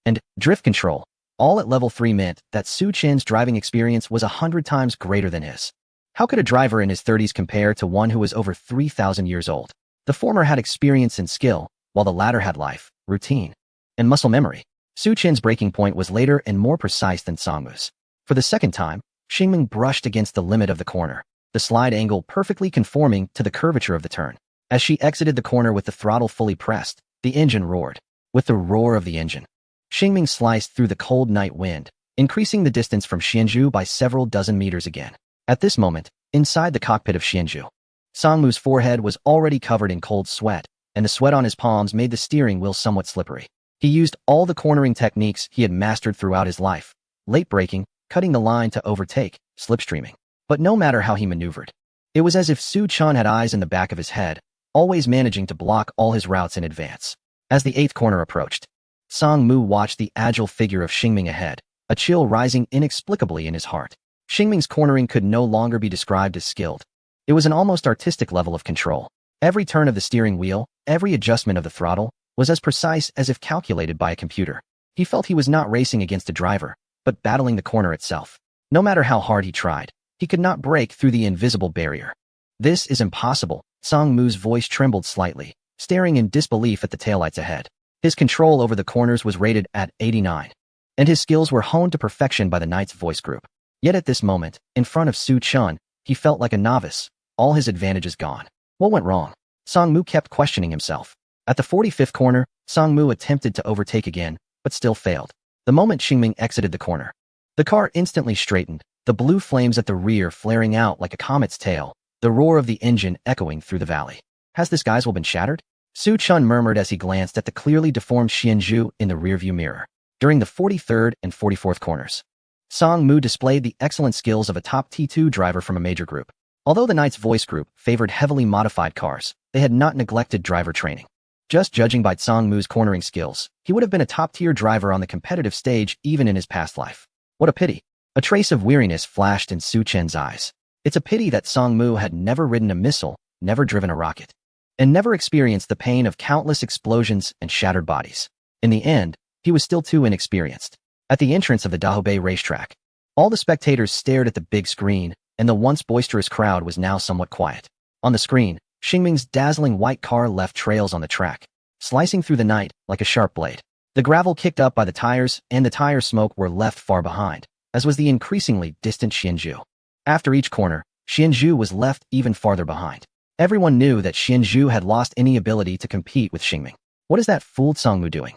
and drift control, all at level 3 meant that Su Chen's driving experience was 100 times greater than his. How could a driver in his 30s compare to one who was over 3,000 years old? The former had experience and skill, while the latter had life, routine, and muscle memory. Su Chen's braking point was later and more precise than Sangmu's. For the second time, Xingming brushed against the limit of the corner, the slide angle perfectly conforming to the curvature of the turn. As she exited the corner with the throttle fully pressed, the engine roared. With the roar of the engine, Xingming sliced through the cold night wind, increasing the distance from Xianzhu by several dozen meters again. At this moment, inside the cockpit of Xianzhu, Sangmu's forehead was already covered in cold sweat, and the sweat on his palms made the steering wheel somewhat slippery. He used all the cornering techniques he had mastered throughout his life, late braking, cutting the line to overtake, slipstreaming. But no matter how he maneuvered, it was as if Su Chen had eyes in the back of his head, always managing to block all his routes in advance. As the 8th corner approached, Sangmu watched the agile figure of Xingming ahead, a chill rising inexplicably in his heart. Xingming's cornering could no longer be described as skilled. It was an almost artistic level of control. Every turn of the steering wheel, every adjustment of the throttle, was as precise as if calculated by a computer. He felt he was not racing against a driver, but battling the corner itself. No matter how hard he tried, he could not break through the invisible barrier. This is impossible. Sangmu's voice trembled slightly, staring in disbelief at the taillights ahead. His control over the corners was rated at 89, and his skills were honed to perfection by the Knight's voice group. Yet at this moment, in front of Su Chen, he felt like a novice, all his advantages gone. What went wrong? Sangmu kept questioning himself. At the 45th corner, Sangmu attempted to overtake again, but still failed. The moment Xingming exited the corner, the car instantly straightened, the blue flames at the rear flaring out like a comet's tail, the roar of the engine echoing through the valley. Has this guy's will been shattered? Su Chen murmured as he glanced at the clearly deformed Xianzhu in the rearview mirror. During the 43rd and 44th corners, Sangmu displayed the excellent skills of a top T2 driver from a major group. Although the Knight's voice group favored heavily modified cars, they had not neglected driver training. Just judging by Sangmu's cornering skills, he would have been a top-tier driver on the competitive stage even in his past life. What a pity. A trace of weariness flashed in Su Chen's eyes. It's a pity that Sangmu had never ridden a missile, never driven a rocket, and never experienced the pain of countless explosions and shattered bodies. In the end, he was still too inexperienced. At the entrance of the Dahobei racetrack, all the spectators stared at the big screen, and the once boisterous crowd was now somewhat quiet. On the screen, Xingming's dazzling white car left trails on the track, slicing through the night like a sharp blade. The gravel kicked up by the tires and the tire smoke were left far behind, as was the increasingly distant Xianzhu. After each corner, Xianzhu was left even farther behind. Everyone knew that Xianzhu had lost any ability to compete with Xingming. What is that fooled Sangmu doing?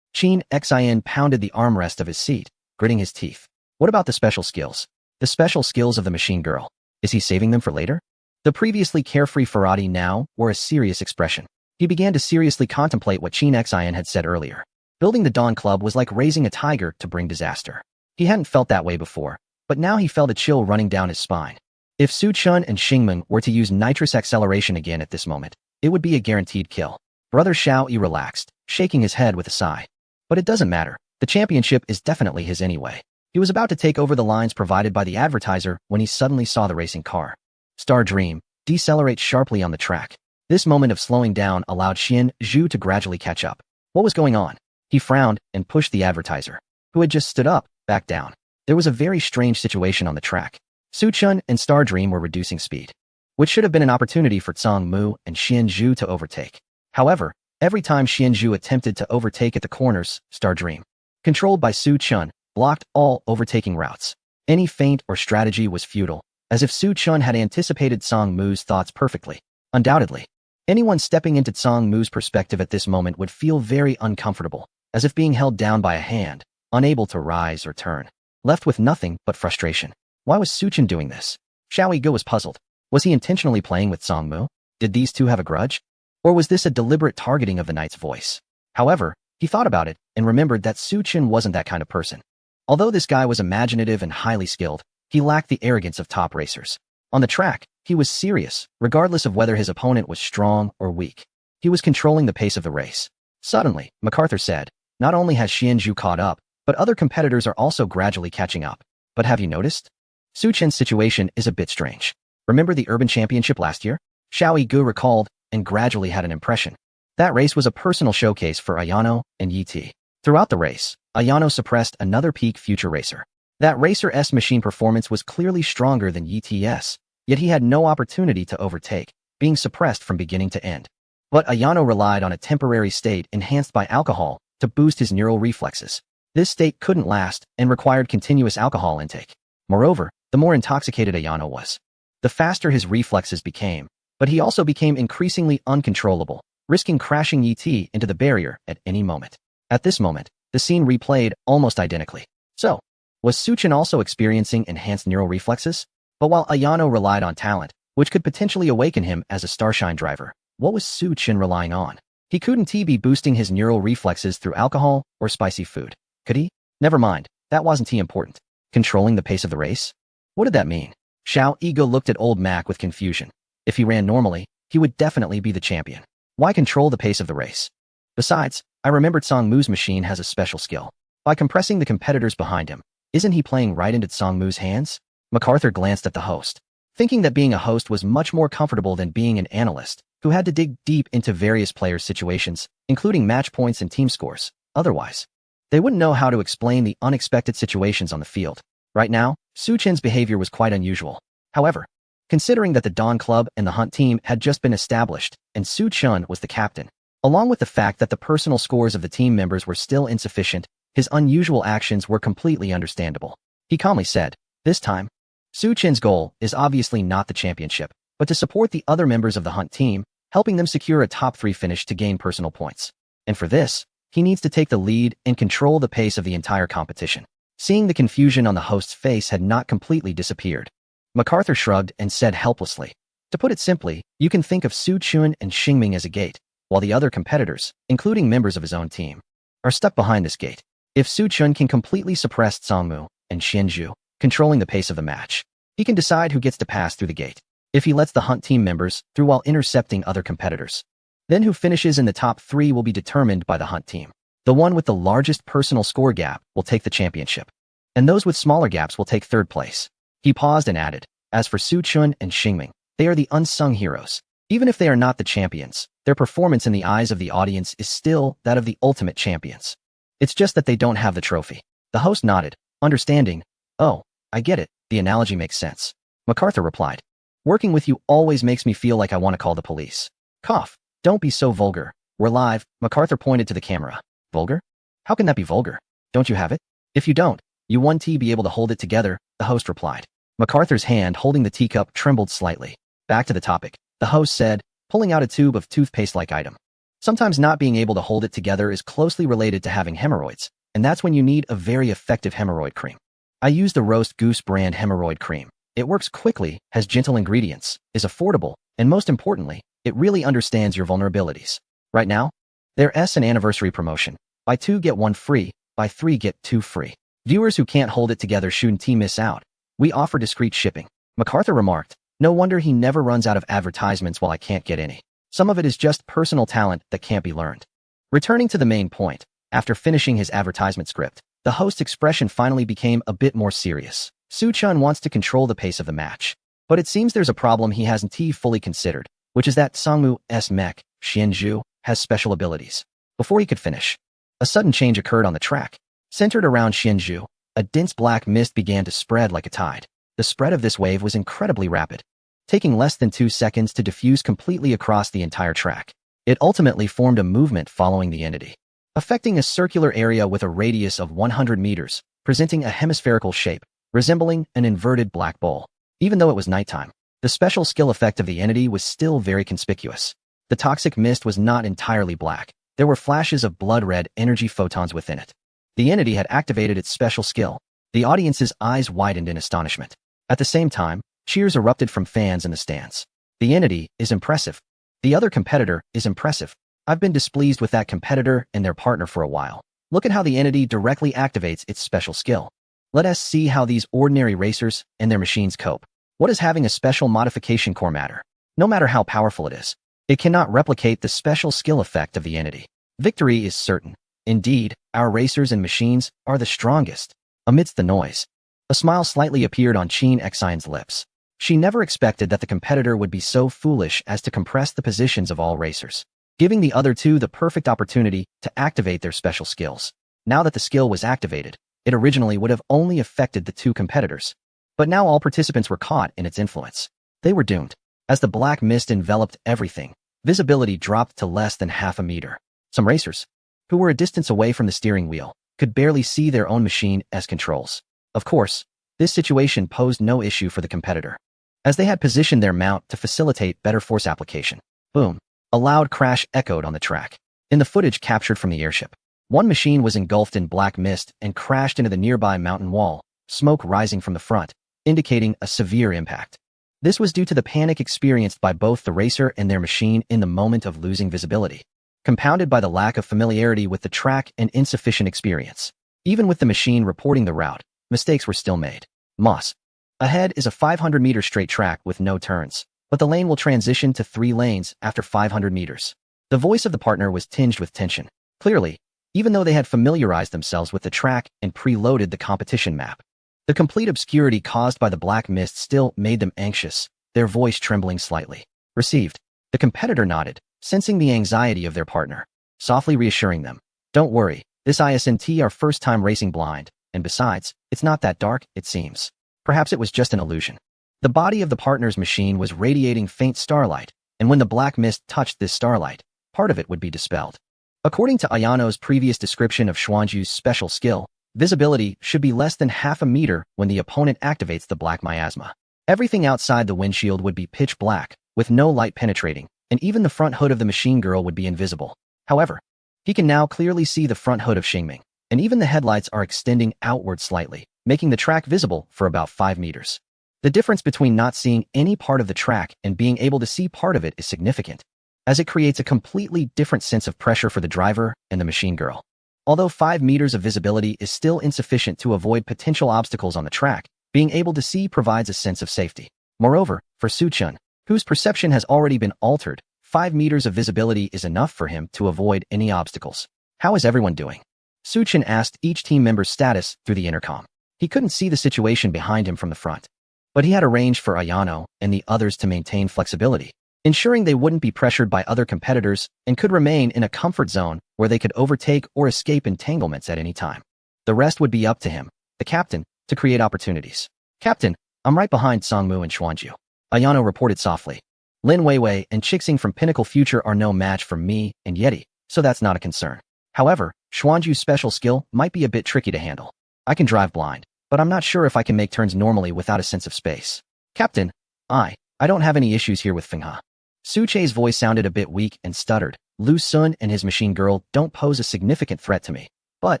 Qin Xin pounded the armrest of his seat, gritting his teeth. What about the special skills? The special skills of the machine girl. Is he saving them for later? The previously carefree Ferrati now wore a serious expression. He began to seriously contemplate what Qin Xin had said earlier. Building the Dawn Club was like raising a tiger to bring disaster. He hadn't felt that way before, but now he felt a chill running down his spine. If Su Chen and Xingming were to use nitrous acceleration again at this moment, it would be a guaranteed kill. Brother Xiao Yi relaxed, shaking his head with a sigh. But it doesn't matter. The championship is definitely his anyway. He was about to take over the lines provided by the advertiser when he suddenly saw the racing car. Star Dream decelerate sharply on the track. This moment of slowing down allowed Xianzhu to gradually catch up. What was going on? He frowned and pushed the advertiser, who had just stood up, back down. There was a very strange situation on the track. Su Chen and Star Dream were reducing speed, which should have been an opportunity for Sangmu and Xianzhu to overtake. However, every time Xianzhu attempted to overtake at the corners, Star Dream, controlled by Su Chen, blocked all overtaking routes. Any feint or strategy was futile, as if Su Chun had anticipated Song Mu's thoughts perfectly. Undoubtedly, anyone stepping into Song Mu's perspective at this moment would feel very uncomfortable, as if being held down by a hand, unable to rise or turn, left with nothing but frustration. Why was Su Chun doing this? Xiao Yigu was puzzled. Was he intentionally playing with Song Mu? Did these two have a grudge? Or was this a deliberate targeting of the knight's voice? However, he thought about it and remembered that Su Chun wasn't that kind of person. Although this guy was imaginative and highly skilled, he lacked the arrogance of top racers. On the track, he was serious, regardless of whether his opponent was strong or weak. He was controlling the pace of the race. Suddenly, MacArthur said, not only has Xianzhu caught up, but other competitors are also gradually catching up. But have you noticed? Su Chen's situation is a bit strange. Remember the Urban Championship last year? Xiao Yigu recalled and gradually had an impression. That race was a personal showcase for Ayano and Yi Ti. Throughout the race, Ayano suppressed another peak future racer. That racer's machine performance was clearly stronger than Yi Ti's, yet he had no opportunity to overtake, being suppressed from beginning to end. But Ayano relied on a temporary state enhanced by alcohol to boost his neural reflexes. This state couldn't last and required continuous alcohol intake. Moreover, the more intoxicated Ayano was, the faster his reflexes became, but he also became increasingly uncontrollable, risking crashing Yi Ti into the barrier at any moment. At this moment, the scene replayed almost identically. So, was Su Chen also experiencing enhanced neural reflexes? But while Ayano relied on talent, which could potentially awaken him as a Starshine driver, what was Su Chen relying on? He couldn't be boosting his neural reflexes through alcohol or spicy food. Could he? Never mind, that wasn't important. Controlling the pace of the race? What did that mean? Xiao Yigu looked at old Mac with confusion. If he ran normally, he would definitely be the champion. Why control the pace of the race? Besides, I remembered Song Mu's machine has a special skill. By compressing the competitors behind him, isn't he playing right into Song Mu's hands? MacArthur glanced at the host, thinking that being a host was much more comfortable than being an analyst, who had to dig deep into various players' situations, including match points and team scores. Otherwise, they wouldn't know how to explain the unexpected situations on the field. Right now, Su Chen's behavior was quite unusual. However, considering that the Dawn Club and the Hunt team had just been established, and Su Chen was the captain, along with the fact that the personal scores of the team members were still insufficient, his unusual actions were completely understandable. He calmly said, this time, Su Chen's goal is obviously not the championship, but to support the other members of the Hunt team, helping them secure a top 3 finish to gain personal points. And for this, he needs to take the lead and control the pace of the entire competition. Seeing the confusion on the host's face had not completely disappeared, MacArthur shrugged and said helplessly, to put it simply, you can think of Su Chun and Xingming as a gate, while the other competitors, including members of his own team, are stuck behind this gate. If Su Chun can completely suppress Songmu and Xianzhu, controlling the pace of the match, he can decide who gets to pass through the gate. If he lets the Hunt team members through while intercepting other competitors, then who finishes in the top 3 will be determined by the Hunt team. The one with the largest personal score gap will take the championship, and those with smaller gaps will take 3rd place. He paused and added, as for Su Chun and Xingming, they are the unsung heroes. Even if they are not the champions, their performance in the eyes of the audience is still that of the ultimate champions. It's just that they don't have the trophy. The host nodded, understanding. Oh, I get it, the analogy makes sense. MacArthur replied, working with you always makes me feel like I want to call the police. Cough, don't be so vulgar. We're live. MacArthur pointed to the camera. Vulgar? How can that be vulgar? Don't you have it? If you don't, you won't be able to hold it together, the host replied. MacArthur's hand holding the teacup trembled slightly. Back to the topic, the host said, pulling out a tube of toothpaste-like item. Sometimes not being able to hold it together is closely related to having hemorrhoids, and that's when you need a very effective hemorrhoid cream. I use the Roast Goose brand hemorrhoid cream. It works quickly, has gentle ingredients, is affordable, and most importantly, it really understands your vulnerabilities. Right now, there's an anniversary promotion. Buy 2 get 1 free, buy 3 get 2 free. Viewers who can't hold it together shouldn't miss out. We offer discreet shipping. MacArthur remarked, no wonder he never runs out of advertisements while I can't get any. Some of it is just personal talent that can't be learned. Returning to the main point, after finishing his advertisement script, the host's expression finally became a bit more serious. Su Chun wants to control the pace of the match, but it seems there's a problem he hasn't fully considered, which is that Songmu's mech, Xianzhu, has special abilities. Before he could finish, a sudden change occurred on the track. Centered around Xianzhu, a dense black mist began to spread like a tide. The spread of this wave was incredibly rapid, taking less than 2 seconds to diffuse completely across the entire track. It ultimately formed a movement following the entity, affecting a circular area with a radius of 100 meters, presenting a hemispherical shape, resembling an inverted black bowl. Even though it was nighttime, the special skill effect of the entity was still very conspicuous. The toxic mist was not entirely black. There were flashes of blood-red energy photons within it. The entity had activated its special skill. The audience's eyes widened in astonishment. At the same time, cheers erupted from fans in the stands. The entity is impressive. The other competitor is impressive. I've been displeased with that competitor and their partner for a while. Look at how the entity directly activates its special skill. Let us see how these ordinary racers and their machines cope. What does having a special modification core matter? No matter how powerful it is, it cannot replicate the special skill effect of the entity. Victory is certain. Indeed, our racers and machines are the strongest. Amidst the noise, a smile slightly appeared on Qin Xian's lips. She never expected that the competitor would be so foolish as to compress the positions of all racers, giving the other two the perfect opportunity to activate their special skills. Now that the skill was activated, it originally would have only affected the two competitors. But now all participants were caught in its influence. They were doomed. As the black mist enveloped everything, visibility dropped to less than half a meter. Some racers, who were a distance away from the steering wheel, could barely see their own machine as controls. Of course, this situation posed no issue for the competitor, as they had positioned their mount to facilitate better force application. Boom! A loud crash echoed on the track. In the footage captured from the airship, one machine was engulfed in black mist and crashed into the nearby mountain wall, smoke rising from the front, indicating a severe impact. This was due to the panic experienced by both the racer and their machine in the moment of losing visibility, compounded by the lack of familiarity with the track and insufficient experience. Even with the machine reporting the route, mistakes were still made. Moss. Ahead is a 500-meter straight track with no turns, but the lane will transition to 3 lanes after 500 meters. The voice of the partner was tinged with tension. Clearly, even though they had familiarized themselves with the track and preloaded the competition map, the complete obscurity caused by the black mist still made them anxious, their voice trembling slightly. Received. The competitor nodded, sensing the anxiety of their partner, softly reassuring them. Don't worry, this isn't our first time racing blind, and besides, it's not that dark, it seems. Perhaps it was just an illusion. The body of the partner's machine was radiating faint starlight, and when the black mist touched this starlight, part of it would be dispelled. According to Ayano's previous description of Xuanju's special skill, visibility should be less than half a meter when the opponent activates the black miasma. Everything outside the windshield would be pitch black, with no light penetrating, and even the front hood of the machine girl would be invisible. However, he can now clearly see the front hood of Xingming, and even the headlights are extending outward slightly, making the track visible for about 5 meters. The difference between not seeing any part of the track and being able to see part of it is significant, as it creates a completely different sense of pressure for the driver and the machine girl. Although 5 meters of visibility is still insufficient to avoid potential obstacles on the track, being able to see provides a sense of safety. Moreover, for Suchun, whose perception has already been altered, 5 meters of visibility is enough for him to avoid any obstacles. How is everyone doing? Suchun asked each team member's status through the intercom. He couldn't see the situation behind him from the front, but he had arranged for Ayano and the others to maintain flexibility, ensuring they wouldn't be pressured by other competitors and could remain in a comfort zone where they could overtake or escape entanglements at any time. The rest would be up to him, the captain, to create opportunities. Captain, I'm right behind Songmu and Xuanju, Ayano reported softly. Lin Weiwei and Chixing from Pinnacle Future are no match for me and Yeti, so that's not a concern. However, Xuanju's special skill might be a bit tricky to handle. I can drive blind, but I'm not sure if I can make turns normally without a sense of space. Captain, I don't have any issues here with Fenghe. Su Che's voice sounded a bit weak and stuttered. Lu Sun and his machine girl don't pose a significant threat to me. But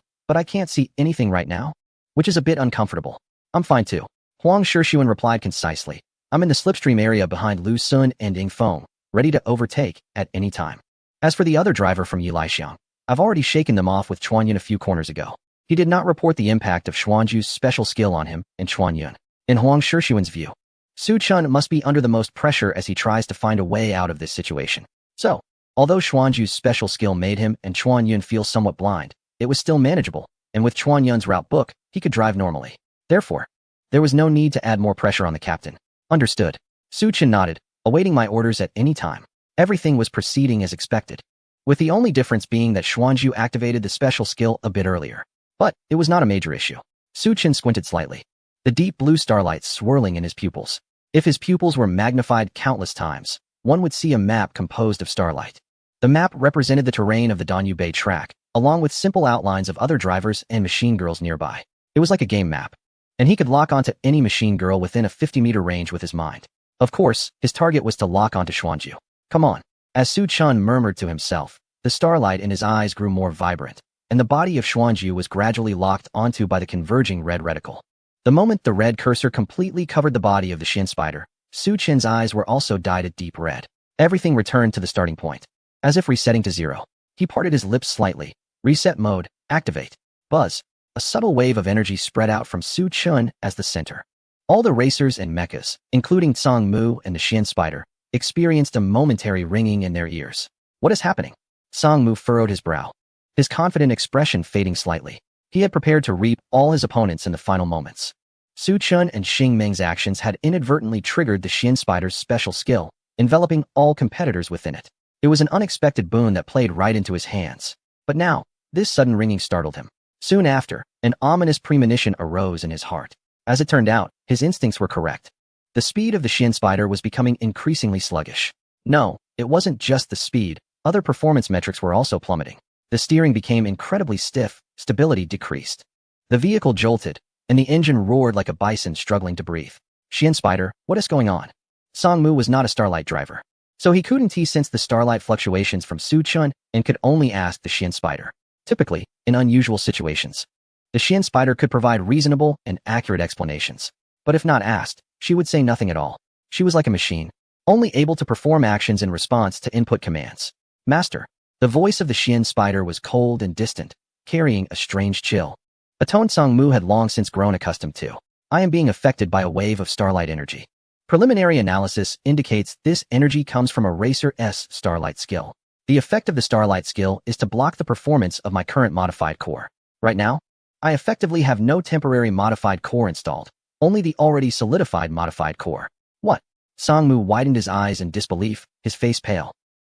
I can't see anything right now, which is a bit uncomfortable. I'm fine too. Huang Shixuan replied concisely. I'm in the slipstream area behind Lu Sun and Ying Feng, ready to overtake at any time. As for the other driver from Yilaxiang, I've already shaken them off with Chuanyun a few corners ago. He did not report the impact of Xuanju's special skill on him and Chuanyun. In Huang Shixuan's view, Su Chun must be under the most pressure as he tries to find a way out of this situation. So, although Xuanju's special skill made him and Chuanyun feel somewhat blind, it was still manageable, and with Chuanyun's route book, he could drive normally. Therefore, there was no need to add more pressure on the captain. Understood. Su Chun nodded, awaiting my orders at any time. Everything was proceeding as expected, with the only difference being that Xuanju activated the special skill a bit earlier. But it was not a major issue. Su Chun squinted slightly, the deep blue starlight swirling in his pupils. If his pupils were magnified countless times, one would see a map composed of starlight. The map represented the terrain of the Danyu Bay track, along with simple outlines of other drivers and machine girls nearby. It was like a game map. and he could lock onto any machine girl within a 50-meter range with his mind. Of course, his target was to lock onto Xuanju. Come on. As Su Chun murmured to himself, the starlight in his eyes grew more vibrant, and the body of Xuanju was gradually locked onto by the converging red reticle. The moment the red cursor completely covered the body of the Shin Spider, Su Chin's eyes were also dyed a deep red. Everything returned to the starting point. As if resetting to zero, he parted his lips slightly. Reset mode, activate. Buzz. A subtle wave of energy spread out from Su Chun as the center. All the racers and mechas, including Tsang Mu and the Shin Spider, experienced a momentary ringing in their ears. What is happening? Tsang Mu furrowed his brow, his confident expression fading slightly. He had prepared to reap all his opponents in the final moments. Su Chun and Xing Meng's actions had inadvertently triggered the Shin Spider's special skill, enveloping all competitors within it. It was an unexpected boon that played right into his hands. But now, this sudden ringing startled him. Soon after, an ominous premonition arose in his heart. As it turned out, his instincts were correct. The speed of the Shin Spider was becoming increasingly sluggish. No, it wasn't just the speed. Other performance metrics were also plummeting. The steering became incredibly stiff, stability decreased. The vehicle jolted, and the engine roared like a bison struggling to breathe. Shin Spider, what is going on? Tsang Mu was not a Starlight driver, so he couldn't sense the Starlight fluctuations from Su Chun and could only ask the Shin Spider. Typically, in unusual situations, the Shin Spider could provide reasonable and accurate explanations. But if not asked, she would say nothing at all. She was like a machine, only able to perform actions in response to input commands. Master. The voice of the Shin Spider was cold and distant, carrying a strange chill. A tone Tsang Mu had long since grown accustomed to. I am being affected by a wave of Starlight energy. Preliminary analysis indicates this energy comes from a Racer-S Starlight skill. The effect of the Starlight skill is to block the performance of my current modified core. Right now, I effectively have no temporary modified core installed, only the already solidified modified core. What? Tsang Mu widened his eyes in disbelief, his face pale.